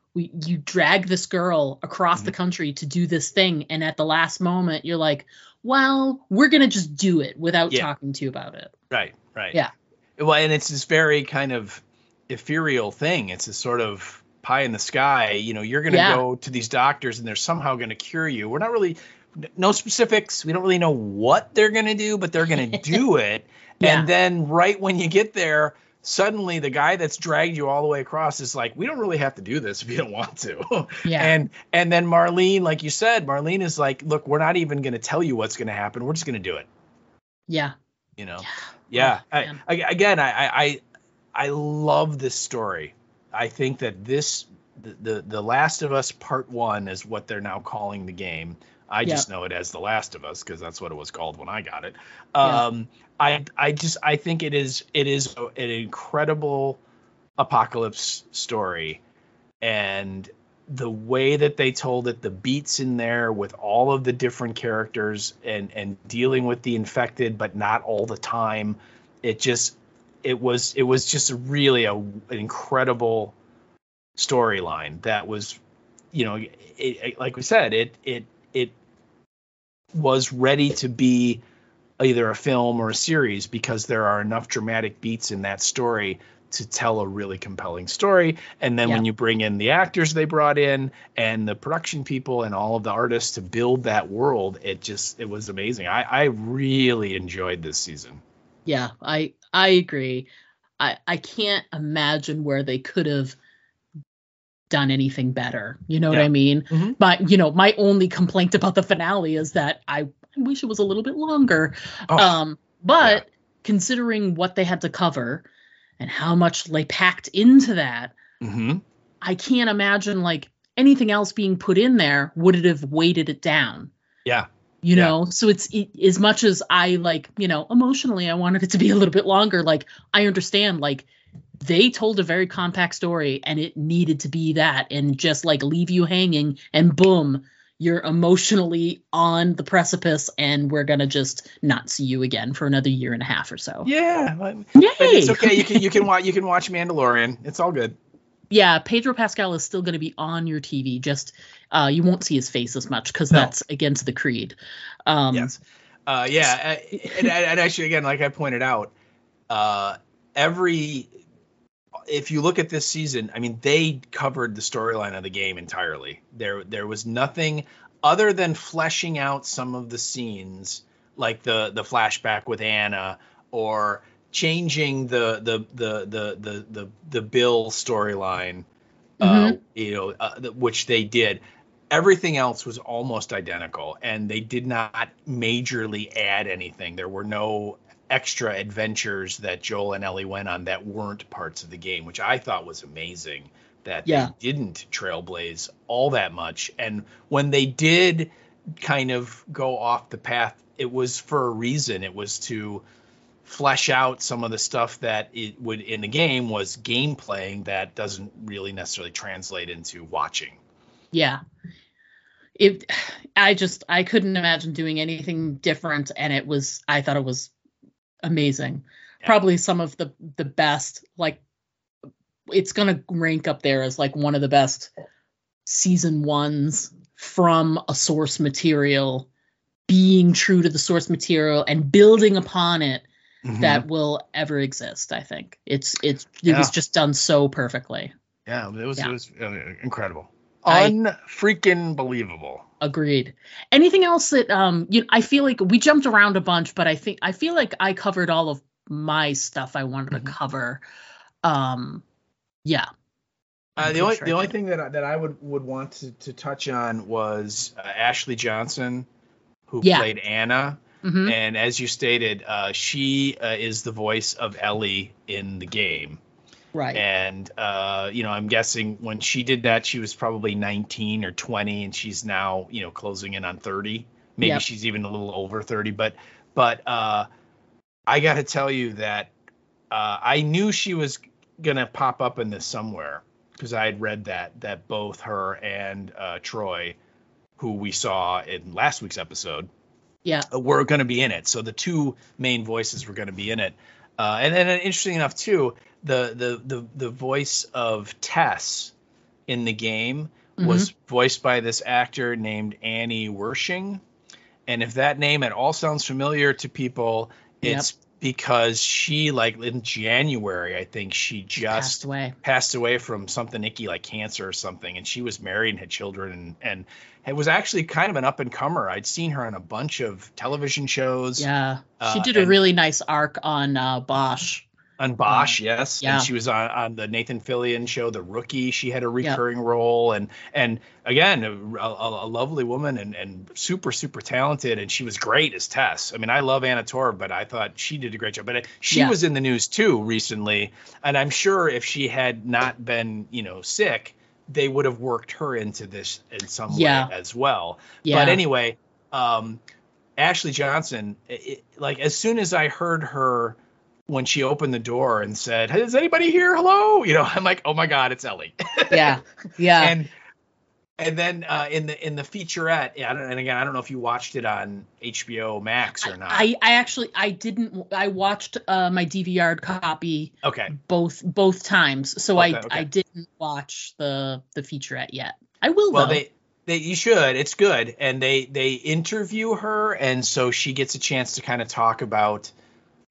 drag this girl across the country to do this thing, and at the last moment you're like, well, we're gonna just do it without talking to you about it. Right. Yeah. Well, and it's this very kind of ethereal thing. It's a sort of pie in the sky. You're going to go to these doctors and they're somehow going to cure you. We're not really, no specifics. We don't really know what they're going to do, but they're going to do it. And then right when you get there, suddenly the guy that's dragged you all the way across is like, we don't really have to do this if you don't want to. And then Marlene, like you said, Marlene is like, look, we're not even going to tell you what's going to happen. We're just going to do it. Yeah. Yeah. I love this story. I think that the Last of Us Part 1 is what they're now calling the game. I just know it as The Last of Us because that's what it was called when I got it. I think it is an incredible apocalypse story, and the way that they told it, the beats in there with all of the different characters and dealing with the infected, but not all the time. It was just really an incredible storyline that was, like we said, it was ready to be either a film or a series because there are enough dramatic beats in that story to tell a really compelling story. And then when you bring in the actors they brought in and the production people and all of the artists to build that world, it was amazing. I really enjoyed this season. Yeah, I agree. I can't imagine where they could have done anything better. You know what I mean? Mm-hmm. But my only complaint about the finale is that I wish it was a little bit longer. But considering what they had to cover and how much they packed into that, I can't imagine like anything else being put in there would it have weighted it down. Yeah. So it's as much as I like, emotionally, I wanted it to be a little bit longer. Like, I understand, like, they told a very compact story and it needed to be that and just like leave you hanging and boom, you're emotionally on the precipice and we're going to just not see you again for another year and a half or so. Yeah. Yay! But it's okay. You can watch Mandalorian. It's all good. Yeah, Pedro Pascal is still going to be on your TV. Just you won't see his face as much because that's against the creed. Yes. And actually, again, like I pointed out, if you look at this season, I mean, they covered the storyline of the game entirely. There was nothing other than fleshing out some of the scenes, like the flashback with Anna, or changing the Bill storyline, which they did. Everything else was almost identical, and they did not majorly add anything. There were no extra adventures that Joel and Ellie went on that weren't parts of the game, which I thought was amazing that they didn't trailblaze all that much. And when they did kind of go off the path, it was for a reason. It was to flesh out some of the stuff that it would in the game was game playing that doesn't really necessarily translate into watching. Yeah. I couldn't imagine doing anything different, and I thought it was amazing. probably some of the best, like it's going to rank up there as like one of the best season ones from a source material, being true to the source material and building upon it, that will ever exist. I think it was just done so perfectly. Yeah, it was incredible. Unfreaking believable. Agreed. Anything else that I feel like we jumped around a bunch, but I feel like I covered all of my stuff I wanted to cover. Yeah. The only thing that I would want to touch on was Ashley Johnson, who played Anna. And as you stated, she is the voice of Ellie in the game. Right. And, I'm guessing when she did that, she was probably 19 or 20, and she's now, closing in on 30. Maybe she's even a little over 30. But I got to tell you that I knew she was going to pop up in this somewhere, because I had read that both her and Troy, who we saw in last week's episode, were going to be in it. So the two main voices were going to be in it. And then interesting enough, too, the voice of Tess in the game was voiced by this actor named Annie Wershing. And if that name at all sounds familiar to people, it's because she, like, in January, I think she just passed away from something icky like cancer or something. And she was married and had children, and it was actually kind of an up and comer. I'd seen her on a bunch of television shows. Yeah, she did a really nice arc on Bosch. On Bosch, yes. Yeah. And she was on the Nathan Fillion show, The Rookie. She had a recurring role. And again, a lovely woman and super, super talented. And she was great as Tess. I mean, I love Anna Torv, but I thought she did a great job. But she was in the news, too, recently. And I'm sure if she had not been, sick, they would have worked her into this in some way as well. Yeah. But anyway, Ashley Johnson, like, as soon as I heard her when she opened the door and said, "Hey, is anybody here? Hello?" I'm like, oh my God, it's Ellie. Yeah. And then in the featurette, and again, I don't know if you watched it on HBO Max or not. I didn't. I watched my DVR copy. Okay. Both times, so I didn't watch the featurette yet. I will. Well, though. you should. It's good, and they interview her, and so she gets a chance to kind of talk about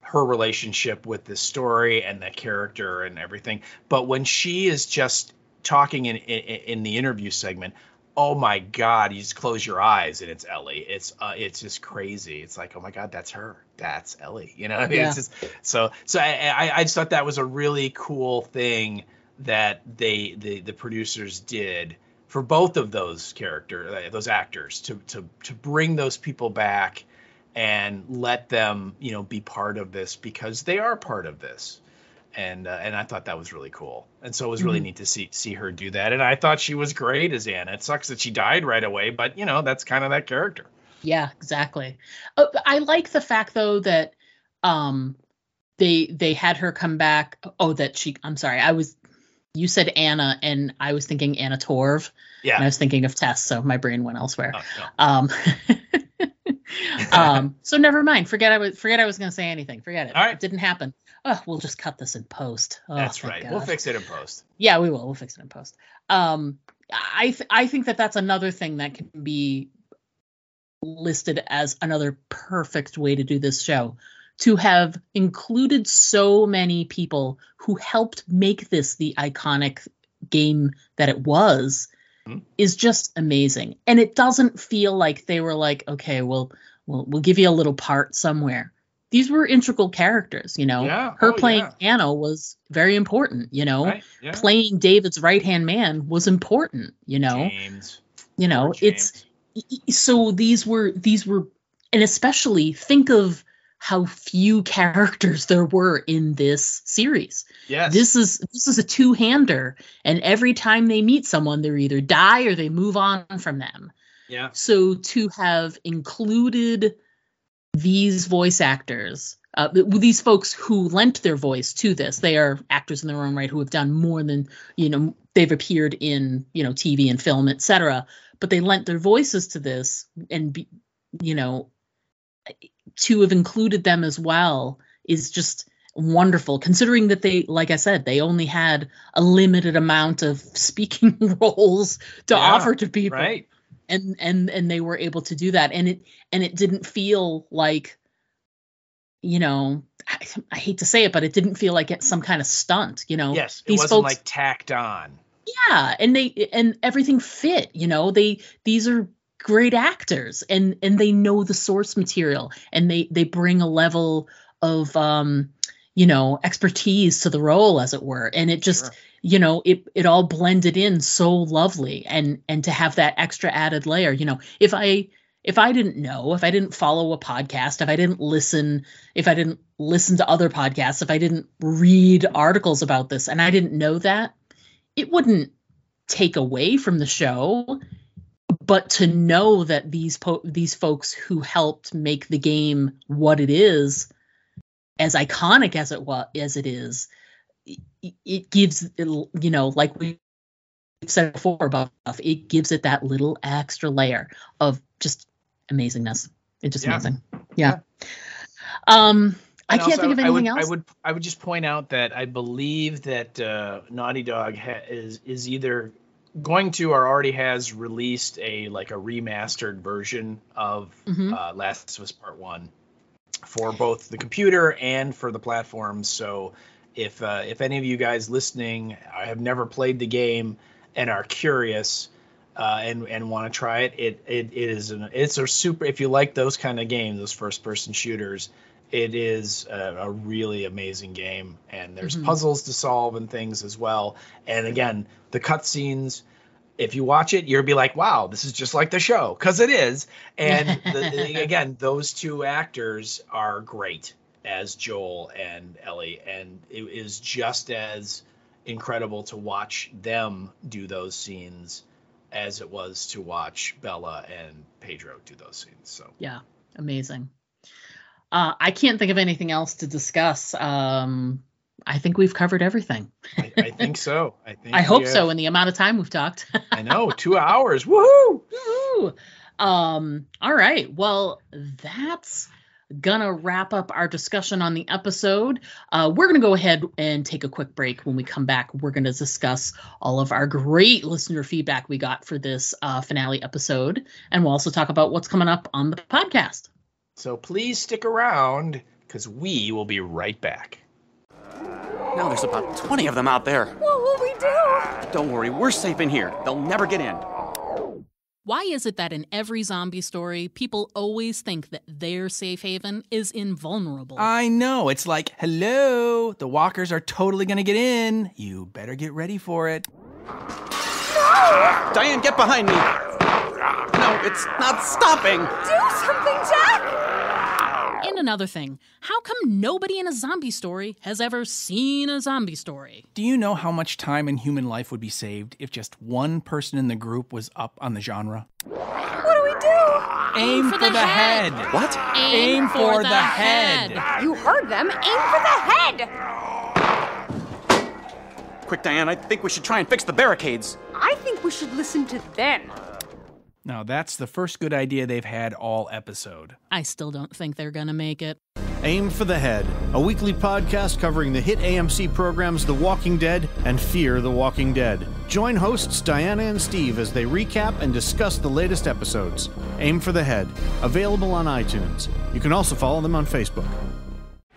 her relationship with this story and the character and everything. But when she is just talking in the interview segment, oh my God, you just close your eyes and it's Ellie. It's just crazy. It's like, oh my God, that's her. That's Ellie. I mean, it's just so I just thought that was a really cool thing that the producers did for both of those those actors to bring those people back and let them, be part of this, because they are part of this. And I thought that was really cool. And so it was really neat to see her do that. And I thought she was great as Anna. It sucks that she died right away, but that's kind of that character. Yeah, exactly. I like the fact, though, that they had her come back. I'm sorry. You said Anna, and I was thinking Anna Torv. Yeah. And I was thinking of Tess, so my brain went elsewhere. Oh, no. So never mind. Forget I was going to say anything. Forget it. All right. It didn't happen. Oh, we'll just cut this in post. Oh, that's right. God. We'll fix it in post. Yeah, we will. We'll fix it in post. I think that's another thing that can be listed as another perfect way to do this show, to have included so many people who helped make this the iconic game that it was. Is just amazing. And it doesn't feel like they were like, okay, we'll give you a little part somewhere. These were integral characters, Her playing Anna was very important, Right? Yeah. Playing David's right-hand man was important, James. It's so these were, and especially think of how few characters there were in this series. Yes. This is a two-hander, and every time they meet someone, they either die or they move on from them. Yeah. So to have included these voice actors, these folks who lent their voice to this, they are actors in their own right who have done more than, they've appeared in, TV and film, etc. But they lent their voices to this, and to have included them as well is just, wonderful, considering that they, like I said, they only had a limited amount of speaking roles to offer to people. Right. And they were able to do that. And it didn't feel like, you know, I hate to say it, but it didn't feel like it's some kind of stunt, you know. Yes, it wasn't like tacked on. Yeah, and everything fit, you know. These are great actors, and they know the source material, and they bring a level of you know, expertise to the role, as it were. And it just, you know, it all blended in so lovely, and to have that extra added layer, you know, if I didn't know, if I didn't follow a podcast, if I didn't listen to other podcasts, if I didn't read articles about this, and I didn't know that, it wouldn't take away from the show. But to know that these folks who helped make the game what it is, as iconic as it is, it gives, you know, like we've said before about stuff, it gives it that little extra layer of just amazingness. It's just amazing. Yeah. I can't think of anything else. I would just point out that I believe that Naughty Dog is either going to or already has released a remastered version of Last of Us Part 1 for both the computer and for the platforms. So if any of you guys listening have never played the game and are curious and want to try it, it's a super, if you like those kind of games, those first person shooters, it is a really amazing game, and there's puzzles to solve and things as well. And again, the cutscenes, if you watch it, you'll be like, wow, this is just like the show, because it is. And again, those two actors are great as Joel and Ellie, and it is just as incredible to watch them do those scenes as it was to watch Bella and Pedro do those scenes. So yeah, amazing. I can't think of anything else to discuss. I think we've covered everything. I think so. I hope so, in the amount of time we've talked. I know, 2 hours. Woohoo! Woohoo! All right. Well, that's gonna wrap up our discussion on the episode. We're gonna go ahead and take a quick break. When we come back, we're gonna discuss all of our great listener feedback we got for this finale episode, and we'll also talk about what's coming up on the podcast. So please stick around, because we will be right back. Now there's about 20 of them out there. What will we do? Don't worry, we're safe in here. They'll never get in. Why is it that in every zombie story, people always think that their safe haven is invulnerable? I know. It's like, hello, the walkers are totally gonna get in. You better get ready for it. No! Diane, get behind me. No, it's not stopping. Do something, Jack! And another thing, how come nobody in a zombie story has ever seen a zombie story? Do you know how much time in human life would be saved if just one person in the group was up on the genre? What do we do? Aim for the head. What? Aim for the head. You heard them. Aim for the head. Quick, Diane, I think we should try and fix the barricades. I think we should listen to them. Now, that's the first good idea they've had all episode. I still don't think they're gonna make it. Aim for the Head, a weekly podcast covering the hit AMC programs The Walking Dead and Fear the Walking Dead. Join hosts Diana and Steve as they recap and discuss the latest episodes. Aim for the Head, available on iTunes. You can also follow them on Facebook.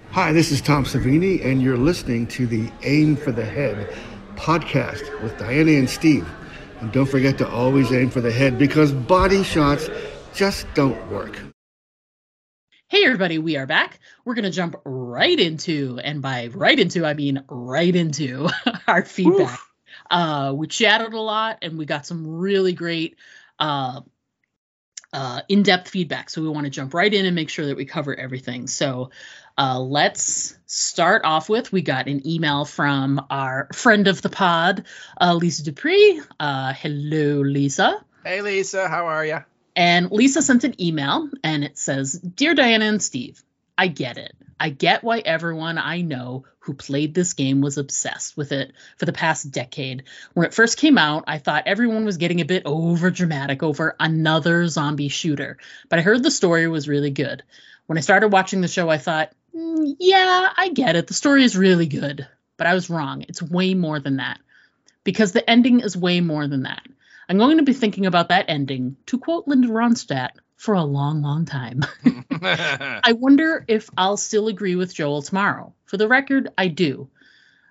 Hi, this is Tom Savini, and you're listening to the Aim for the Head podcast with Diana and Steve. And don't forget to always aim for the head, because body shots just don't work. Hey everybody, we are back. We're going to jump right into, and by right into, I mean right into our feedback. We chatted a lot, and we got some really great in-depth feedback. So we want to jump right in and make sure that we cover everything. So let's start off with, we got an email from our friend of the pod, Lisa Dupree. Hello, Lisa. Hey, Lisa. How are you? And Lisa sent an email, and it says, Dear Diana and Steve, I get it. I get why everyone I know who played this game was obsessed with it for the past decade. When it first came out, I thought everyone was getting a bit over-dramatic over another zombie shooter, but I heard the story was really good. When I started watching the show, I thought, Yeah, I get it. The story is really good, but I was wrong. It's way more than that. Because the ending is way more than that. I'm going to be thinking about that ending, to quote Linda Ronstadt, for a long, long time. I wonder if I'll still agree with Joel tomorrow. For the record, I do.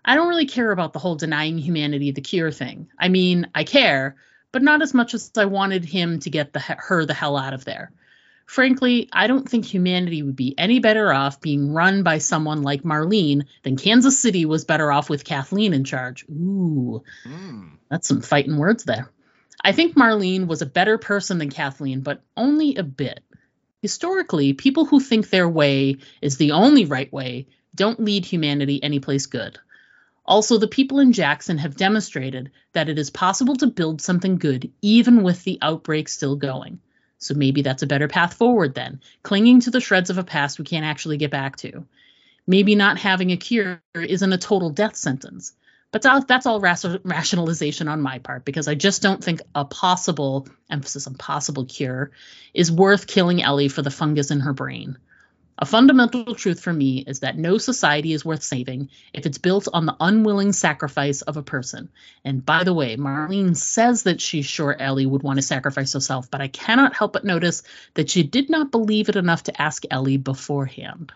I don't really care about the whole denying humanity the cure thing. I mean, I care, but not as much as I wanted him to get her the hell out of there. Frankly, I don't think humanity would be any better off being run by someone like Marlene than Kansas City was better off with Kathleen in charge. Ooh, that's some fighting words there. I think Marlene was a better person than Kathleen, but only a bit. Historically, people who think their way is the only right way don't lead humanity anyplace good. Also, the people in Jackson have demonstrated that it is possible to build something good even with the outbreak still going. So maybe that's a better path forward then, clinging to the shreds of a past we can't actually get back to. Maybe not having a cure isn't a total death sentence. But that's all rationalization on my part, because I just don't think a possible, emphasis on possible, cure is worth killing Ellie for the fungus in her brain. A fundamental truth for me is that no society is worth saving if it's built on the unwilling sacrifice of a person. And by the way, Marlene says that she's sure Ellie would want to sacrifice herself, but I cannot help but notice that she did not believe it enough to ask Ellie beforehand.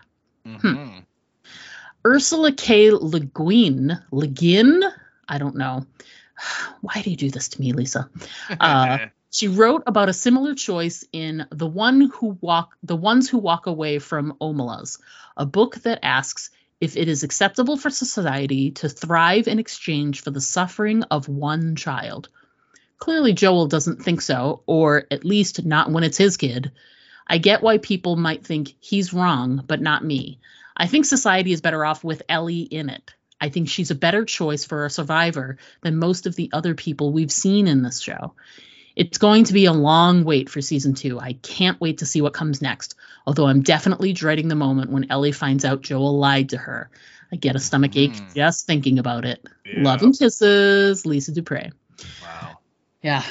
Ursula K. Le Guin, I don't know. Why do you do this to me, Lisa? She wrote about a similar choice in The Ones Who Walk Away from Omelas, a book that asks if it is acceptable for society to thrive in exchange for the suffering of one child. Clearly, Joel doesn't think so, or at least not when it's his kid. I get why people might think he's wrong, but not me. I think society is better off with Ellie in it. I think she's a better choice for a survivor than most of the other people we've seen in this show. It's going to be a long wait for season 2. I can't wait to see what comes next, although I'm definitely dreading the moment when Ellie finds out Joel lied to her. I get a stomach ache just thinking about it. Yeah. Love and kisses, Lisa Dupre. Wow. Yeah.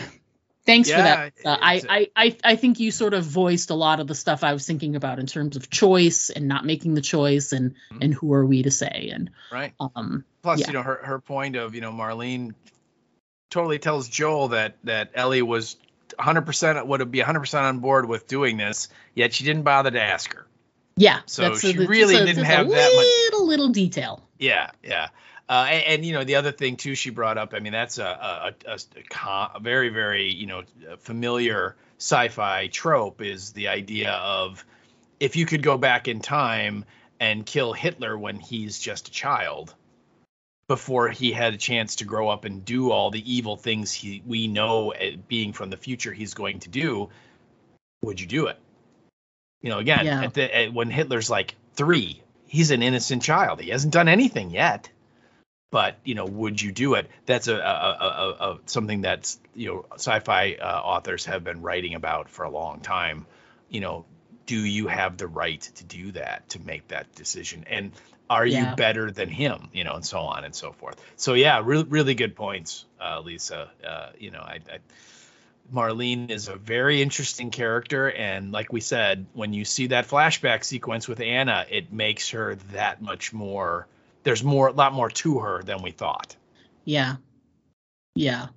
Thanks for that. I think you sort of voiced a lot of the stuff I was thinking about in terms of choice and not making the choice and who are we to say. And right. Plus, yeah. Her point of, Marlene totally tells Joel that Ellie was 100% would be 100% on board with doing this, yet she didn't bother to ask her. Yeah. So she really didn't have that much little detail. Yeah. Yeah. And the other thing too she brought up, I mean, that's a very, very, familiar sci-fi trope, is the idea of if you could go back in time and kill Hitler when he's just a child, before he had a chance to grow up and do all the evil things we know, being from the future, he's going to do, would you do it? Again, when Hitler's like 3, he's an innocent child. He hasn't done anything yet. But, would you do it? That's a something that's, sci-fi authors have been writing about for a long time. Do you have the right to do that, to make that decision? And are you better than him, and so on and so forth. So, yeah, really good points, Lisa. Marlene is a very interesting character. And like we said, when you see that flashback sequence with Anna, it makes her that much more. There's a lot more to her than we thought. Yeah. Yeah.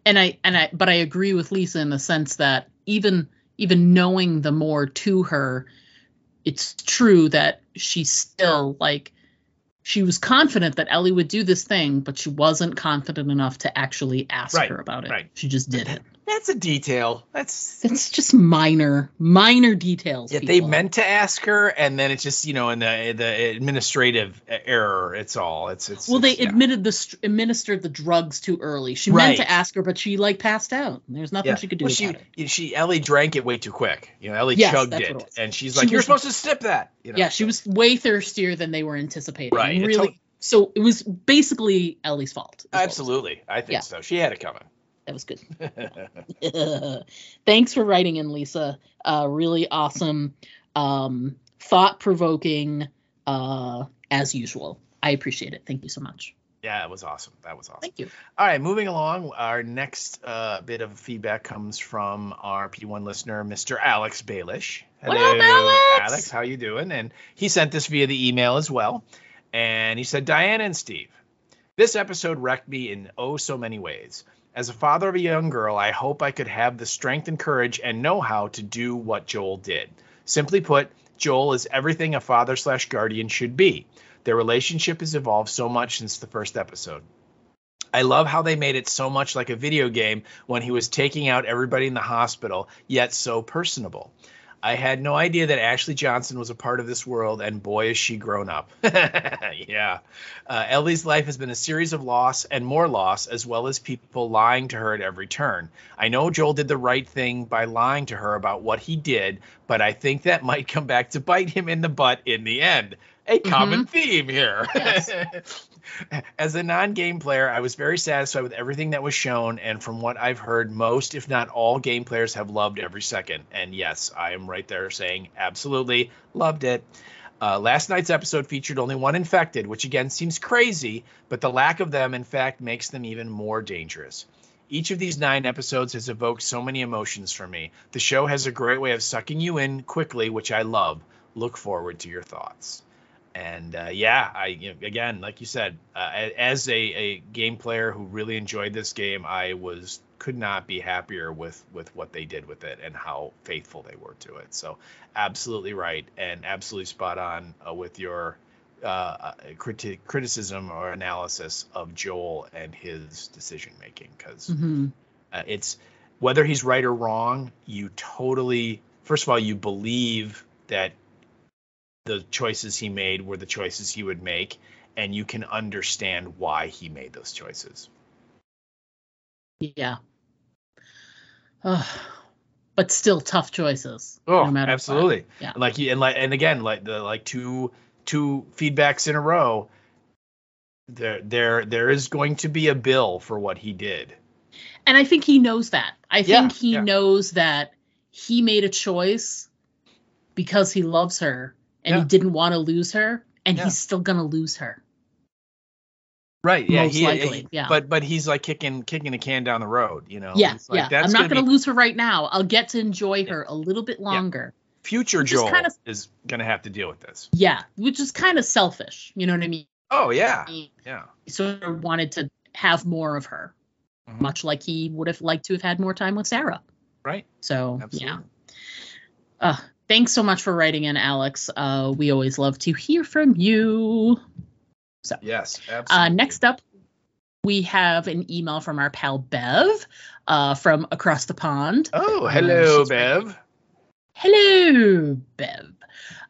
But I agree with Lisa in the sense that even knowing the more to her, it's true that she's still she was confident that Ellie would do this thing, but she wasn't confident enough to actually ask her about it. Right. She just did it. That's a detail. That's just minor details. Yeah, they meant to ask her, and then it's just in the administrative error. It's they administered the drugs too early. She meant to ask her, but she passed out. There's nothing she could do about it. Ellie drank it way too quick. Ellie chugged it, and she's like, "You're supposed to sip that." Yeah, she was way thirstier than they were anticipating. Right. Really. So it was basically Ellie's fault. Absolutely, I think so. She had it coming. That was good. Thanks for writing in, Lisa. Really awesome, thought-provoking, as usual. I appreciate it. Thank you so much. Yeah, it was awesome. That was awesome. Thank you. All right, moving along. Our next bit of feedback comes from our P1 listener, Mr. Alex Baelish. What up, Alex? Alex, how you doing? And he sent this via the email as well. And he said, Diana and Steve, this episode wrecked me in oh so many ways. As a father of a young girl, I hope I could have the strength and courage and know-how to do what Joel did. Simply put, Joel is everything a father/guardian should be. Their relationship has evolved so much since the first episode. I love how they made it so much like a video game when he was taking out everybody in the hospital, yet so personable. I had no idea that Ashley Johnson was a part of this world, and boy, is she grown up. Yeah. Ellie's life has been a series of loss and more loss, as well as people lying to her at every turn. I know Joel did the right thing by lying to her about what he did, but I think that might come back to bite him in the butt in the end. A common theme here. Yes. As a non-game player, I was very satisfied with everything that was shown, and from what I've heard, most, if not all, game players have loved every second. And yes, I am right there saying absolutely loved it. Last night's episode featured only one infected, which again seems crazy, but the lack of them, in fact, makes them even more dangerous. Each of these 9 episodes has evoked so many emotions for me. The show has a great way of sucking you in quickly, which I love. Look forward to your thoughts. And again, like you said, as a game player who really enjoyed this game, I could not be happier with what they did with it and how faithful they were to it. So absolutely right, and absolutely spot on with your criticism or analysis of Joel and his decision making, because it's whether he's right or wrong, you totally, first of all, you believe that the choices he made were the choices he would make, and you can understand why he made those choices. Yeah. But still tough choices. Oh, no matter absolutely. What. Yeah. And again, like the two feedbacks in a row, there is going to be a bill for what he did. And I think he knows that. I think he knows that he made a choice because he loves her. And he didn't want to lose her, and he's still gonna lose her. Right? Yeah. Most likely. But he's like kicking the can down the road, you know. Yeah. Like, I'm not gonna lose her right now. I'll get to enjoy her a little bit longer. Future Joel is gonna have to deal with this. Yeah, which is kind of selfish. You know what I mean? Oh yeah. Yeah. He sort of wanted to have more of her, much like he would have liked to have had more time with Sarah. Right. So absolutely. Yeah. Thanks so much for writing in, Alex. We always love to hear from you. So yes, absolutely. Next up, we have an email from our pal Bev from across the pond. Oh, hello, Bev. Hello, Bev.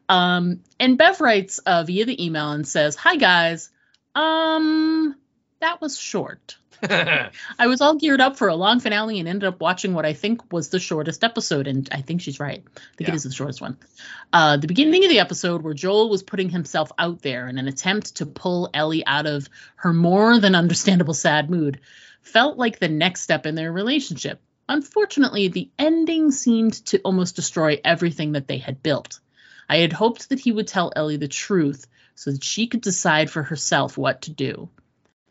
And Bev writes via the email and says, "Hi guys. That was short. I was all geared up for a long finale and ended up watching what I think was the shortest episode, and I think she's right. I think it is the shortest one. The beginning of the episode where Joel was putting himself out there in an attempt to pull Ellie out of her more than understandable sad mood felt like the next step in their relationship. Unfortunately, the ending seemed to almost destroy everything that they had built. I had hoped that he would tell Ellie the truth so that she could decide for herself what to do.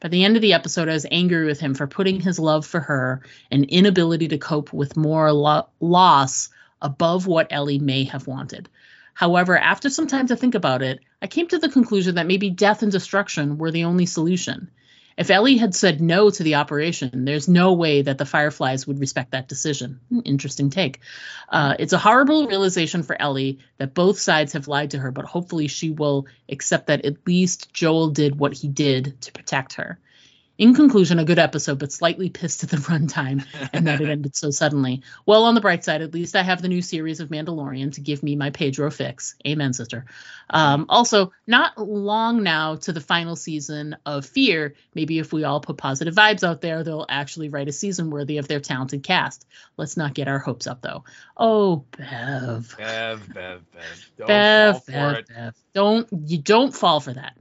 By the end of the episode, I was angry with him for putting his love for her and inability to cope with more loss above what Ellie may have wanted. However, after some time to think about it, I came to the conclusion that maybe death and destruction were the only solution. If Ellie had said no to the operation, there's no way that the Fireflies would respect that decision. Interesting take. It's a horrible realization for Ellie that both sides have lied to her, but hopefully she will accept that at least Joel did what he did to protect her. In conclusion, a good episode, but slightly pissed at the runtime and that it ended so suddenly. Well, on the bright side, at least I have the new series of Mandalorian to give me my Pedro fix. Amen, sister. Also, not long now to the final season of Fear. Maybe if we all put positive vibes out there, they'll actually write a season worthy of their talented cast. Let's not get our hopes up, though. Oh, Bev. Bev. Don't fall for it. Bev. Don't fall for that.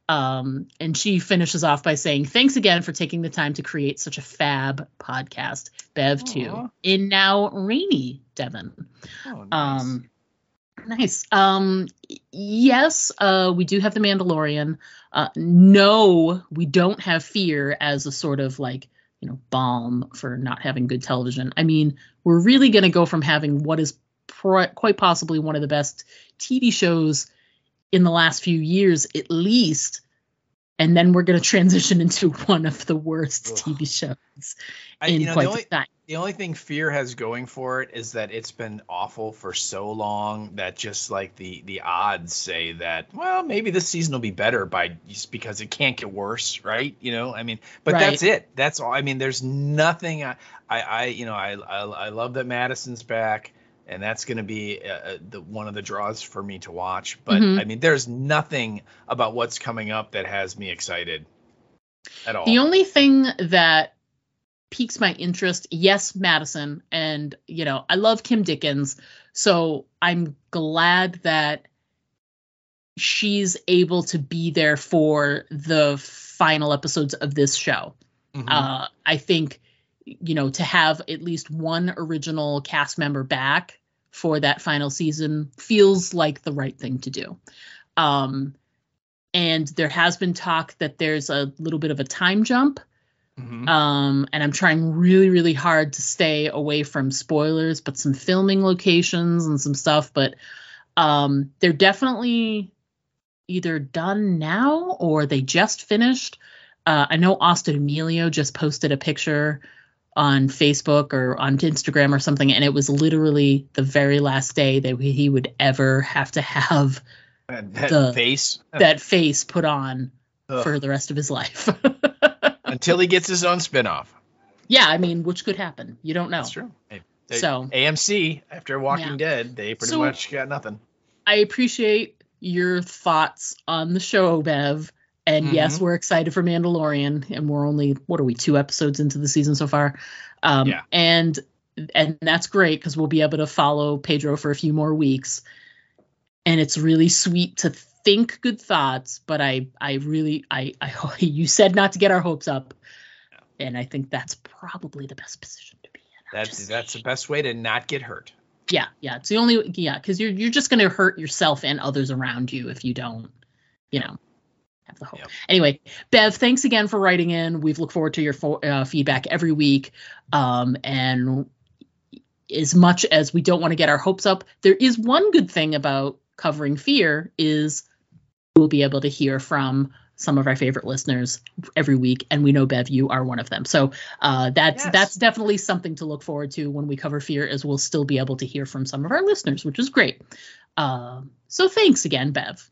And she finishes off by saying, "Thanks again for taking the time to create such a fab podcast, Bev, too, in now rainy Devon." Oh, nice. Nice. Yes, we do have The Mandalorian. No, we don't have Fear as a sort of like, balm for not having good television. I mean, we're really going to go from having what is quite possibly one of the best TV shows in the last few years, at least, and then we're going to transition into one of the worst TV shows in quite some time. The only thing Fear has going for it is that it's been awful for so long that just like the odds say that, well, maybe this season will be better just because it can't get worse, right? I mean, but Right. That's it. That's all. I mean, there's nothing. I love that Madison's back, and that's going to be one of the draws for me to watch. But Mhm. I mean, there's nothing about what's coming up that has me excited at all. The only thing that piques my interest, yes, Madison, and I love Kim Dickens, so I'm glad that she's able to be there for the final episodes of this show. Mhm. I think to have at least one original cast member back for that final season feels like the right thing to do. And there has been talk that there's a little bit of a time jump. Mhm. And I'm trying really, really hard to stay away from spoilers, but some filming locations and some stuff. But they're definitely either done now or they just finished. I know Austin Emilio just posted a picture on Facebook or on Instagram or something, and it was literally the very last day that he would ever have to have that face put on for the rest of his life. Until he gets his own spinoff. Yeah, I mean, which could happen. You don't know. That's true. So AMC, after Walking Dead, they pretty much got nothing. I appreciate your thoughts on the show, Bev. And yes, we're excited for Mandalorian, and we're only, 2 episodes into the season so far. And that's great because we'll be able to follow Pedro for a few more weeks. And it's really sweet to think good thoughts, but I you said not to get our hopes up, and I think that's probably the best position to be in. That's the best way to not get hurt. Yeah, it's the only because you're just going to hurt yourself and others around you if you don't, have the hope. Yep. Anyway, Bev, thanks again for writing in. We've looked forward to your feedback every week, and as much as we don't want to get our hopes up, there is one good thing about covering Fear is we'll be able to hear from some of our favorite listeners every week, and we know, Bev, you are one of them. So that's definitely something to look forward to when we cover Fear, as we'll still be able to hear from some of our listeners, which is great. So thanks again, Bev.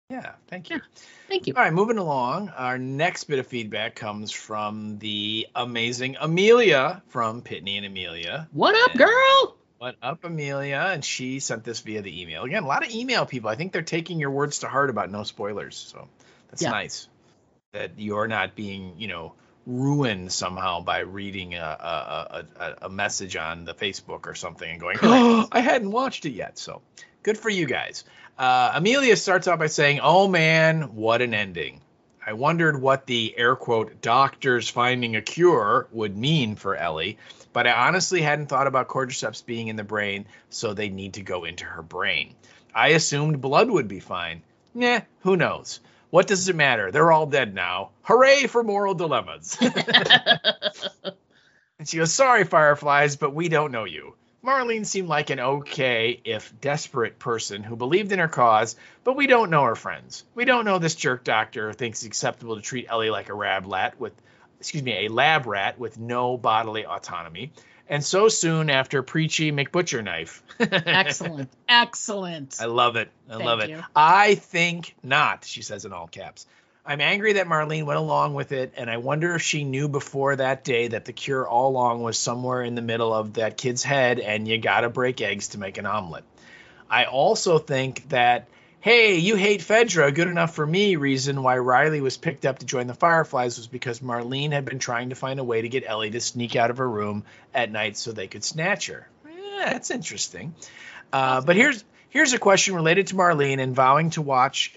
Yeah, thank you. Yeah, thank you. All right, moving along. Our next bit of feedback comes from the amazing Amelia from Pitney and Amelia. What up, girl? What up, Amelia? And she sent this via the email. Again, a lot of email people. I think they're taking your words to heart about no spoilers. So that's nice that you're not being, ruined somehow by reading a message on the Facebook or something and going, oh, I hadn't watched it yet. So good for you guys. Amelia starts off by saying, oh, man, what an ending. I wondered what the air quote doctors finding a cure would mean for Ellie, but I honestly hadn't thought about cordyceps being in the brain, so they need to go into her brain. I assumed blood would be fine. Nah, who knows? What does it matter? They're all dead now. Hooray for moral dilemmas. And she goes, sorry, Fireflies, but we don't know you. Marlene seemed like an okay, if desperate person who believed in her cause, but we don't know her friends. We don't know this jerk doctor thinks it's acceptable to treat Ellie like a lab rat with no bodily autonomy. And so soon after preachy McButcher knife. Excellent. I love it. Thank you. I think not, she says in all caps. I'm angry that Marlene went along with it, and I wonder if she knew before that day that the cure all along was somewhere in the middle of that kid's head, and you gotta break eggs to make an omelet. I also think that, hey, you hate Fedra, good enough for me reason why Riley was picked up to join the Fireflies was because Marlene had been trying to find a way to get Ellie to sneak out of her room at night so they could snatch her. That's interesting. But here's a question related to Marlene and vowing to watch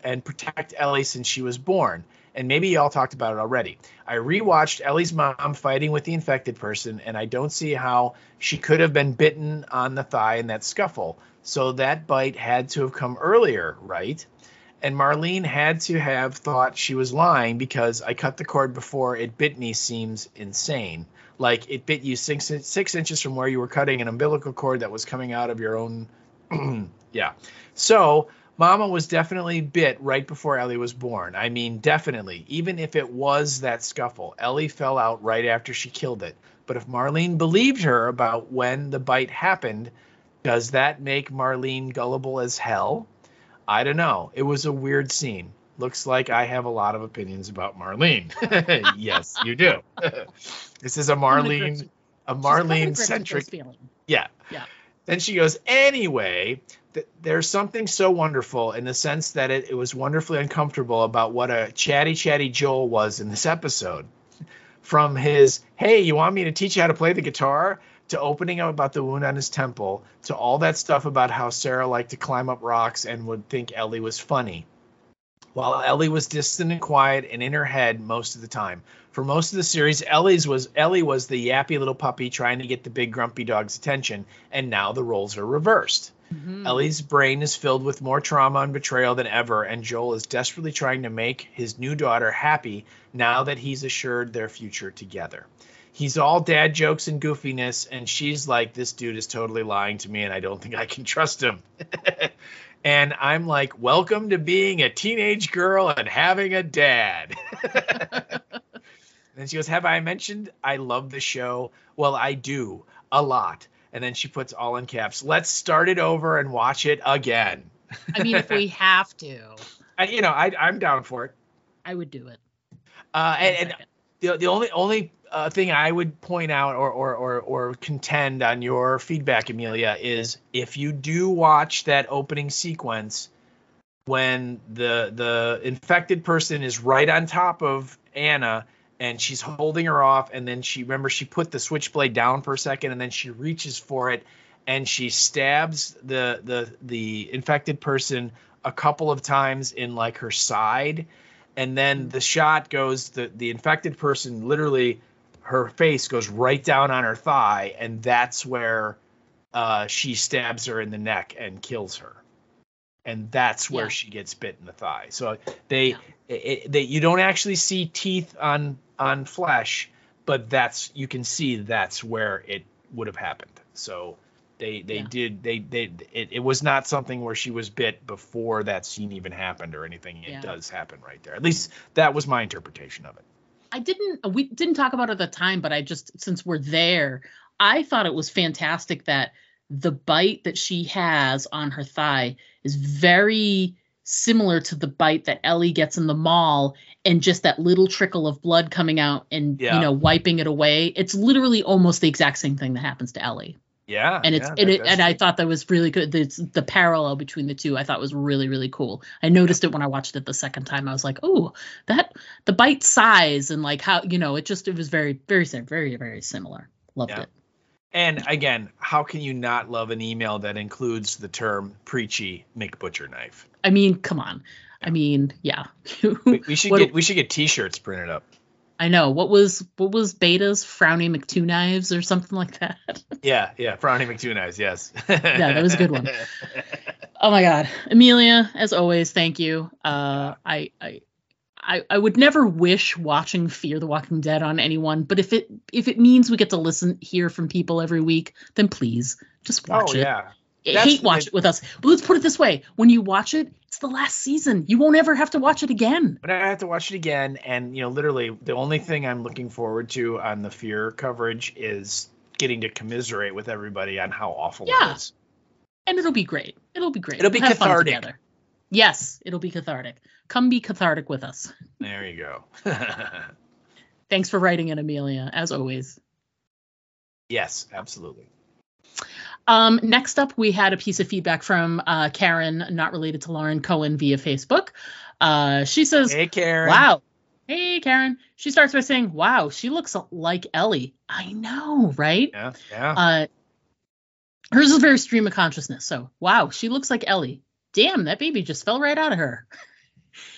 and protect Ellie since she was born. And maybe y'all talked about it already. I rewatched Ellie's mom fighting with the infected person, and I don't see how she could have been bitten on the thigh in that scuffle. So that bite had to have come earlier, right? And Marlene had to have thought she was lying because I cut the cord before it bit me seems insane. Like it bit you 6 inches from where you were cutting an umbilical cord that was coming out of your own. Yeah. So Mama was definitely bit right before Ellie was born. I mean, definitely. Even if it was that scuffle, Ellie fell out right after she killed it. But if Marlene believed her about when the bite happened, does that make Marlene gullible as hell? I don't know. It was a weird scene. Looks like I have a lot of opinions about Marlene. Yes, you do. This is a Marlene-centric. Yeah. Yeah. Then she goes, anyway, there's something so wonderful in the sense that it was wonderfully uncomfortable about what a chatty Joel was in this episode. From his, hey, you want me to teach you how to play the guitar? To opening up about the wound on his temple, to all that stuff about how Sarah liked to climb up rocks and would think Ellie was funny. While Ellie was distant and quiet and in her head most of the time. For most of the series, Ellie was the yappy little puppy trying to get the big grumpy dog's attention, and now the roles are reversed. Mm-hmm. Ellie's brain is filled with more trauma and betrayal than ever, and Joel is desperately trying to make his new daughter happy now that he's assured their future together. He's all dad jokes and goofiness, and she's like, this dude is totally lying to me, and I don't think I can trust him. And I'm like, welcome to being a teenage girl and having a dad. And she goes, have I mentioned I love the show? Well, I do, a lot. And then she puts all in caps, let's start it over and watch it again. I mean, if we have to. I'm down for it. I would do it. And the only thing I would point out or contend on your feedback, Amelia, is if you do watch that opening sequence when the infected person is right on top of Anna and she's holding her off, and then she put the switchblade down for a second, and then she reaches for it and she stabs the infected person a couple of times in like her side, and then the shot goes the infected person literally, her face goes right down on her thigh, and that's where she stabs her in the neck and kills her. And that's where she gets bit in the thigh. So you don't actually see teeth on flesh, but you can see that's where it would have happened. So it was not something where she was bit before that scene even happened or anything. It does happen right there. At least that was my interpretation of it. We didn't talk about it at the time, but since we're there, I thought it was fantastic that the bite that she has on her thigh is very similar to the bite that Ellie gets in the mall, and just that little trickle of blood coming out and wiping it away. It's literally almost the exact same thing that happens to Ellie. Yeah. And I thought that was really good. The parallel between the two I thought was really, really cool. I noticed it when I watched it the second time. I was like, oh, the bite size and like how, it was very, very, very, very similar. Loved it. And again, how can you not love an email that includes the term preachy McButcher knife? I mean, come on. I mean, yeah. we should get T-shirts printed up. I know. What was Beta's Frowny McTwo knives or something like that? Yeah, Frowny McTwo knives, yes. Yeah, that was a good one. Oh my God, Amelia, as always, thank you. I would never wish watching Fear the Walking Dead on anyone, but if it means we get to hear from people every week, then please just watch it. Yeah. Watch it with us. But let's put it this way: when you watch it, it's the last season. You won't ever have to watch it again. But I have to watch it again, and literally the only thing I'm looking forward to on the Fear coverage is getting to commiserate with everybody on how awful it is. And it'll be great. It'll be great. It'll be cathartic. Yes, it'll be cathartic. Come be cathartic with us. There you go. Thanks for writing in, Amelia, as always. Yes, absolutely. Next up, we had a piece of feedback from Karen, not related to Lauren Cohen, via Facebook. She says, hey, Karen. Wow. Hey, Karen. She starts by saying, wow, she looks like Ellie. I know, right? Yeah. Hers is very stream of consciousness. So, wow, she looks like Ellie. Damn, that baby just fell right out of her.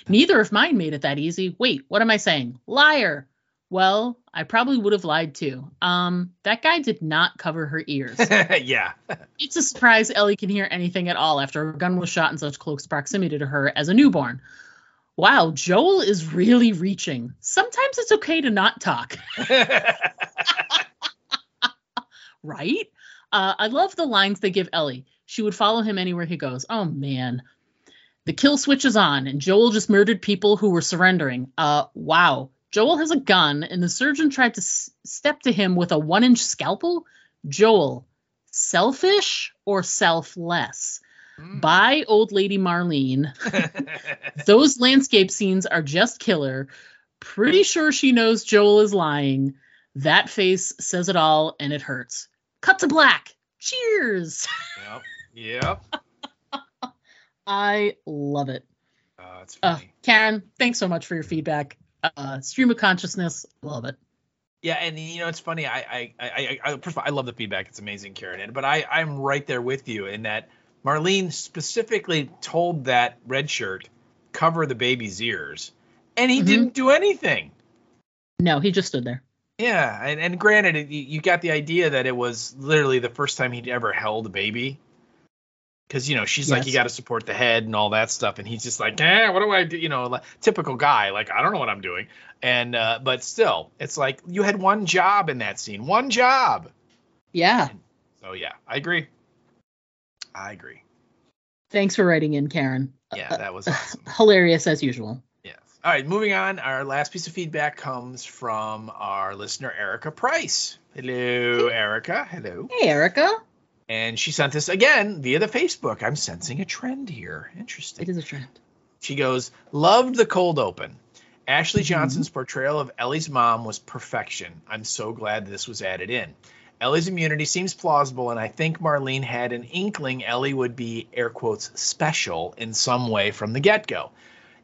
Neither of mine made it that easy. Wait, what am I saying? Liar. Well, I probably would have lied too. That guy did not cover her ears. Yeah. It's a surprise Ellie can hear anything at all after her gun was shot in such close proximity to her as a newborn. Wow, Joel is really reaching. Sometimes it's okay to not talk. Right? I love the lines they give Ellie. She would follow him anywhere he goes. Oh, man. The kill switch is on, and Joel just murdered people who were surrendering. Wow. Joel has a gun, and the surgeon tried to step to him with a 1-inch scalpel? Joel, selfish or selfless? Bye, old lady Marlene. Those landscape scenes are just killer. Pretty sure she knows Joel is lying. That face says it all, and it hurts. Cut to black. Cheers. Yep. I love it. It's funny. Karen, thanks so much for your feedback. Stream of consciousness, love it. Yeah, and it's funny. I first of all, I love the feedback. It's amazing, Karen. But I'm right there with you in that Marlene specifically told that red shirt cover the baby's ears, and he didn't do anything. No, he just stood there. Yeah, and granted, you got the idea that it was literally the first time he'd ever held a baby. Because, she's like, you got to support the head and all that stuff. And he's just like, what do I do? Typical guy. Like, I don't know what I'm doing. And but still, it's like you had one job in that scene. One job. Yeah. So, yeah, I agree. Thanks for writing in, Karen. Yeah, that was awesome. Hilarious as usual. Yes. All right, moving on. Our last piece of feedback comes from our listener, Erica Price. Hello, Erica. Hello. Hey, Erica. And she sent this again via the Facebook. I'm sensing a trend here. Interesting. It is a trend. She goes, loved the cold open. Ashley Johnson's portrayal of Ellie's mom was perfection. I'm so glad this was added in. Ellie's immunity seems plausible, and I think Marlene had an inkling Ellie would be, air quotes, special in some way from the get-go.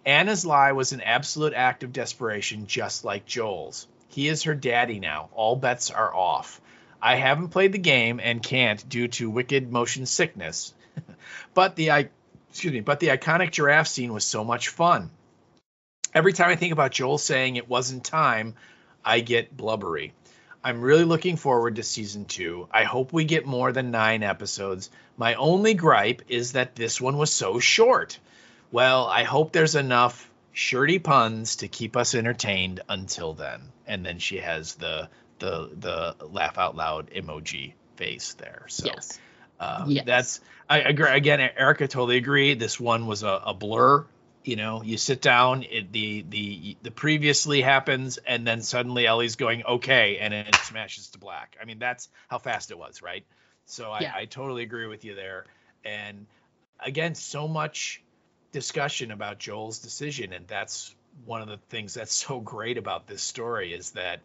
Anna's lie was an absolute act of desperation, just like Joel's. He is her daddy now. All bets are off. I haven't played the game and can't due to wicked motion sickness. But the iconic giraffe scene was so much fun. Every time I think about Joel saying it wasn't time, I get blubbery. I'm really looking forward to season 2. I hope we get more than 9 episodes. My only gripe is that this one was so short. Well, I hope there's enough shirty puns to keep us entertained until then. And then she has the laugh out loud emoji face there. So yes. That's, I agree. Again, Erica, totally agree. This one was a blur. You sit down, the previously happens, and then suddenly Ellie's going, okay, and it smashes to black. I mean, that's how fast it was, right? So I totally agree with you there. And again, so much discussion about Joel's decision, and that's one of the things that's so great about this story is that,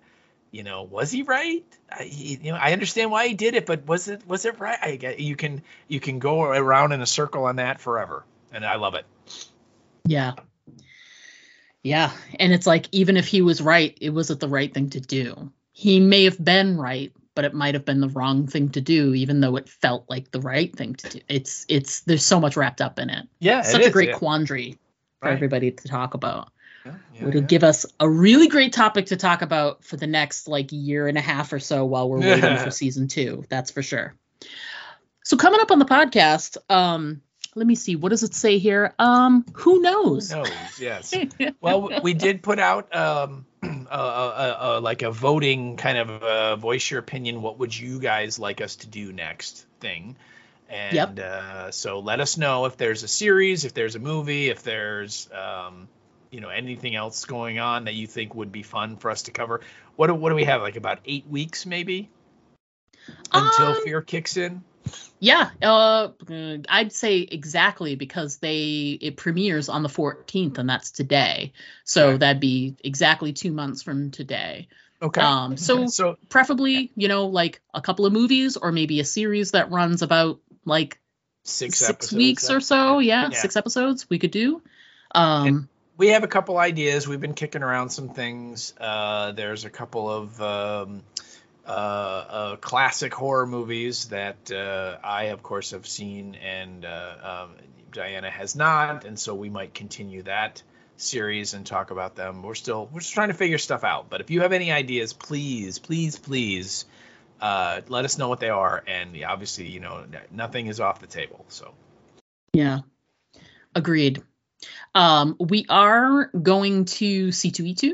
was he right? I understand why he did it, but was it right? You can go around in a circle on that forever, and I love it. Yeah. And it's like, even if he was right, it wasn't the right thing to do. He may have been right, but it might have been the wrong thing to do, even though it felt like the right thing to do. It's there's so much wrapped up in it. Yeah. Such a great quandary for everybody to talk about. It'll give us a really great topic to talk about for the next year and a half or so while we're waiting for season 2. That's for sure. So coming up on the podcast, let me see. What does it say here? Who knows? Who knows? Yes. Well, we did put out a voting kind of voice your opinion. What would you guys like us to do next thing? And so let us know if there's a series, if there's a movie, if there's anything else going on that you think would be fun for us to cover. What do we have? About 8 weeks maybe until Fear kicks in. Yeah, I'd say exactly because it premieres on the 14th, and that's today. So that'd be exactly 2 months from today. Okay. So preferably, a couple of movies or maybe a series that runs about 6 weeks or so. Yeah, 6 episodes we could do. We have a couple ideas. We've been kicking around some things. There's a couple of classic horror movies that I, of course, have seen and Diana has not, and so we might continue that series and talk about them. We're just trying to figure stuff out. But if you have any ideas, please let us know what they are. And obviously, nothing is off the table. So yeah, agreed. We are going to C2E2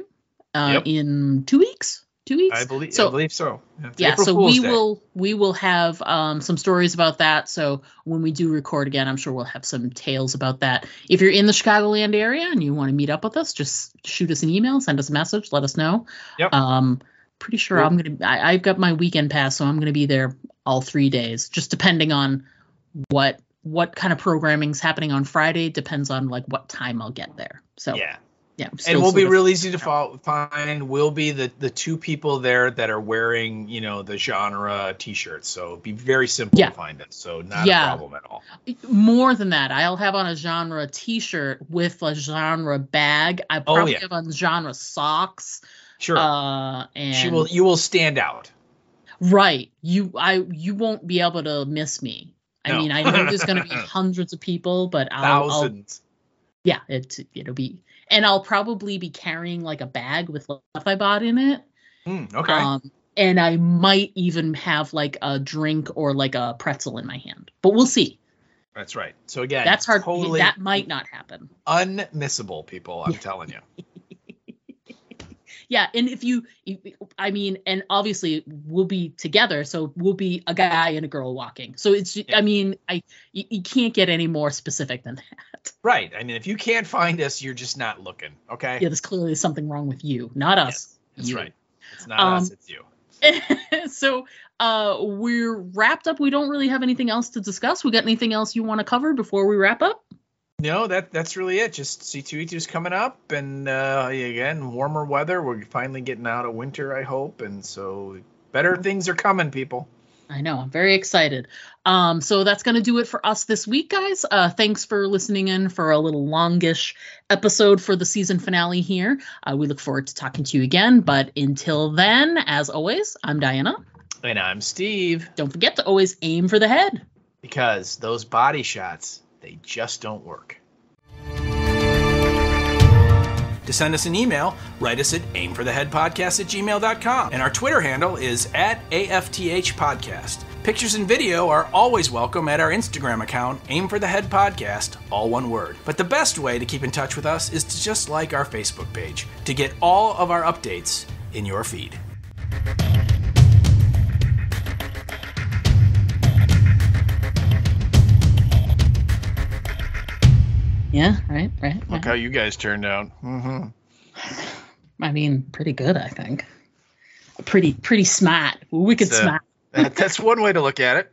in 2 weeks. 2 weeks. I believe so. Yeah, so we will have some stories about that. So when we do record again, I'm sure we'll have some tales about that. If you're in the Chicagoland area and you want to meet up with us, just shoot us an email, send us a message, let us know. Yep. Pretty sure I've got my weekend pass, so I'm gonna be there all 3 days, just depending on what kind of programming's happening on Friday. Depends on like what time I'll get there. So yeah, and we'll be real easy to find. We'll be the two people there that are wearing the genre t-shirts, so it'll be very simple to find us. So not a problem at all. More than that, I'll have on a genre t-shirt with a genre bag. I probably have on genre socks. Sure. And you will stand out. Right. You won't be able to miss me. I mean, I know there's going to be hundreds of people, but thousands. It'll be, and I'll probably be carrying like a bag with stuff I bought in it. Okay. And I might even have like a drink or like a pretzel in my hand, but we'll see. That's right. So again, that's hard. Totally that might not happen. Unmissable, people. I'm telling you. Yeah, and and obviously we'll be together, so we'll be a guy and a girl walking. So it's, I mean, you can't get any more specific than that. Right. I mean, if you can't find us, you're just not looking. Okay. Yeah, there's clearly something wrong with you, not us. Yes, that's right. It's not us, it's you. So we're wrapped up. We don't really have anything else to discuss. We got anything else you want to cover before we wrap up? No, that's really it. Just C2E2 is coming up, and again, warmer weather. We're finally getting out of winter, I hope, and so better things are coming, people. I know. I'm very excited. So that's going to do it for us this week, guys. Thanks for listening in for a little longish episode for the season finale here. We look forward to talking to you again. But until then, as always, I'm Diana. And I'm Steve. Don't forget to always aim for the head. Because those body shots, they just don't work. To send us an email, write us at aimfortheheadpodcast@gmail.com. And our Twitter handle is @AFTH Podcast. Pictures and video are always welcome at our Instagram account, Aim for the Head Podcast, all one word. But the best way to keep in touch with us is to just like our Facebook page to get all of our updates in your feed. Yeah, right. Look how you guys turned out. Mm-hmm. I mean, pretty good, I think. Pretty smart. Wicked smart. That's one way to look at it.